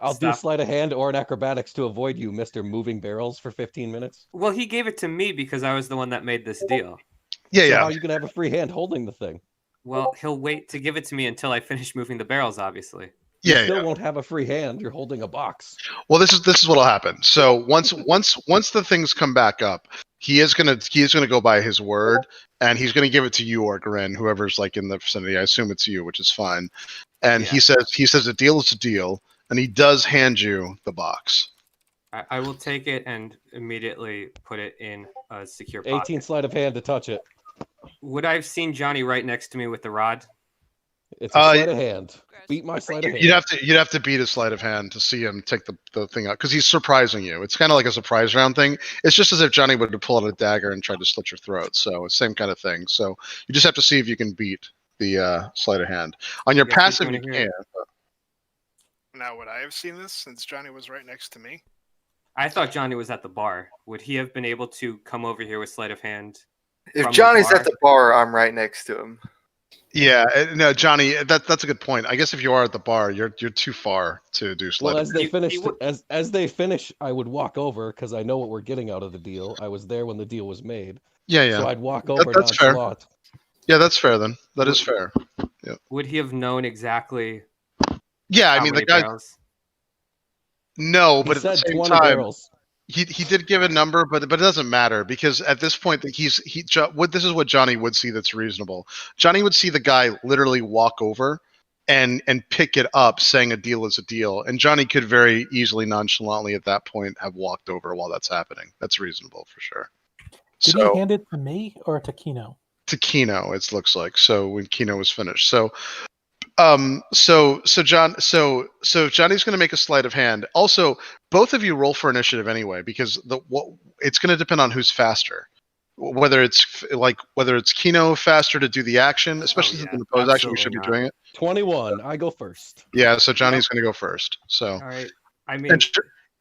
I'll do Stop. sleight of hand or an acrobatics to avoid you, Mr. Moving Barrels, for 15 minutes. Well, he gave it to me because I was the one that made this deal. Yeah, So yeah. how are you gonna have a free hand holding the thing? Well, he'll wait to give it to me until I finish moving the barrels, obviously. You Yeah, still yeah. won't have a free hand. You're holding a box. Well, this is what'll happen. So once the things come back up, he is gonna go by his word, and he's gonna give it to you or Grin, whoever's like in the vicinity. I assume it's you, which is fine. And Yeah. he says a deal is a deal, and he does hand you the box. I will take it and immediately put it in a secure pocket. 18 sleight of hand to touch it. Would I have seen Johnny right next to me with the rod? It's a sleight of hand. Beat my sleight of hand. You'd have to beat his sleight of hand to see him take the thing out because he's surprising you. It's kind of like a surprise round thing. It's just as if Johnny would have pulled out a dagger and tried to slit your throat. So it's same kind of thing. So you just have to see if you can beat the sleight of hand on your I guess we're passive. You doing it here. can. Now, would I have seen this since Johnny was right next to me? I thought Johnny was at the bar. Would he have been able to come over here with sleight of hand? If from the Johnny's bar? at the bar, I'm right next to him. Yeah, no, Johnny, that's a good point. I guess if you are at the bar, you're too far to do sleight Well, of as they You- finish, you would- as they finish, I would walk over because I know what we're getting out of the deal. I was there when the deal was made, Yeah, yeah. so I'd walk over that's fair. nonchalant. Yeah, that's fair then. That is fair. Would he have known exactly Yeah, I how mean the many guy. barrels? No, He but at the said same 20 time, barrels. he did give a number, but it doesn't matter because at this point that this is what Johnny would see that's reasonable. Johnny would see the guy literally walk over and pick it up, saying a deal is a deal, and Johnny could very easily nonchalantly at that point have walked over while that's happening. That's reasonable for sure. Did So he hand it to me or to Kino? to Kino, it looks like. So when Kino was finished, so Johnny's going to make a sleight of hand. Also, both of you roll for initiative anyway, because it's going to depend on who's faster. Whether it's Kino faster to do the action, especially yeah, since the opposed action, you absolutely should be not. doing it. 21. I go first. Yeah, so Johnny's going to go first. So All right. I mean, and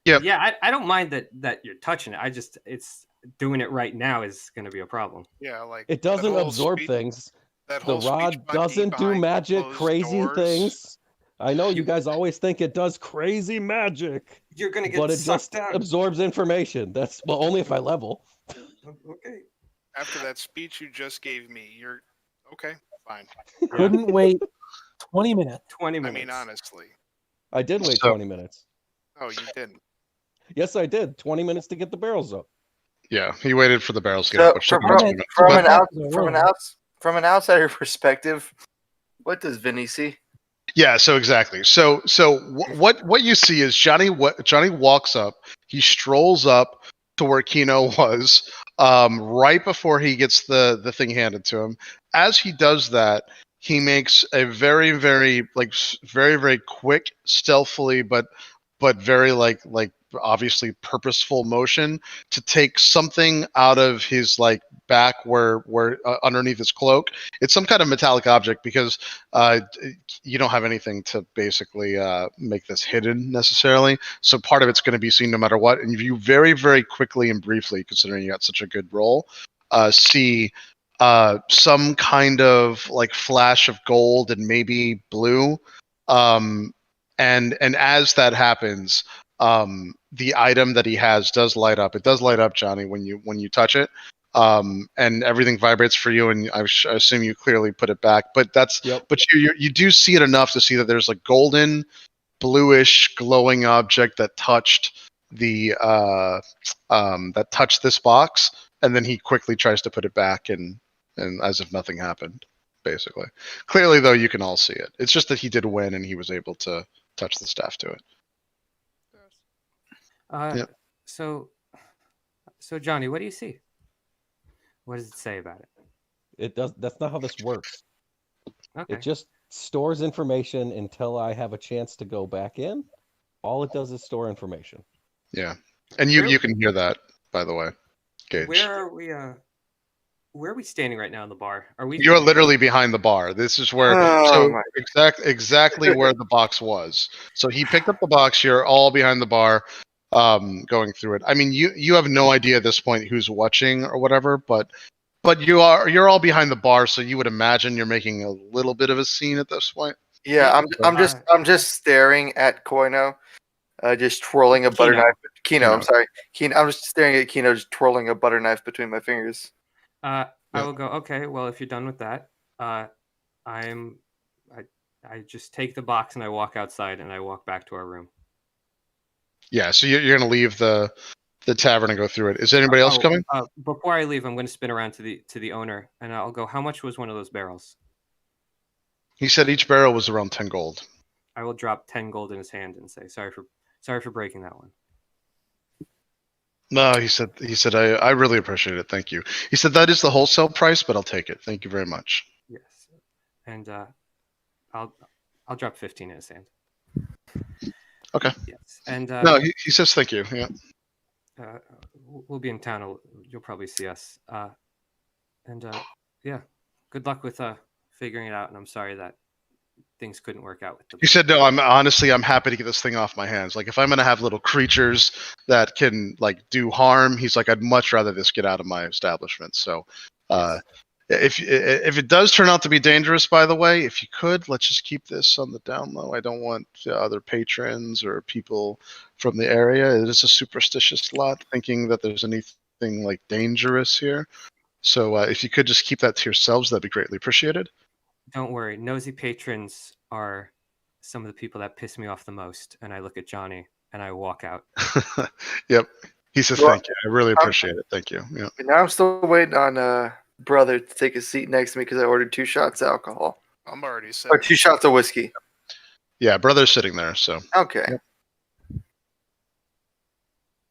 yeah. yeah, I don't mind that you're touching it. it's doing it right now is going to be a problem. Yeah, like It that doesn't whole absorb speech- things. that The whole speech rod about being doesn't do behind magic, closed crazy doors. things. I know you guys always think it does crazy magic, You're going to get but it sucked just down. absorbs information. That's only if I level. Okay. After that speech you just gave me, you're okay. Fine. Couldn't wait 20 minutes. 20 I minutes. mean, honestly, I did wait So- 20 minutes. oh, you didn't. Yes, I did. 20 minutes to get the barrels up. Yeah, he waited for the barrels to get So, up, which took from, about from- 2 minutes. from But- an out, But- from an outsider perspective, what does Vinny see? Yeah, so exactly. So what you see is Johnny walks up, he strolls up to where Kino was, right before he gets the thing handed to him. As he does that, he makes a very, very very quick, stealthily, but very like obviously purposeful motion to take something out of his back where underneath his cloak. It's some kind of metallic object because you don't have anything to basically make this hidden necessarily. So part of it's going to be seen no matter what. And you very, very quickly and briefly, considering you got such a good roll, see some kind of flash of gold and maybe blue. And as that happens, the item that he has does light up. It does light up, Johnny, when you touch it. And everything vibrates for you, and I assume you clearly put it back. But Yep. but you do see it enough to see that there's a golden, bluish, glowing object that touched that touched this box, and then he quickly tries to put it back, and as if nothing happened. Basically, clearly though, you can all see it. It's just that he did win, and he was able to touch the staff to it. Yeah. So Johnny, what do you see? What does it say about it? It does. That's not how this works. Okay. It just stores information until I have a chance to go back in. All it does is store information. Yeah, and you can hear that, by the way, Gage. Where are we standing right now in the bar? Are we? You're literally behind the bar. This is where Oh, my- exactly where the box was. So he picked up the box. You're all behind the bar, going through it. I mean, you have no idea at this point who's watching or whatever, but you're all behind the bar, so you would imagine you're making a little bit of a scene at this point. Yeah, I'm just staring at Koino, just twirling a butter Kino. knife. Kino, I'm Kino. sorry. Kino, I'm just staring at Kino, just twirling a butter knife between my fingers. I Yeah. will go, okay, well, if you're done with that, I just take the box and I walk outside and I walk back to our room. Yeah, so you're going to leave the tavern and go through it. Is anybody else coming? Before I leave, I'm going to spin around to the owner and I'll go, how much was one of those barrels? He said each barrel was around 10 gold. I will drop 10 gold in his hand and say, sorry for breaking that one. No, he said I really appreciate it. Thank you. He said that is the wholesale price, but I'll take it. Thank you very much. Yes. And I'll drop 15 in his hand. Okay. Yes. And No, he says thank you. Yeah. We'll be in town. You'll probably see us. Yeah, good luck with figuring it out. And I'm sorry that things couldn't work out with the. He said, no, I'm happy to get this thing off my hands. Like if I'm going to have little creatures that can like do harm, he's like, I'd much rather this get out of my establishment. So, if it does turn out to be dangerous, by the way, if you could, let's just keep this on the down low. I don't want other patrons or people from the area. It is a superstitious lot thinking that there's anything like dangerous here. So if you could just keep that to yourselves, that'd be greatly appreciated. Don't worry. Nosy patrons are some of the people that piss me off the most. And I look at Johnny and I walk out. Yep. He says, thank you. I really appreciate it. Thank you. Yeah. Now I'm still waiting on brother to take a seat next to me because I ordered 2 shots of alcohol. I'm already set. Or 2 shots of whiskey. Yeah, brother's sitting there. So Okay. Yep.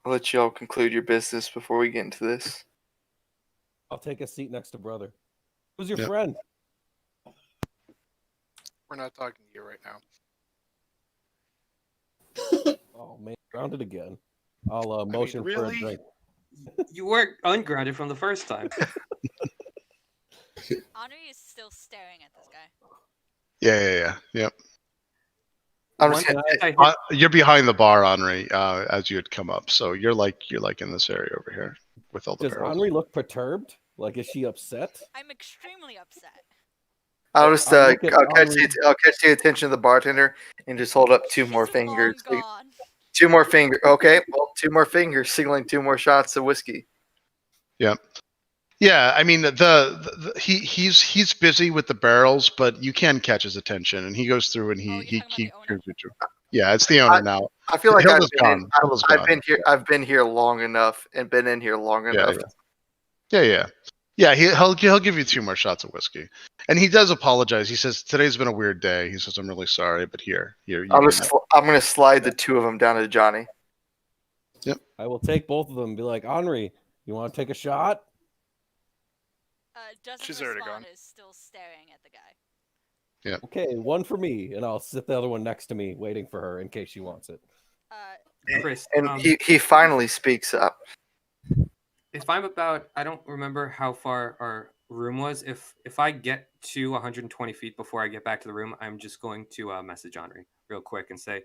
I'll let you all conclude your business before we get into this. I'll take a seat next to brother. Who's your Yep. friend? We're not talking to you right now. Oh man, grounded again. I'll motion for a really? drink. You weren't ungrounded from the first time. Henri is still staring at this guy. yeah. Yep. I'm Once just gonna, I hit- You're behind the bar, Henri, as you had come up. So you're like in this area over here with all the Does barrels. Henri look perturbed? Like, is she upset? I'm extremely upset. I'll just I'll look at I'll catch Henri. I'll catch the attention of the bartender and just hold up 2 more She's fingers. long gone. 2 more fingers. Okay, well, 2 more fingers, signaling 2 more shots of whiskey. Yeah. Yeah, I mean he's busy with the barrels, but you can catch his attention, and he goes through and Oh, he you're talking about the owner? goes through. Yeah, it's the owner now. I feel like Hilda's gone. Hilda's I've gone. been here. I've been here long enough and been in here long enough. Yeah. He'll give you 2 more shots of whiskey, and he does apologize. He says today's been a weird day. He says I'm really sorry, but here. You I'm can gonna slide the 2 of them down to Johnny. I will take both of them and be like, Henri, you want to take a shot? Doesn't She's already respond. gone. Is still staring at the guy. Okay, one for me, and I'll sit the other one next to me, waiting for her in case she wants it. Chris, And he finally speaks up. if I'm about, I don't remember how far our room was. If I get to 120 feet before I get back to the room, I'm just going to message Henri real quick and say,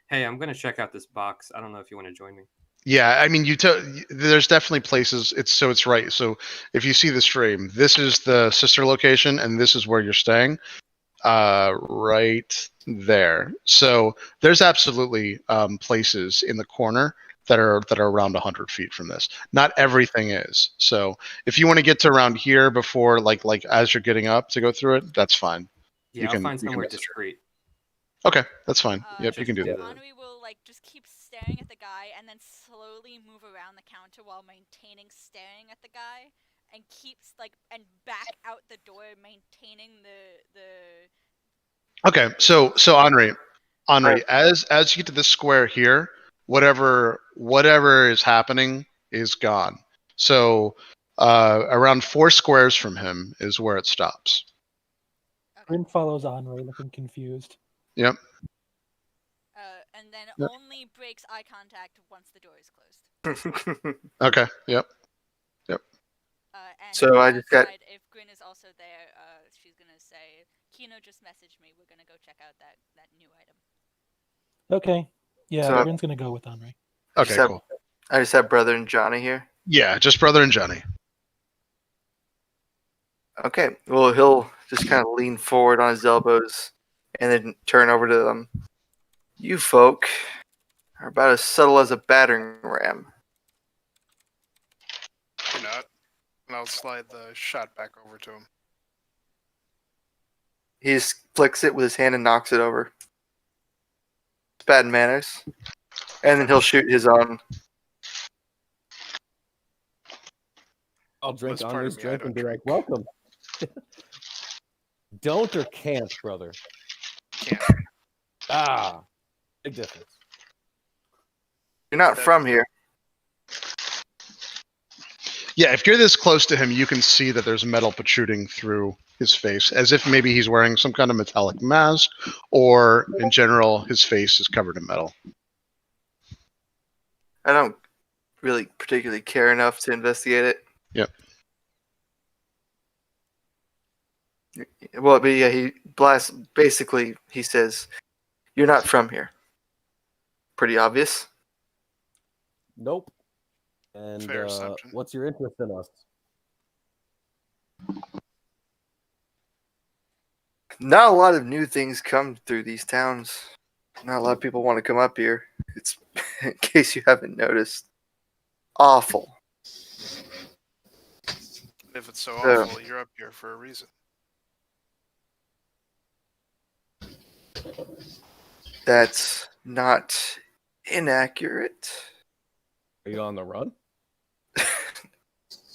hey, I'm going to check out this box. I don't know if you want to join me. Yeah, I mean, there's definitely places. It's right. So if you see the stream, this is the sister location, and this is where you're staying, right there. So there's absolutely places in the corner that are around 100 feet from this. Not everything is. So if you want to get to around here before, like as you're getting up to go through it, that's fine. Yeah, I'll find somewhere discreet. Okay, that's fine. Yep, you can do that. Henri will just keep staring at the guy and then slowly move around the counter while maintaining staring at the guy, and keeps and back out the door, maintaining the. Okay, so Henri, as you get to this square here, whatever is happening is gone. So around 4 squares from him is where it stops. Grin follows Henri, looking confused. Yep. And then Yep. only breaks eye contact once the door is closed. Okay. Yep. And So I just got- outside, if Grin is also there, she's gonna say, Kino just messaged me. We're gonna go check out that new item. Okay. Yeah, So- Grin's gonna go with Henri. Okay, cool. I just have brother and Johnny here. Yeah, just brother and Johnny. Okay. Well, he'll just kind of lean forward on his elbows and then turn over to them. You folk, are about as subtle as a battering ram. You're not. And I'll slide the shot back over to him. He just flicks it with his hand and knocks it over. It's bad manners. And then he'll shoot his own. I'll drink That's on part this of me, I drink and don't be like, drink. welcome. Don't or can't, brother? Can't. Ah, big difference. You're not That- from here. Yeah, if you're this close to him, you can see that there's metal protruding through his face, as if maybe he's wearing some kind of metallic mask, or in general, his face is covered in metal. I don't really particularly care enough to investigate it. Yep. Well, but yeah, he blasts. Basically, he says, "You're not from here." Pretty obvious. Nope. And Fair assumption. what's your interest in us? Not a lot of new things come through these towns. Not a lot of people want to come up here. It's, in case you haven't noticed, awful. If it's so Yeah. awful, you're up here for a reason. That's not inaccurate. Are you on the run?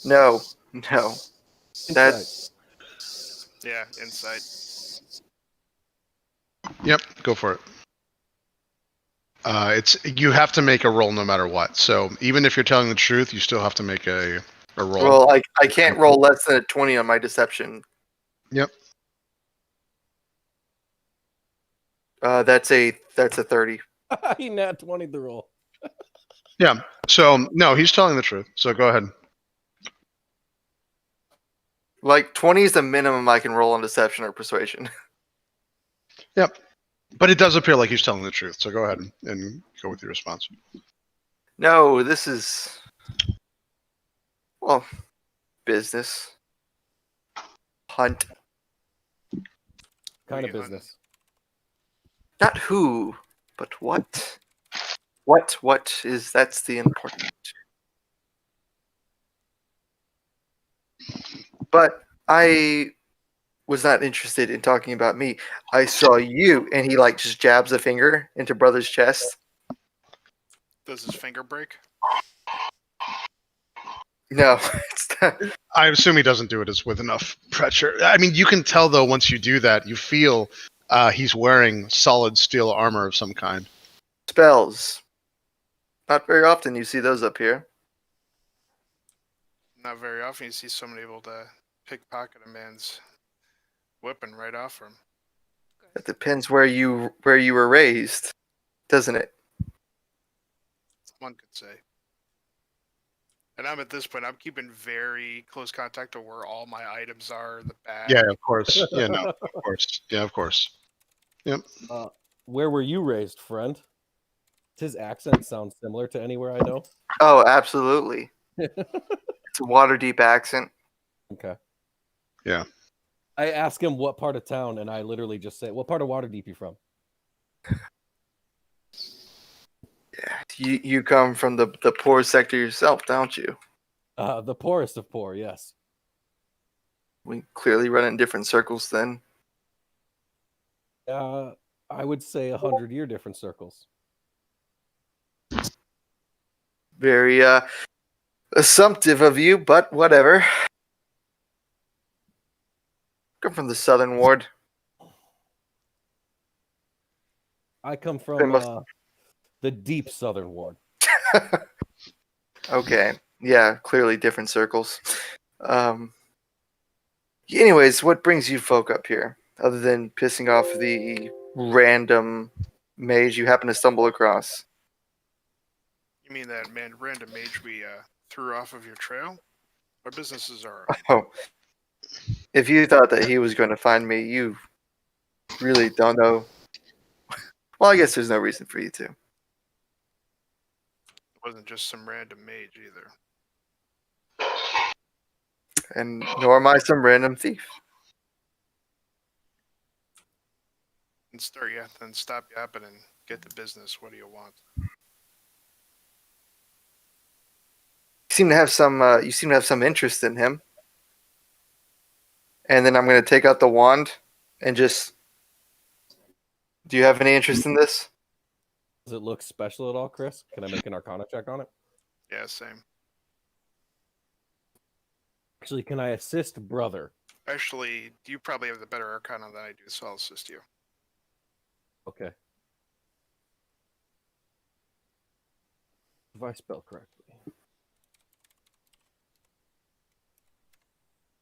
No. Insight. Yeah, insight. Yep, go for it. It's you have to make a roll no matter what. So even if you're telling the truth, you still have to make a roll. Well, I can't roll less than a 20 on my deception. Yep. That's a 30. He nat 20 the roll. Yeah. So no, he's telling the truth. So go ahead. Like 20 is the minimum I can roll on deception or persuasion. Yep. But it does appear like he's telling the truth. So go ahead and go with your response. No, this is, well, business. Hunt. Kind of Who you hunting? business. Not who, but what. What is, that's the important. But I was not interested in talking about me. I saw you, and he like just jabs a finger into brother's chest. Does his finger break? No, it's not. I assume he doesn't do it as with enough pressure. I mean, you can tell though once you do that, you feel he's wearing solid steel armor of some kind. Spells. Not very often you see those up here. Not very often you see somebody able to pickpocket a man's weapon right off him. It depends where you were raised, doesn't it? One could say. And I'm at this point, I'm keeping very close contact to where all my items are in the bag. Yeah, of course. Yeah, no, of course. Yeah, of course. Yep. Where were you raised, friend? Does his accent sound similar to anywhere I know? Oh, absolutely. It's a Waterdeep accent. Okay. Yeah. I ask him what part of town, and I literally just say, "What part of Waterdeep you from?" Yeah, you come from the poor sector yourself, don't you? The poorest of poor, yes. We clearly run in different circles then. I would say 100-year different circles. Very assumptive of you, but whatever. Come from the Southern Ward. I come They from must- the deep southern ward. Okay. Yeah, clearly different circles. Anyways, what brings you folk up here? Other than pissing off the random mage you happen to stumble across? You mean that random mage we threw off of your trail? Our businesses are. Oh. If you thought that he was going to find me, you really don't know. Well, I guess there's no reason for you to. It wasn't just some random mage either. And nor am I some random thief. And start then stop yapping and get to business. What do you want? seem to have some interest in him. And then I'm going to take out the wand and just. Do you have any interest in this? Does it look special at all, Chris? Can I make an Arcana check on it? Yeah, same. Actually, can I assist brother? Actually, you probably have the better Arcana than I do, so I'll assist you. Okay. If I spell correctly.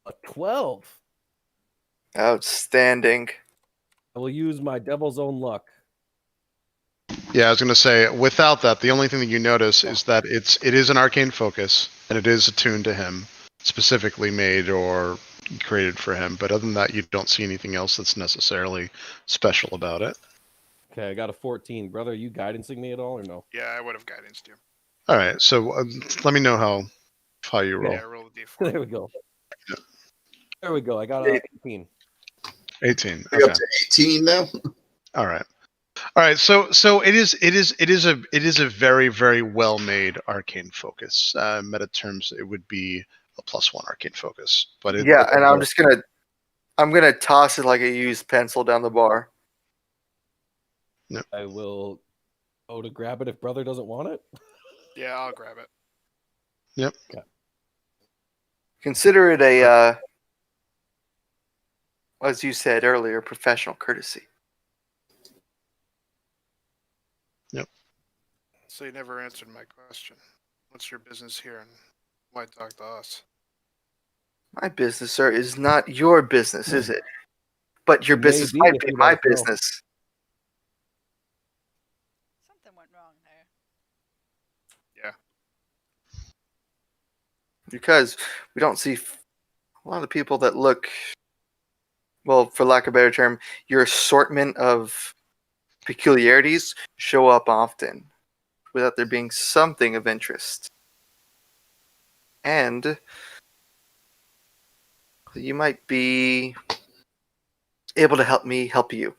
A 12. Outstanding. I will use my devil's own luck. Yeah, I was going to say, without that, the only thing that you notice is that it is an arcane focus, and it is attuned to him, specifically made or created for him. But other than that, you don't see anything else that's necessarily special about it. Okay, I got a 14. Brother, are you guidancing me at all or no? Yeah, I would have guidanced you. All right, so let me know how you roll. Yeah, roll a d4. There we go. Yeah. There we go. I got a 18. 18. You're Okay. up to 18 now. All right. All right. So it is a very, very well made arcane focus. Meta terms, it would be a +1 arcane focus. But Yeah, and I'm gonna toss it like a used pencil down the bar. I will go to grab it if brother doesn't want it. Yeah, I'll grab it. Yep. Okay. Consider it a, as you said earlier, professional courtesy. Yep. So you never answered my question. What's your business here, and why talk to us? My business, sir, is not your business, is it? But your It may business be might if be you my let us know. business. Something went wrong there. Yeah. Because we don't see a lot of people that look, well, for lack of a better term, your assortment of peculiarities show up often without there being something of interest. And you might be able to help me help you.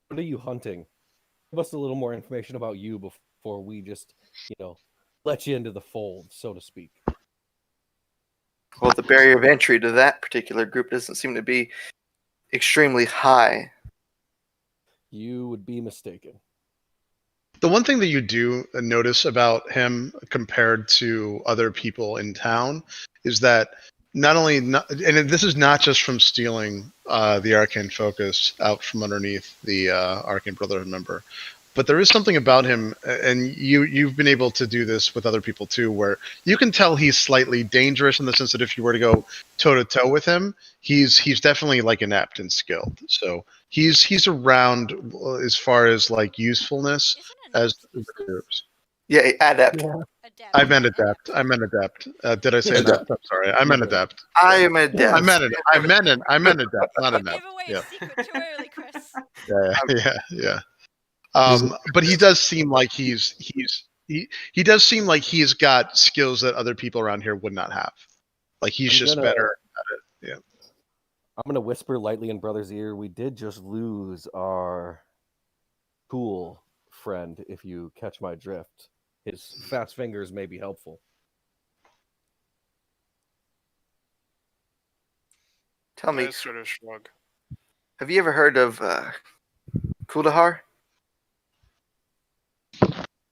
What are you hunting? Give us a little more information about you before we just, let you into the fold, so to speak. Well, the barrier of entry to that particular group doesn't seem to be extremely high. You would be mistaken. The one thing that you do notice about him compared to other people in town is that and this is not just from stealing the arcane focus out from underneath the arcane brotherhood member, but there is something about him, and you've been able to do this with other people too, where you can tell he's slightly dangerous in the sense that if you were to go toe to toe with him, he's definitely like inept and skilled. So he's around as far as like usefulness Isn't as it useless? groups. Yeah, adept. Yeah. Adept. I meant adept. I meant adept. Did I say Adept. adept? I'm sorry. I meant adept. I am adept. I meant it. I meant adept, not You adept. gave away Yeah. a secret too early, Chris. Yeah. But he does seem like he does seem like he's got skills that other people around here would not have. Like he's just better at it. Yeah. I'm going to whisper lightly in brother's ear. We did just lose our cool friend, if you catch my drift. His fast fingers may be helpful. Tell me, I sort of shrug. have you ever heard of Kuldahar?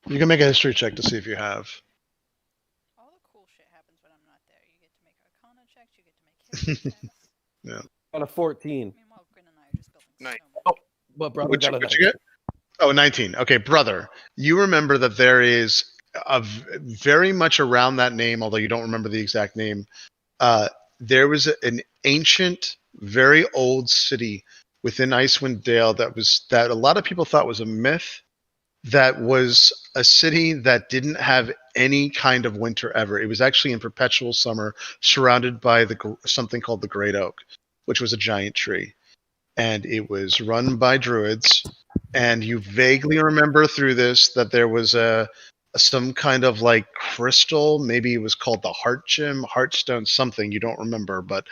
You can make a history check to see if you have. All the cool shit happens when I'm not there. You get to make Arcana checks, you get to make history checks. Got a 14. Meanwhile, Grin and I are just building Nice. snowmen. But brother What'd got a you get? Oh, 19. Okay, brother. You remember that there is very much around that name, although you don't remember the exact name. There was an ancient, very old city within Icewind Dale that a lot of people thought was a myth. That was a city that didn't have any kind of winter ever. It was actually in perpetual summer, surrounded by something called the Great Oak, which was a giant tree. And it was run by druids. And you vaguely remember through this that there was some kind of like crystal, maybe it was called the heart gem, heartstone, something, you don't remember, but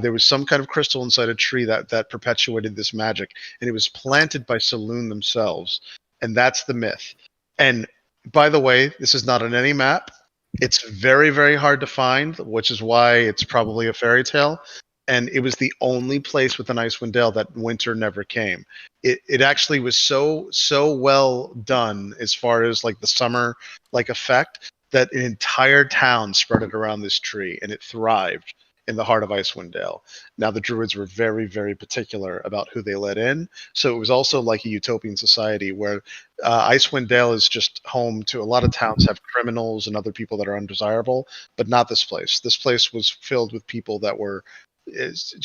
there was some kind of crystal inside a tree that perpetuated this magic, and it was planted by Saloon themselves, and that's the myth. And by the way, this is not on any map. It's very, very hard to find, which is why it's probably a fairy tale. And it was the only place with an Icewind Dale that winter never came. It actually was so well done as far as like the summer like effect that an entire town spread it around this tree and it thrived in the heart of Icewind Dale. Now the druids were very, very particular about who they let in, so it was also like a utopian society where Icewind Dale is just home to a lot of towns have criminals and other people that are undesirable, but not this place. This place was filled with people that were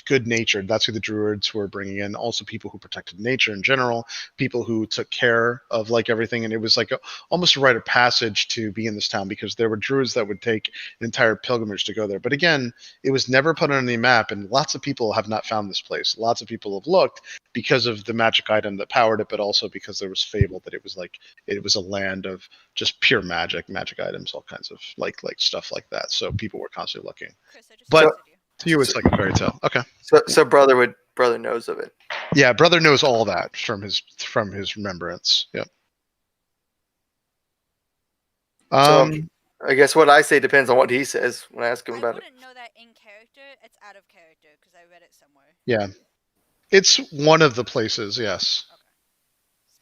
good natured. That's who the druids were bringing in. Also, people who protected nature in general, people who took care of like everything. And it was like almost a rite of passage to be in this town because there were druids that would take an entire pilgrimage to go there. But again, it was never put on any map, and lots of people have not found this place. Lots of people have looked because of the magic item that powered it, but also because there was fable that it was a land of just pure magic items, all kinds of like stuff like that. So people were constantly looking. Chris, I just But texted you. to you, it's like a fairy tale. Okay. So brother knows of it. Yeah, brother knows all that from his remembrance. Yep. So I guess what I say depends on what he says when I ask him I about it. wouldn't know that in character. It's out of character because I read it somewhere. Yeah, it's one of the places. Yes.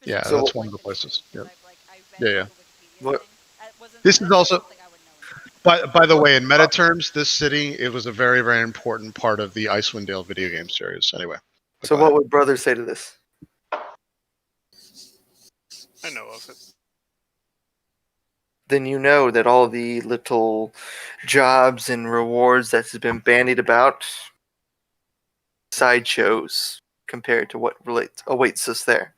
Okay. Yeah, So- that's one of the places. Yep. I read Yeah, yeah. like, a Wikipedia What- thing. This is That's also- something I would know. By the way, in meta terms, this city it was a very, very important part of the Icewind Dale video game series. Anyway. So what would brother say to this? I know of it. Then you know that all the little jobs and rewards that has been bandied about, sideshows compared to what awaits us there.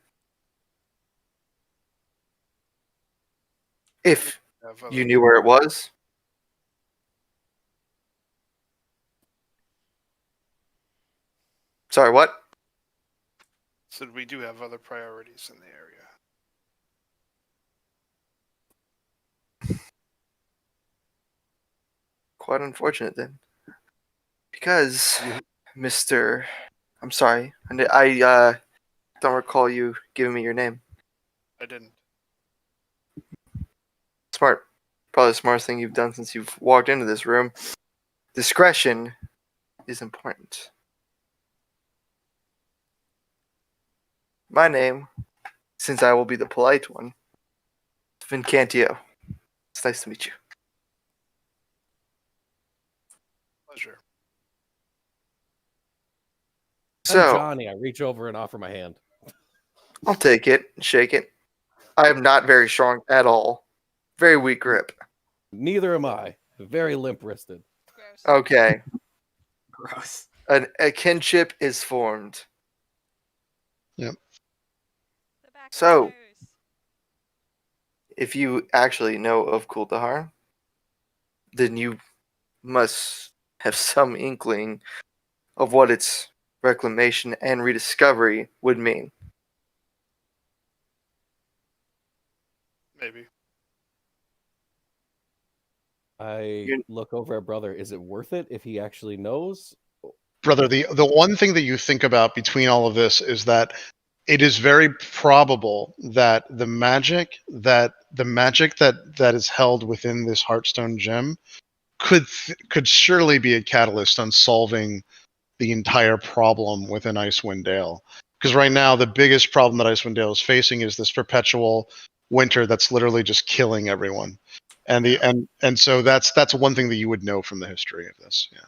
If Have you other- knew where it was. Sorry, what? Said we do have other priorities in the area. Quite unfortunate then. Because, Mr. I'm sorry. I don't recall you giving me your name. I didn't. Smart. Probably the smartest thing you've done since you've walked into this room. Discretion is important. My name, since I will be the polite one, Vincantio. It's nice to meet you. Pleasure. I'm So, Johnny. I reach over and offer my hand. I'll take it and shake it. I am not very strong at all. Very weak grip. Neither am I. Very limp wristed. Gross. Okay. Gross. A kinship is formed. The back So- of If you actually know of Kuldahar, then you must have some inkling of what its reclamation and rediscovery would mean. Maybe. I You- look over at brother. Is it worth it if he actually knows? Brother, the one thing that you think about between all of this is that it is very probable that the magic that is held within this Heartstone gem could surely be a catalyst on solving the entire problem within Icewind Dale. Because right now the biggest problem that Icewind Dale is facing is this perpetual winter that's literally just killing everyone. And so that's one thing that you would know from the history of this. Yeah.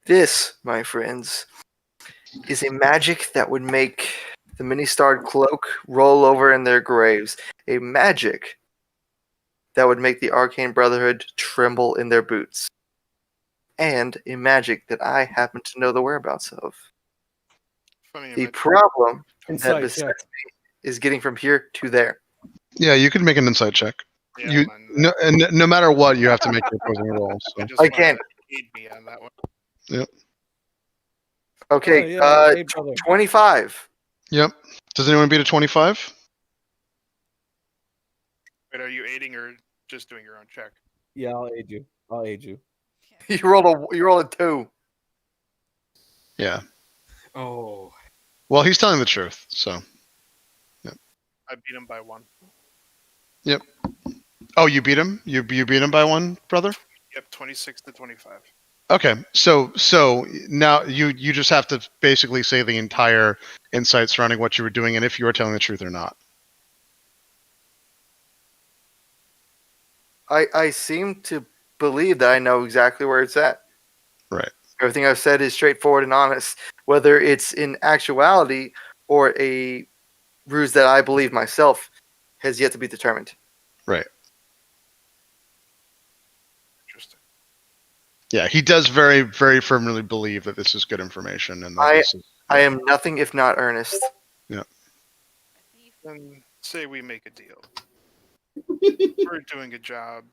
This, my friends, is a magic that would make the mini-starred cloak roll over in their graves. A magic that would make the Arcane Brotherhood tremble in their boots. And a magic that I happen to know the whereabouts of. Funny The enough, problem that Insight besets check. me is getting from here to there. Yeah, you could make an insight check. yeah, You mine- no matter what, you have to make your opposing roll. So. I just I wanted can't. to aid me on that one. Okay, Oh, yeah. Hey, brother. 25. Yep. Does anyone beat a 25? Wait, are you aiding or just doing your own check? Yeah, I'll aid you. I'll aid you. You rolled a 2. Yeah. Oh. Well, he's telling the truth. So I beat him by 1. Oh, you beat him. You beat him by one, brother. Yep, 26 to 25. Okay, so now you just have to basically say the entire insight surrounding what you were doing and if you were telling the truth or not. I seem to believe that I know exactly where it's at. Right. Everything I've said is straightforward and honest, whether it's in actuality or a ruse that I believe myself has yet to be determined. Right. Interesting. Yeah, he does very, very firmly believe that this is good information and that this is. I am nothing if not earnest. Then say we make a deal. We're doing a job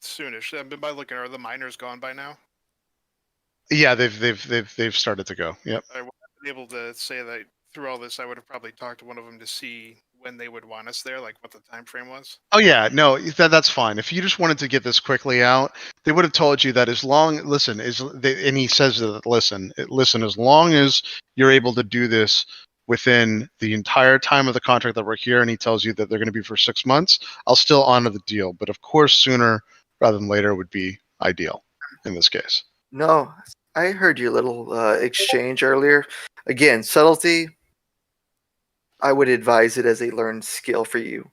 soonish. By looking, are the miners gone by now? Yeah, they've started to go. Yep. I would have been able to say that through all this, I would have probably talked to one of them to see when they would want us there, like what the time frame was. Oh yeah, no, that's fine. If you just wanted to get this quickly out, they would have told you that and he says that listen, as long as you're able to do this within the entire time of the contract that we're here, and he tells you that they're going to be for 6 months, I'll still honor the deal. But of course, sooner rather than later would be ideal in this case. No, I heard your little exchange earlier. Again, subtlety. I would advise it as a learned skill for you.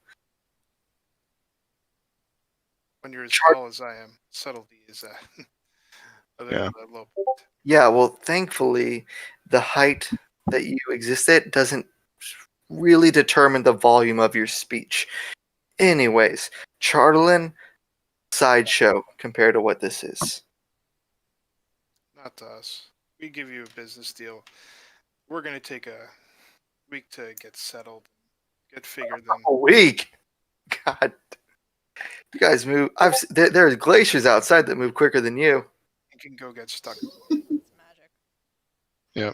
When you're as tall as I am, subtlety is a Yeah. low point. Yeah, well, thankfully, the height that you exist at doesn't really determine the volume of your speech. Anyways, Charlton, sideshow compared to what this is. Not to us. We give you a business deal. We're gonna take a week to get settled, get figured. Then A week? God. You guys move. There's glaciers outside that move quicker than you. you can go get stuck. It's magic. Yeah.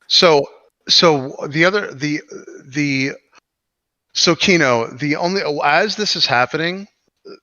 So so Kino, the only as this is happening,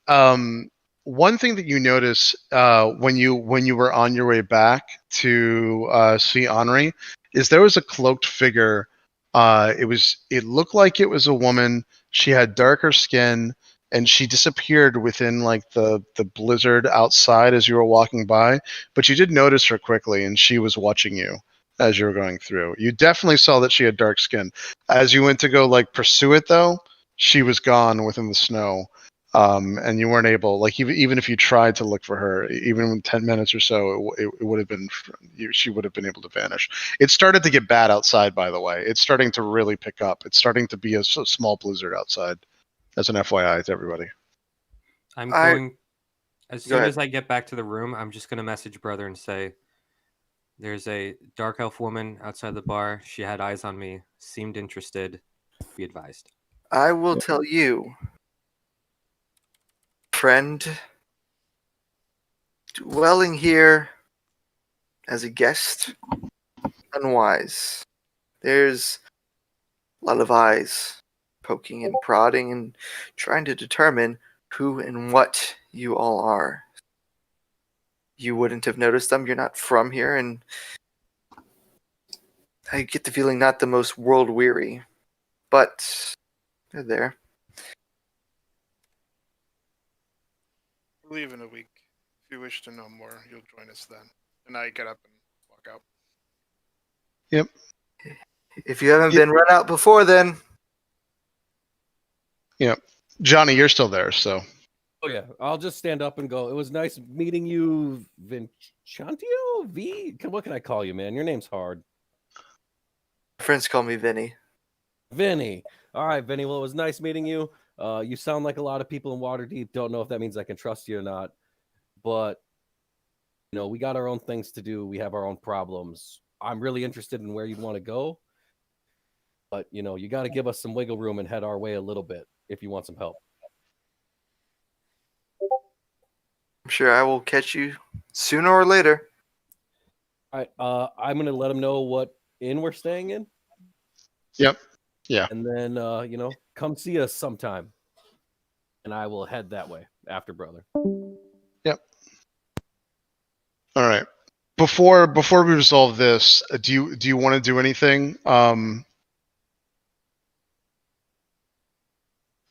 one thing that you notice when you were on your way back to see Henri is there was a cloaked figure. It looked like it was a woman. She had darker skin, and she disappeared within like the blizzard outside as you were walking by. But you did notice her quickly, and she was watching you as you were going through. You definitely saw that she had dark skin. As you went to go like pursue it, though, she was gone within the snow. And you weren't able, like, even if you tried to look for her, even in 10 minutes or so, it would have been, she would have been able to vanish. It started to get bad outside, by the way. It's starting to really pick up. It's starting to be a small blizzard outside, as an FYI to everybody. I'm I- going, as Go soon ahead. as I get back to the room, I'm just going to message brother and say, there's a dark elf woman outside the bar. She had eyes on me, seemed interested. Be advised. I will tell you, friend, dwelling here as a guest, unwise. There's a lot of eyes poking and prodding and trying to determine who and what you all are. You wouldn't have noticed them. You're not from here, and I get the feeling not the most world weary, but they're there. We'll leave in a week. If you wish to know more, you'll join us then. And I get up and walk out. Yep. If you haven't Yep. been run out before, then Yep. Johnny, you're still there, so. Oh yeah, I'll just stand up and go. It was nice meeting you, Vincentio. What can I call you, man? Your name's hard. friends call me Vinny. Vinny. All right, Vinny. Well, it was nice meeting you. You sound like a lot of people in Waterdeep. Don't know if that means I can trust you or not, but you know, we got our own things to do. We have our own problems. I'm really interested in where you'd want to go, but you know, you got to give us some wiggle room and head our way a little bit if you want some help. I'm sure I will catch you sooner or later. I'm gonna let them know what inn we're staying in. Yep. Yeah. And then you know, come see us sometime. And I will head that way after brother. Yep. All right. Before we resolve this, do you want to do anything?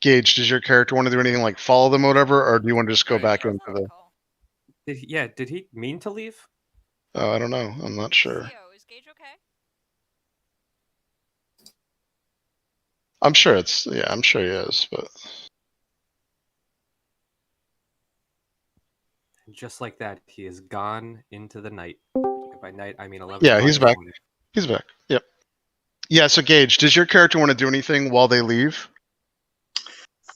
Gage, does your character want to do anything like follow them or whatever, or do you want to just go Right. back That's into not the? a call. Did he mean to leave? Oh, I don't know. I'm not sure. Theo, is Gage okay? I'm sure it's I'm sure he is, but And just like that, he is gone into the night. And by night, I mean 11. yeah, o'clock he's in the back. morning. He's back. Yep. Yeah. So Gage, does your character want to do anything while they leave?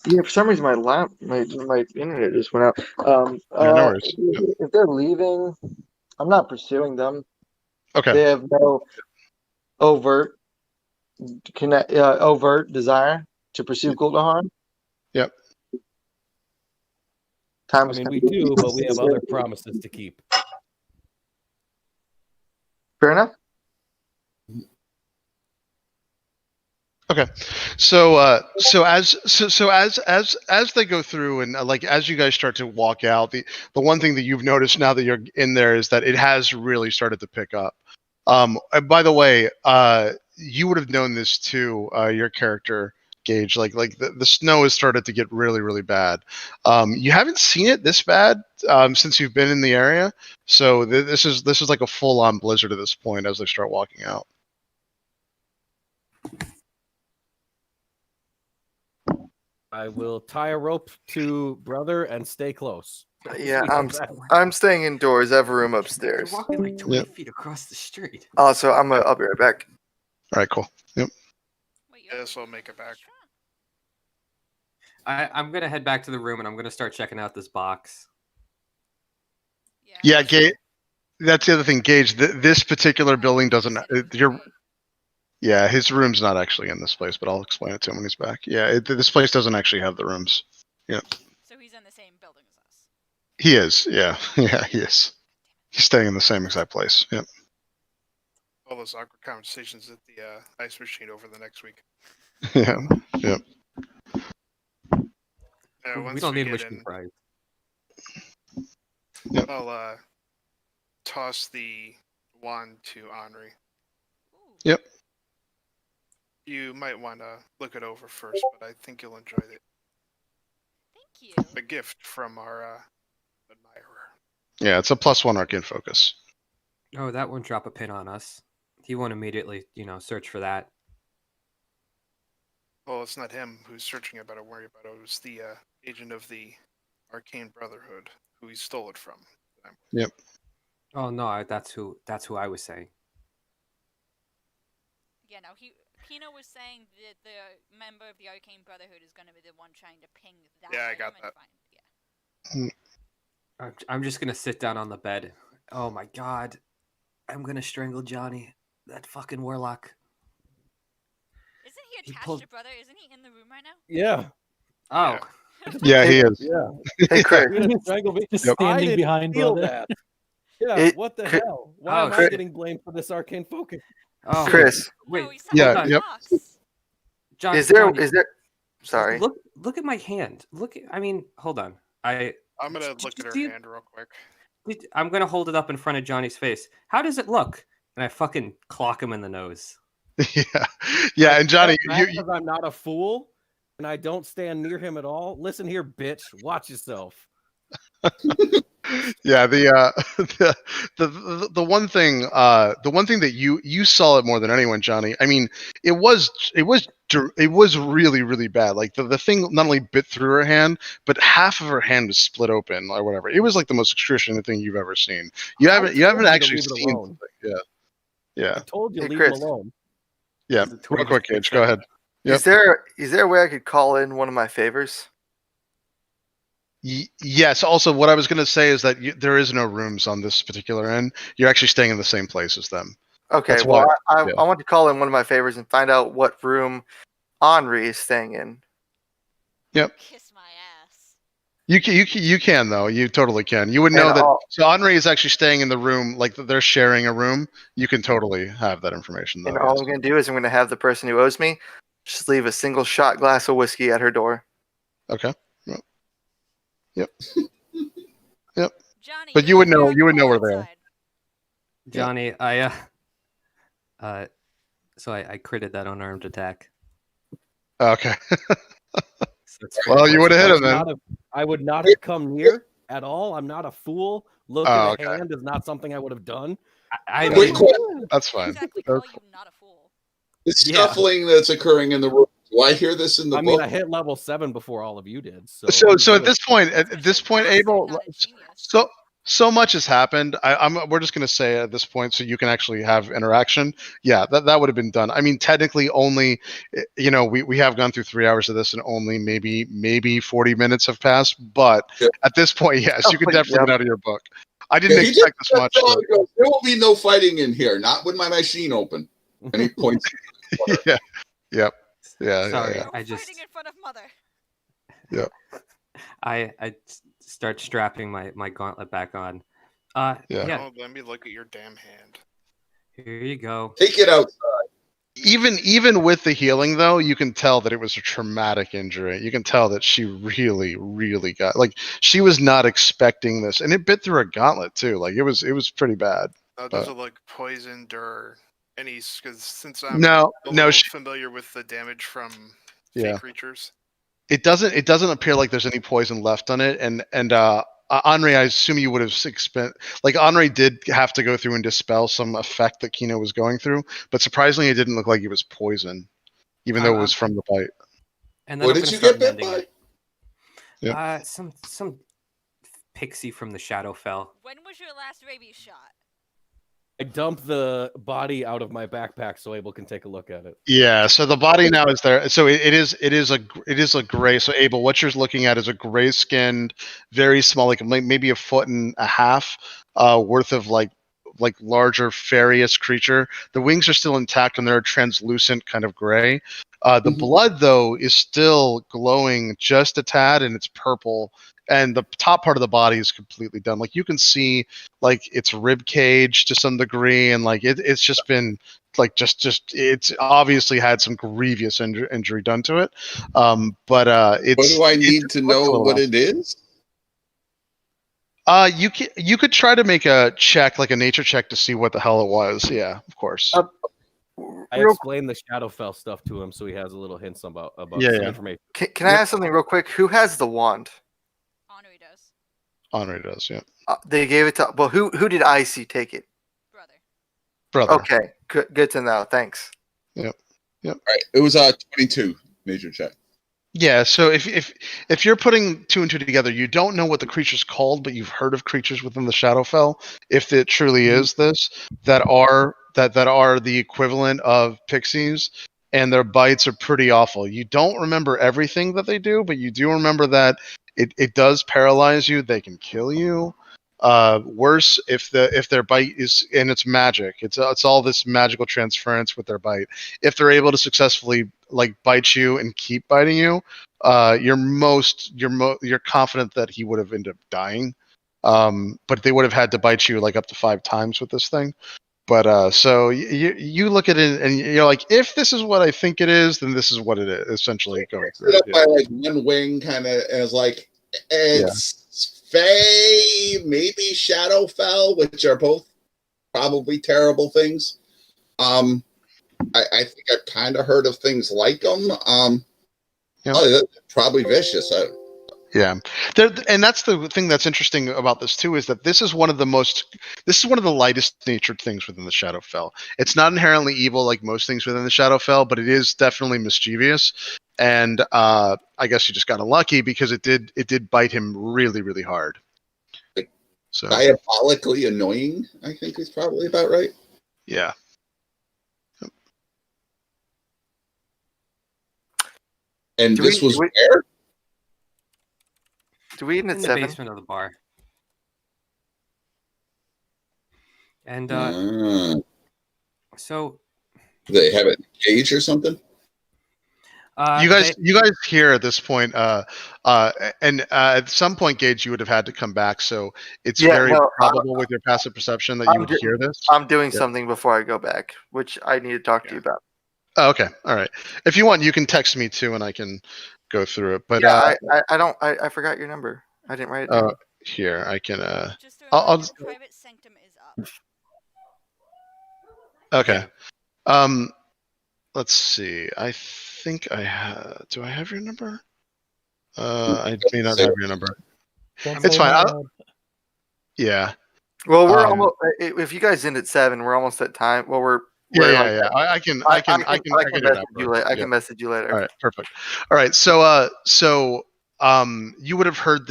Yeah, for some reason my internet just went out. Yeah, no worries. If they're leaving, I'm not pursuing them. Okay. They have no overt overt desire to pursue Guldahan. Yep. I mean, we do, but we have other promises to keep. Fair enough. Okay, so as they go through and like as you guys start to walk out, the one thing that you've noticed now that you're in there is that it has really started to pick up. And by the way, you would have known this too. Your character Gage, like the snow has started to get really bad. You haven't seen it this bad since you've been in the area, so this is like a full on blizzard at this point as they start walking out. I will tie a rope to brother and stay close. Yeah, I'm staying indoors. I have a room They're upstairs. walking like 20 feet across the street. Also, I'll be right back. All right, cool. Yep. Wait, Yeah, so I'll make it back. I'm gonna head back to the room and I'm gonna start checking out this box. Yeah, Gage. That's the other thing, Gage. This particular building doesn't. Yeah, his room's not actually in this place, but I'll explain it to him when he's back. Yeah, this place doesn't actually have the rooms. Yeah. So he's in the same building as us. He is. Yeah, yeah, he is. He's staying in the same exact place. Yep. All those awkward conversations at the ice machine over the next week. Yeah. Yep. Once We don't need get much in, surprise. Yep. I'll toss the wand to Henri. Yep. You might want to look it over first, but I think you'll enjoy it. Thank you. A gift from our admirer. Yeah, it's a +1 arcane focus. Oh, that won't drop a pin on us. He won't immediately, search for that. Well, it's not him who's searching about it. Worry about it. It was the agent of the Arcane Brotherhood who he stole it from. Yep. Oh no, that's who I was saying. Yeah, no, Pino was saying that the member of the Arcane Brotherhood is going to be the one trying to ping that. Yeah, I got item that. and find, I'm just gonna sit down on the bed. Oh my god, I'm gonna strangle Johnny, that fucking warlock. Isn't he He attached pulled- to brother? Isn't he in the room right now? Yeah. Oh, Yeah, he is. Yeah. Hey, Chris. You're gonna strangle me. Just Yep. I standing didn't behind feel brother. that. Yeah, It- what the Chris- hell? Why Oh, am I Chris- getting blamed for this arcane focus? oh, Chris, wait, No, he said Yeah, in the yep. box. John, is there? Johnny, Sorry. Look at my hand. Hold on. I'm gonna look at her Do you- hand real quick. I'm gonna hold it up in front of Johnny's face. How does it look? And I fucking clock him in the nose. Yeah. Yeah, and Johnny, Because I'm not a fool and I don't stand near him at all. Listen here, bitch. Watch yourself. yeah, the one thing that you saw it more than anyone, Johnny. I mean, it was really bad. Like the thing not only bit through her hand, but half of her hand was split open or whatever. It was like the most excruciating thing you've ever seen. You I haven't told you to actually leave it seen. alone. Yeah. I Yeah. told you, Hey, leave Chris. him alone. Yeah. Is it Real 20 quick, Gage. Go ahead. Yep. Is there a way I could call in one of my favors? Yes. Also, what I was going to say is that there is no rooms on this particular end. You're actually staying in the same place as them. Okay, That's well, why- I want to call in one of my favors and find out what room Henri is staying in. Kiss my ass. You can though. You totally can. You would know And that. I'll- So Henri is actually staying in the room, like they're sharing a room. You can totally have that information though. And all yes. I'm going to do is I'm going to have the person who owes me just leave a single shot glass of whiskey at her door. Okay. Johnny, But you would know- have you would know call we're there. inside. Johnny, so I critted that unarmed attack. Okay. That's Well, you would have hit I him then. I would not have come near at all. I'm not a fool. Look Oh, at a okay. hand is not something I would have done. I Quick mean, question. That's fine. Exactly, call you not a fool. The Yeah. scuffling that's occurring in the room. Do I hear this in the I mean, book? I hit level 7 before all of you did. So So at this point, That's at this because point, you're a bastard, Abel, not a genius. so much has happened. We're just gonna say at this point, so you can actually have interaction. Yeah, that would have been done. I mean, technically, only we have gone through 3 hours of this, and only maybe 40 minutes have passed. But Yeah. at this point, yes, you can definitely get out of your book. I didn't Yeah, he expect just this much. said, there will be no fighting in here, not with my machine open. And he points. Yeah. Yep. Yeah. Sorry, Yeah. No I fighting just in front of mother. I start strapping my gauntlet back on. Yeah. Yeah, Oh, let me look at your damn hand. here you go. Take it out. Even with the healing though, you can tell that it was a traumatic injury. You can tell that she really got, like, she was not expecting this, and it bit through her gauntlet too. Like it was pretty bad. Does it look poisoned or any? Because since I'm No, a no, little familiar with the damage from Yeah. fake creatures. it doesn't appear like there's any poison left on it. And Henri, I assume you would have spent, like, Henri did have to go through and dispel some effect that Kino was going through, but surprisingly, it didn't look like it was poison, even though it was from the bite. And then What I'm did gonna you start get bit mending by? it. Some pixie from the Shadowfell. When was your last rabies shot? I dumped the body out of my backpack so Abel can take a look at it. Yeah, so the body now is there. So it is a gray. So Abel, what you're looking at is a gray skinned, very small, like maybe a foot and a half worth of like larger farious creature. The wings are still intact and they're translucent kind of gray. The blood though is still glowing just a tad, and it's purple. And the top part of the body is completely done. Like you can see, like its rib cage to some degree, and like it's just been like just it's obviously had some grievous injury done to it. But What it's do I it need to looks a know little what rough. it is? You could try to make a check, like a nature check, to see what the hell it was. Yeah, of course. I explained the Shadowfell stuff to him, so he has a little hints about Yeah, some yeah. information. Can I ask something real quick? Who has the wand? Henri does. Henri does, yeah. They gave it to. Well, who did I see take it? Brother. Brother. Okay, good to know. Thanks. Yep. All right, it was 22 nature check. Yeah, so if you're putting two and two together, you don't know what the creature's called, but you've heard of creatures within the Shadowfell, if it truly is this, that are the equivalent of pixies, and their bites are pretty awful. You don't remember everything that they do, but you do remember that it does paralyze you. They can kill you. Worse if their bite is, and it's magic. It's all this magical transference with their bite. If they're able to successfully like bite you and keep biting you, you're confident that he would have ended up dying. But they would have had to bite you like up to 5 times with this thing. But so you look at it and you're like, if this is what I think it is, then this is what it is. Essentially, going through. Up by like one wing, kind of as like it's Fey, maybe Shadowfell, which are both probably terrible things. I think I've kind of heard of things like them. That's probably vicious. Yeah, and that's the thing that's interesting about this too, is that this is one of the lightest natured things within the Shadowfell. It's not inherently evil like most things within the Shadowfell, but it is definitely mischievous. And I guess you just got unlucky because it did bite him really hard. So diabolically annoying, I think is probably about right. Yeah. And this was where? Do we eat at in the 7? basement of the bar. And so do they have it in a cage or something? You guys hear at this point, and at some point, Gage, you would have had to come back. So it's probable with your passive perception that you would hear this. I'm doing something before I go back, which I need to talk to you about. Oh, okay, all right. If you want, you can text me too, and I can go through it. But I forgot your number. I didn't write it down. Here, I can. Just I'll private sanctum is up. Okay. Let's see. I think I have. Do I have your number? I may not Say- have your number. Don't It's say fine. that loud. Yeah. Well, we're Um, almost. If you guys end at 7, we're almost at time. Well, we're Yeah. I can I get can your message you number. later. I Yeah. can message you later. All right, perfect. All right, so you would have heard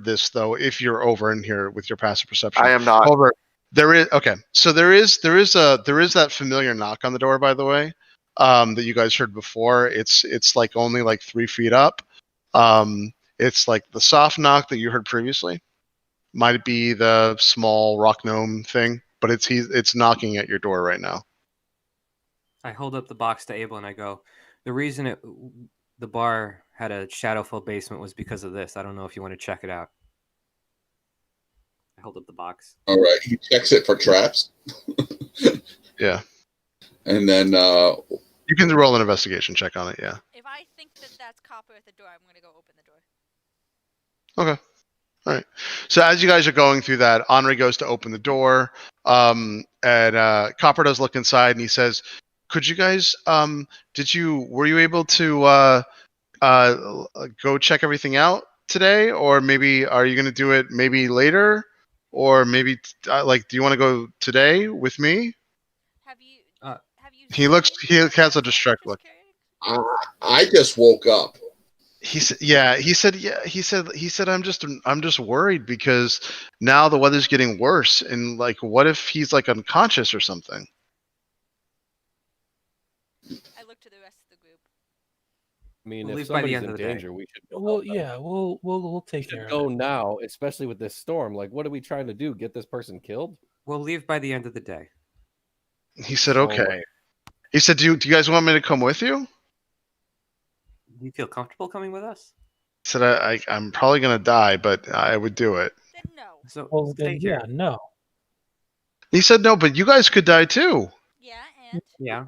this though if you're over in here with your passive perception. I am not. However, there is okay. So there is that familiar knock on the door, by the way, that you guys heard before. It's like only like 3 feet up. It's like the soft knock that you heard previously. Might be the small rock gnome thing, but it's knocking at your door right now. I hold up the box to Abel and I go, the reason the bar had a shadowful basement was because of this. I don't know if you want to check it out. I hold up the box. All right. He checks it for traps. Yeah. And then You can roll an investigation check on it, yeah. If I think that that's copper at the door, I'm gonna go open the door. Okay. All right. So as you guys are going through that, Henri goes to open the door. And Copper does look inside and he says, could you guys were you able to go check everything out today? Or maybe are you gonna do it maybe later? Or maybe do you want to go today with me? Have you? He has a distracted look. I just woke up. He said I'm just worried because now the weather's getting worse and like what if he's like unconscious or something? I look to the rest of the group. I mean, We'll if leave by the somebody's end in of the danger, day. we should go. Well, help them. yeah, we'll We take care should of go it. now, especially with this storm. Like, what are we trying to do? Get this person killed? We'll leave by the end of the day. He said, So, okay. He said, do you guys want me to come with you? Do you feel comfortable coming with us? He said, I'm probably going to die, but I would do it. Then no. So Well, stay then, here. yeah, no. He said, no, but you guys could die too. Yeah, and Yeah.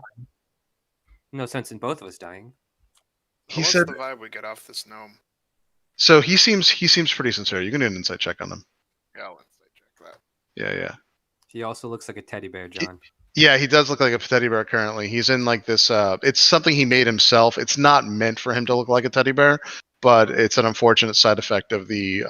No sense in both of us dying. He What's said, the vibe we get off this gnome? so he seems pretty sincere. You can do an insight check on him. Yeah, let's check that. Yeah. He also looks like a teddy bear, John. Yeah, he does look like a teddy bear currently. He's in like this it's something he made himself. It's not meant for him to look like a teddy bear, but it's an unfortunate side effect of the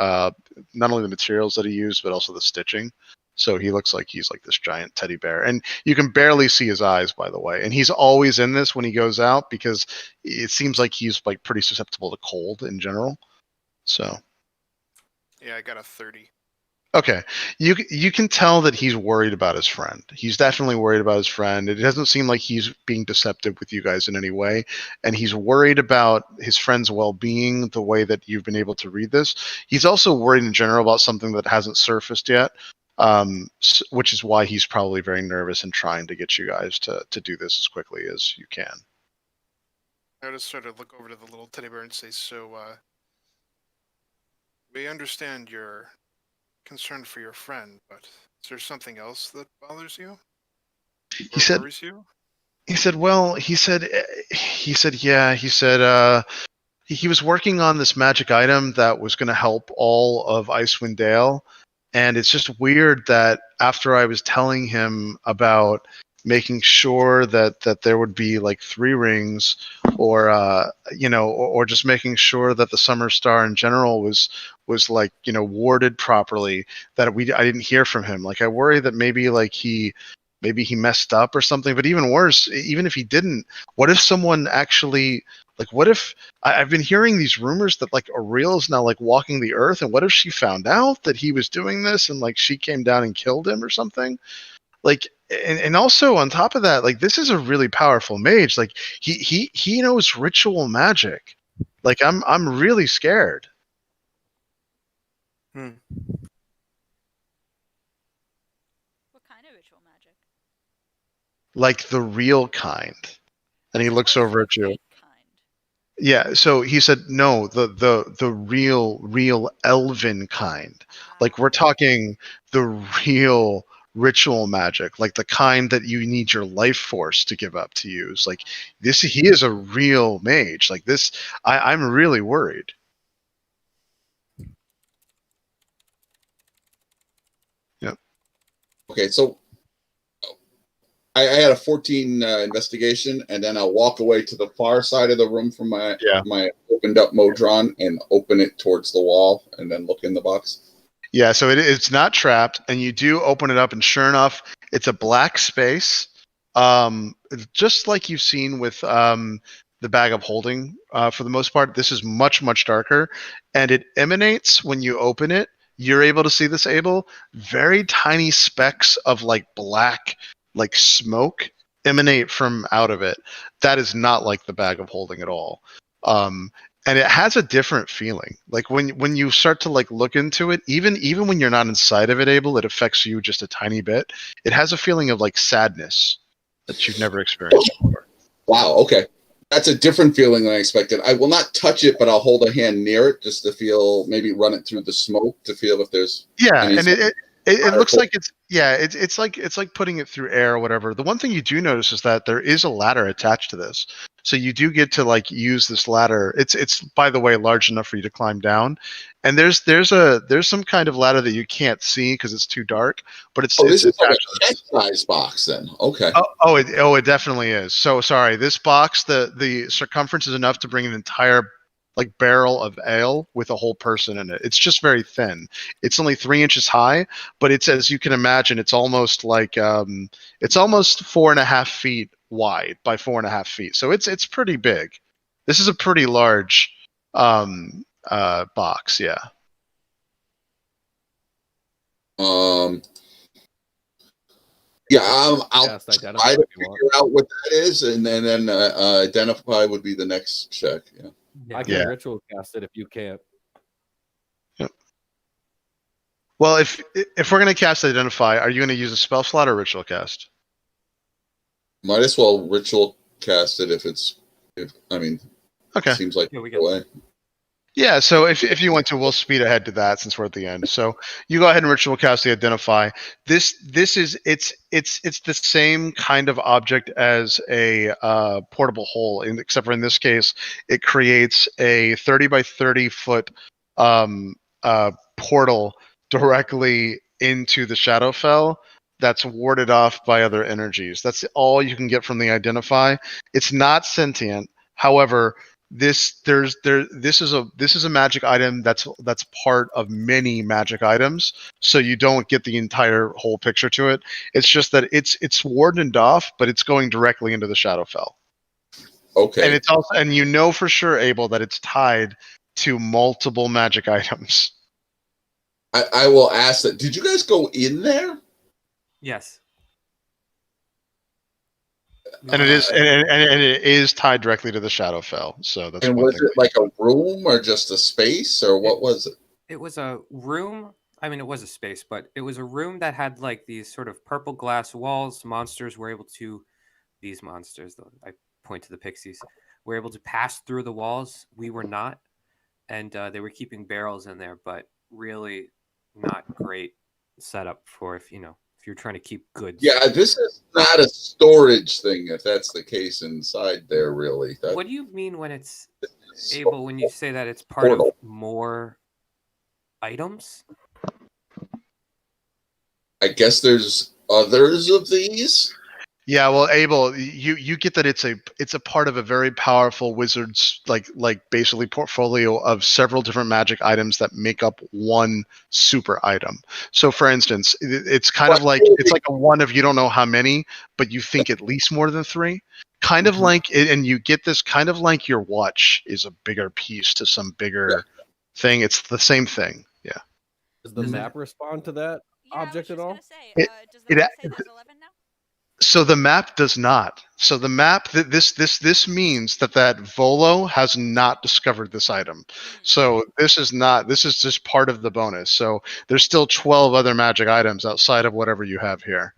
not only the materials that he used, but also the stitching. So he looks like he's like this giant teddy bear. And you can barely see his eyes, by the way. And he's always in this when he goes out because it seems like he's like pretty susceptible to cold in general. So Yeah, I got a 30. okay, you can tell that he's worried about his friend. He's definitely worried about his friend. It doesn't seem like he's being deceptive with you guys in any way, and he's worried about his friend's well-being. The way that you've been able to read this, he's also worried in general about something that hasn't surfaced yet, which is why he's probably very nervous and trying to get you guys to do this as quickly as you can. I just sort of look over to the little teddy bear and say, so, we understand your concern for your friend, but is there something else that bothers you? He said, worries you? he said he was working on this magic item that was going to help all of Icewind Dale, and it's just weird that after I was telling him about making sure that there would be like 3 rings, or or just making sure that the Summer Star in general was like warded properly, that I didn't hear from him. Like I worry that maybe he messed up or something. But even worse, even if he didn't, what if someone actually what if I've been hearing these rumors that like Aureel is now like walking the earth, and what if she found out that he was doing this and like she came down and killed him or something? Like, and also on top of that, like this is a really powerful mage. Like he knows ritual magic. Like I'm really scared. what kind of ritual magic? Like the real kind. And he looks over at you. Good kind. Yeah, so he said no, the real elven kind. Like we're talking the real ritual magic, like the kind that you need your life force to give up to use. Like this, he is a real mage. Like this, I'm really worried. Yep. Okay, so I had a 14 investigation, and then I'll walk away to the far side of the room from my Yeah. my opened up Modron and open it towards the wall and then look in the box? Yeah, so it's not trapped, and you do open it up, and sure enough, it's a black space, just like you've seen with the bag of holding. For the most part, this is much, much darker, and it emanates when you open it. You're able to see this, Abel. Very tiny specks of like black, like smoke emanate from out of it. That is not like the bag of holding at all. And it has a different feeling. Like when you start to like look into it, even when you're not inside of it, Abel, it affects you just a tiny bit. It has a feeling of like sadness that you've never experienced before. Wow, okay. That's a different feeling than I expected. I will not touch it, but I'll hold a hand near it just to feel, maybe run it through the smoke to feel if there's any And it looks like it's like putting it through air or whatever. The one thing you do notice is that there is a ladder attached to this. So you do get to like use this ladder. It's by the way large enough for you to climb down. And there's some kind of ladder that you can't see because it's too dark, but it's this is like attached a chest size box then. Okay. It definitely is. So sorry, this box, the circumference is enough to bring an entire like barrel of ale with a whole person in it. It's just very thin. It's only 3 inches high, but it's, as you can imagine, it's almost like it's almost 4.5 feet wide by 4.5 feet. So it's pretty big. This is a pretty large box. Yeah. Yeah, I'll Yes, try identify to if you want. figure out what that is, and then identify would be the next check. Yeah. I can ritual cast it if you can't. Yep. Well, if we're gonna cast identify, are you gonna use a spell slot or ritual cast? Might as well ritual cast it if Okay. seems like Yeah, we the got way. Yeah, so if you want to, we'll speed ahead to that since we're at the end. So you go ahead and ritual cast the identify. This is it's the same kind of object as a portable hole, except for in this case, it creates a 30 by 30 foot portal directly into the Shadowfell that's warded off by other energies. That's all you can get from the identify. It's not sentient. However, this is a magic item that's part of many magic items, so you don't get the entire whole picture to it. It's just that it's wardened off, but it's going directly into the Shadowfell. Okay. And it's also, and you know for sure, Abel, that it's tied to multiple magic items. I will ask that. Did you guys go in there? Yes. And it is and it is tied directly to the Shadowfell. So that's And one was thing. it like a room or just a space or what was it? It was a room. I mean, it was a space, but it was a room that had like these sort of purple glass walls. Monsters were able to, these monsters, I point to the pixies, were able to pass through the walls. We were not. And they were keeping barrels in there, but really not great setup for if you're trying to keep goods. Yeah, this is not a storage thing if that's the case inside there, really. What do you mean when it's able, when you say that it's part of more items? I guess there's others of these. Yeah, well, Abel, you get that it's a part of a very powerful wizard's like basically portfolio of several different magic items that make up one super item. So, for instance, it's kind of like it's like a one of you don't know how many, but you think at least more than 3. Kind of like, and you get this kind of like your watch is a bigger piece to some bigger thing. It's the same thing. Yeah. Does the map respond to that object at all? Does the map say there's 11 now? So the map does not. So the map this means that Volo has not discovered this item. So this is just part of the bonus. So there's still 12 other magic items outside of whatever you have here.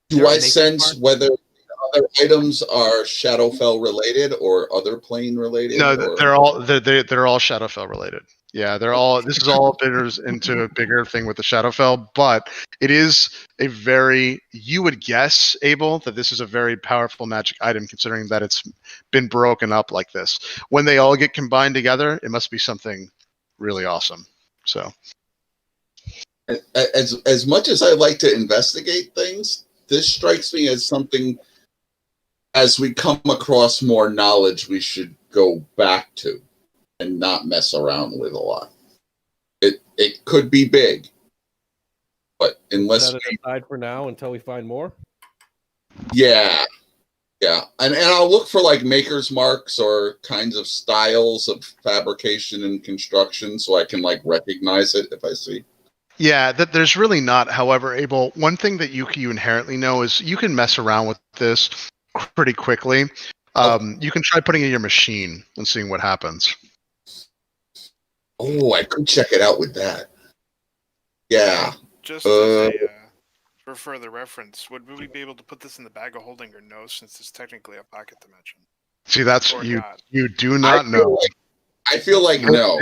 Do I sense whether other items are Shadowfell related or other plane related? No, they're all Shadowfell related. Yeah, this is all bidders into a bigger thing with the Shadowfell, but it is you would guess, Abel, that this is a very powerful magic item considering that it's been broken up like this. When they all get combined together, it must be something really awesome. So as much as I like to investigate things, this strikes me as something, as we come across more knowledge, we should go back to. and not mess around with a lot. It could be big, but unless Set it aside for now until we find more. yeah, and I'll look for like maker's marks or kinds of styles of fabrication and construction, so I can like recognize it if I see. Yeah, that there's really not. However, Abel, one thing that you inherently know is you can mess around with this pretty quickly. You can try putting it in your machine and seeing what happens. Oh, I could check it out with that. Yeah. Just as a for further reference, would we be able to put this in the bag of holding or no, since it's technically a pocket dimension? See, that's Or you. not? You do not know. I feel like no.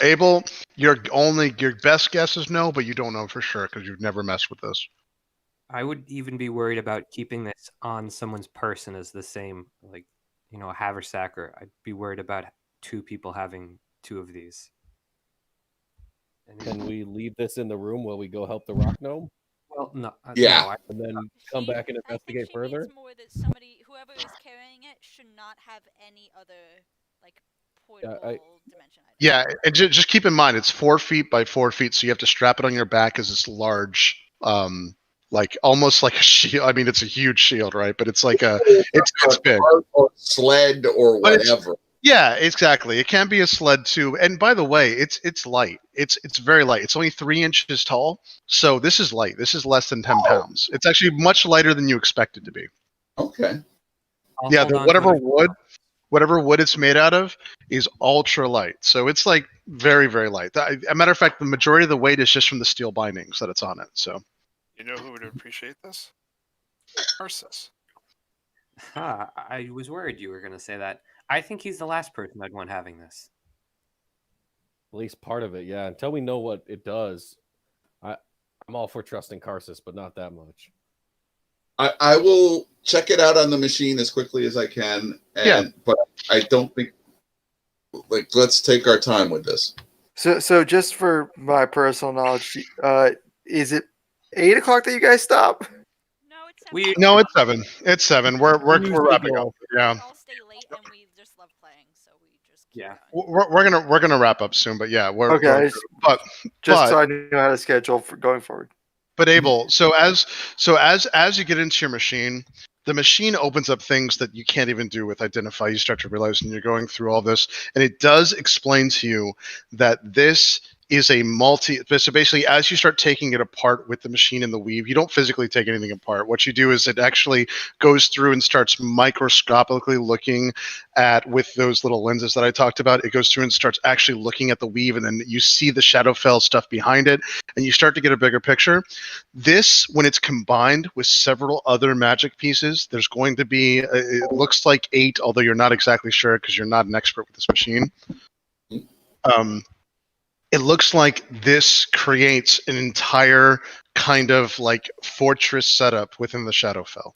Abel, your best guess is no, but you don't know for sure because you've never messed with this. I would even be worried about keeping this on someone's person as the same, like, a haversacker. I'd be worried about two people having two of these. Can we leave this in the room while we go help the rock gnome? Well, no. Yeah. No, And then come back and investigate I think further? means more that somebody, whoever is carrying it, should not have any other like portable dimension item. Yeah, and just keep in mind it's 4 feet by 4 feet, so you have to strap it on your back as this large, like almost like a shield. I mean, it's a huge shield, right? But it's like it's big. Or sled or whatever. Yeah, exactly. It can be a sled too. And by the way, it's light. It's very light. It's only 3 inches tall, so this is light. This is less than 10 pounds. It's actually much lighter than you expect it to be. Okay. Yeah, whatever wood it's made out of is ultra light. So it's like very, very light. A matter of fact, the majority of the weight is just from the steel bindings that it's on it. So You know who would appreciate this? Arceus. I was worried you were going to say that. I think he's the last person I'd want having this. At least part of it, yeah. Until we know what it does, I'm all for trusting Karsus, but not that much. I will check it out on the machine as quickly as I can. But I don't think let's take our time with this. So just for my personal knowledge, is it 8 o'clock that you guys stop? No, it's 7. It's 7. We're wrapping up. Yeah. We all stay late and we just love playing, so we just keep going. We're gonna wrap up soon, but yeah, we're okay. but so I know how to schedule for going forward. But Abel, so as you get into your machine, the machine opens up things that you can't even do with Identify. You start to realize, and you're going through all this, and it does explain to you that this is a so basically, as you start taking it apart with the machine and the weave, you don't physically take anything apart. What you do is it actually goes through and starts microscopically looking at, with those little lenses that I talked about, it goes through and starts actually looking at the weave, and then you see the Shadowfell stuff behind it, and you start to get a bigger picture. This, when it's combined with several other magic pieces, there's going to be, it looks like 8, although you're not exactly sure because you're not an expert with this machine. It looks like this creates an entire kind of like fortress setup within the Shadowfell.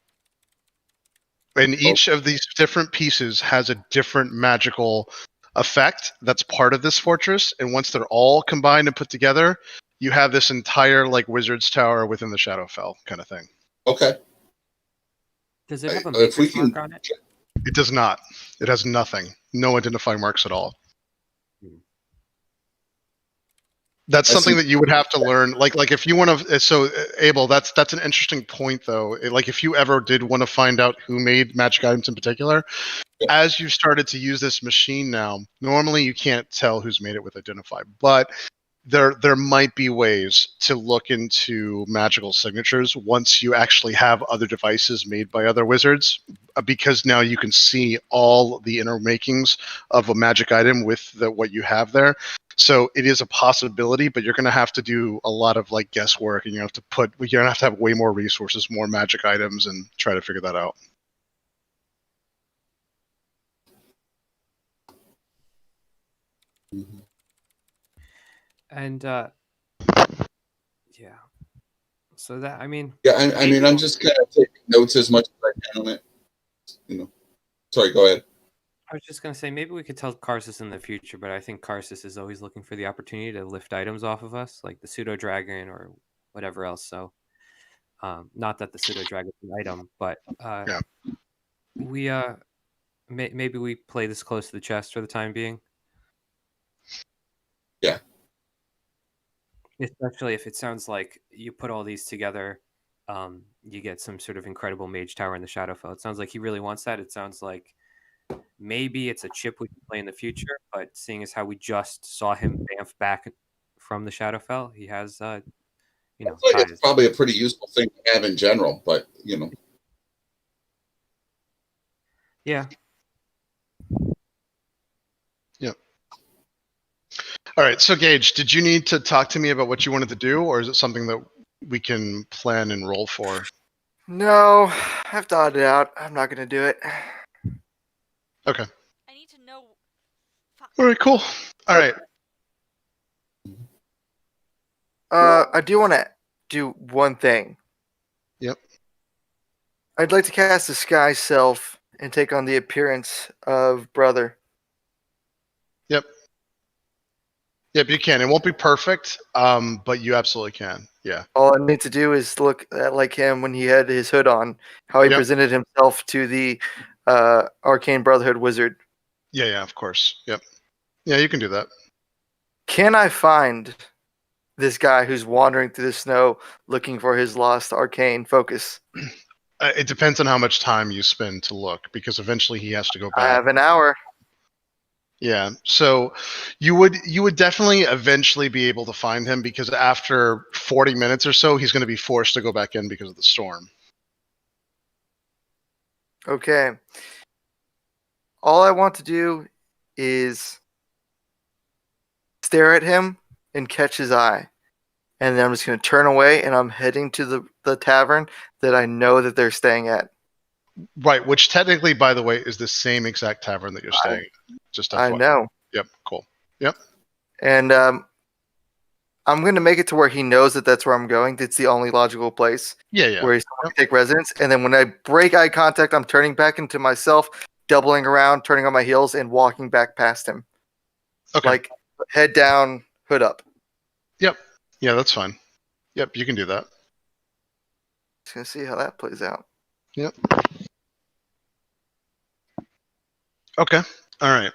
And each of these different pieces has a different magical effect that's part of this fortress. And once they're all combined and put together, you have this entire like wizard's tower within the Shadowfell kind of thing. Okay. Does it have a maker's mark on it? It does not. It has nothing. No identifying marks at all. That's something that you would have to learn. Like if you want to, so Abel, that's an interesting point though. Like if you ever did want to find out who made magic items in particular, as you started to use this machine now, normally you can't tell who's made it with Identify, but there might be ways to look into magical signatures once you actually have other devices made by other wizards, because now you can see all the inner makings of a magic item with what you have there. So it is a possibility, but you're going to have to do a lot of like guesswork, and you're going to have to have way more resources, more magic items, and try to figure that out. And yeah, so that I mean, I'm just kind of taking notes as much as I can on it. Sorry, go ahead. I was just gonna say maybe we could tell Karsus in the future, but I think Karsus is always looking for the opportunity to lift items off of us, like the pseudo dragon or whatever else. So, not that the pseudo dragon is an item, but we maybe we play this close to the chest for the time being. Yeah. Especially if it sounds like you put all these together, you get some sort of incredible mage tower in the Shadowfell. It sounds like he really wants that. It sounds like maybe it's a chip we can play in the future, but seeing as how we just saw him bamf back from the Shadowfell, he has, I feel like it's ties. probably a pretty useful thing to have in general, but Yeah. Yep. All right. So, Gage, did you need to talk to me about what you wanted to do, or is it something that we can plan and roll for? No, I've thought it out. I'm not gonna do it. Okay. I need to know. Fuck. All right. Cool. All right. I do want to do one thing. Yep. I'd like to cast Disguise Self and take on the appearance of Brother. Yep. Yep. You can. It won't be perfect, but you absolutely can. Yeah. All I need to do is look like him when he had his hood on, how he Yep. presented himself to the Arcane Brotherhood wizard. Yeah. Yeah. Of course. Yep. Yeah. You can do that. Can I find this guy who's wandering through the snow looking for his lost arcane focus? It depends on how much time you spend to look, because eventually he has to go I back. have an hour. Yeah. So you would definitely eventually be able to find him, because after 40 minutes or so, he's going to be forced to go back in because of the storm. Okay. All I want to do is stare at him and catch his eye. And then I'm just going to turn away and I'm heading to the tavern that I know that they're staying at. Right. Which technically, by the way, is the same exact tavern that you're staying at. Just I FYI. know. Yep. Cool. Yep. And I'm going to make it to where he knows that that's where I'm going. It's the only logical place Yeah. Yeah. where he's going to take residence. And then when I break eye contact, I'm turning back into myself, doubling around, turning on my heels, and walking back past him. Okay. Like head down, hood up. Yep. Yeah, that's fine. Yep. You can do that. Just going to see how that plays out. Yep. Okay. All right.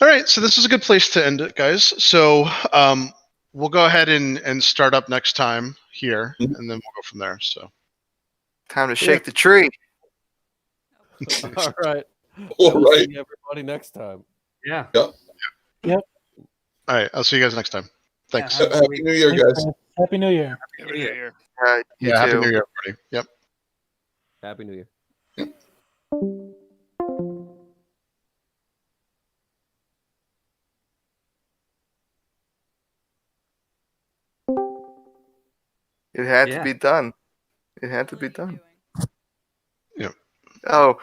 All right. So this is a good place to end it, guys. So we'll go ahead and start up next time here, and then we'll go from there. So. Time to shake the tree. All right. All We'll right. see everybody next time. Yeah. All right. I'll see you guys next time. Thanks. Yeah, Happy New Year, Thanks, guys. guys. Happy New Year. Happy New Year. You Yeah. Happy too. New Year, everybody. Yep. Happy New Year. It had Yeah. to be done. It had to What be are you done. doing? Oh,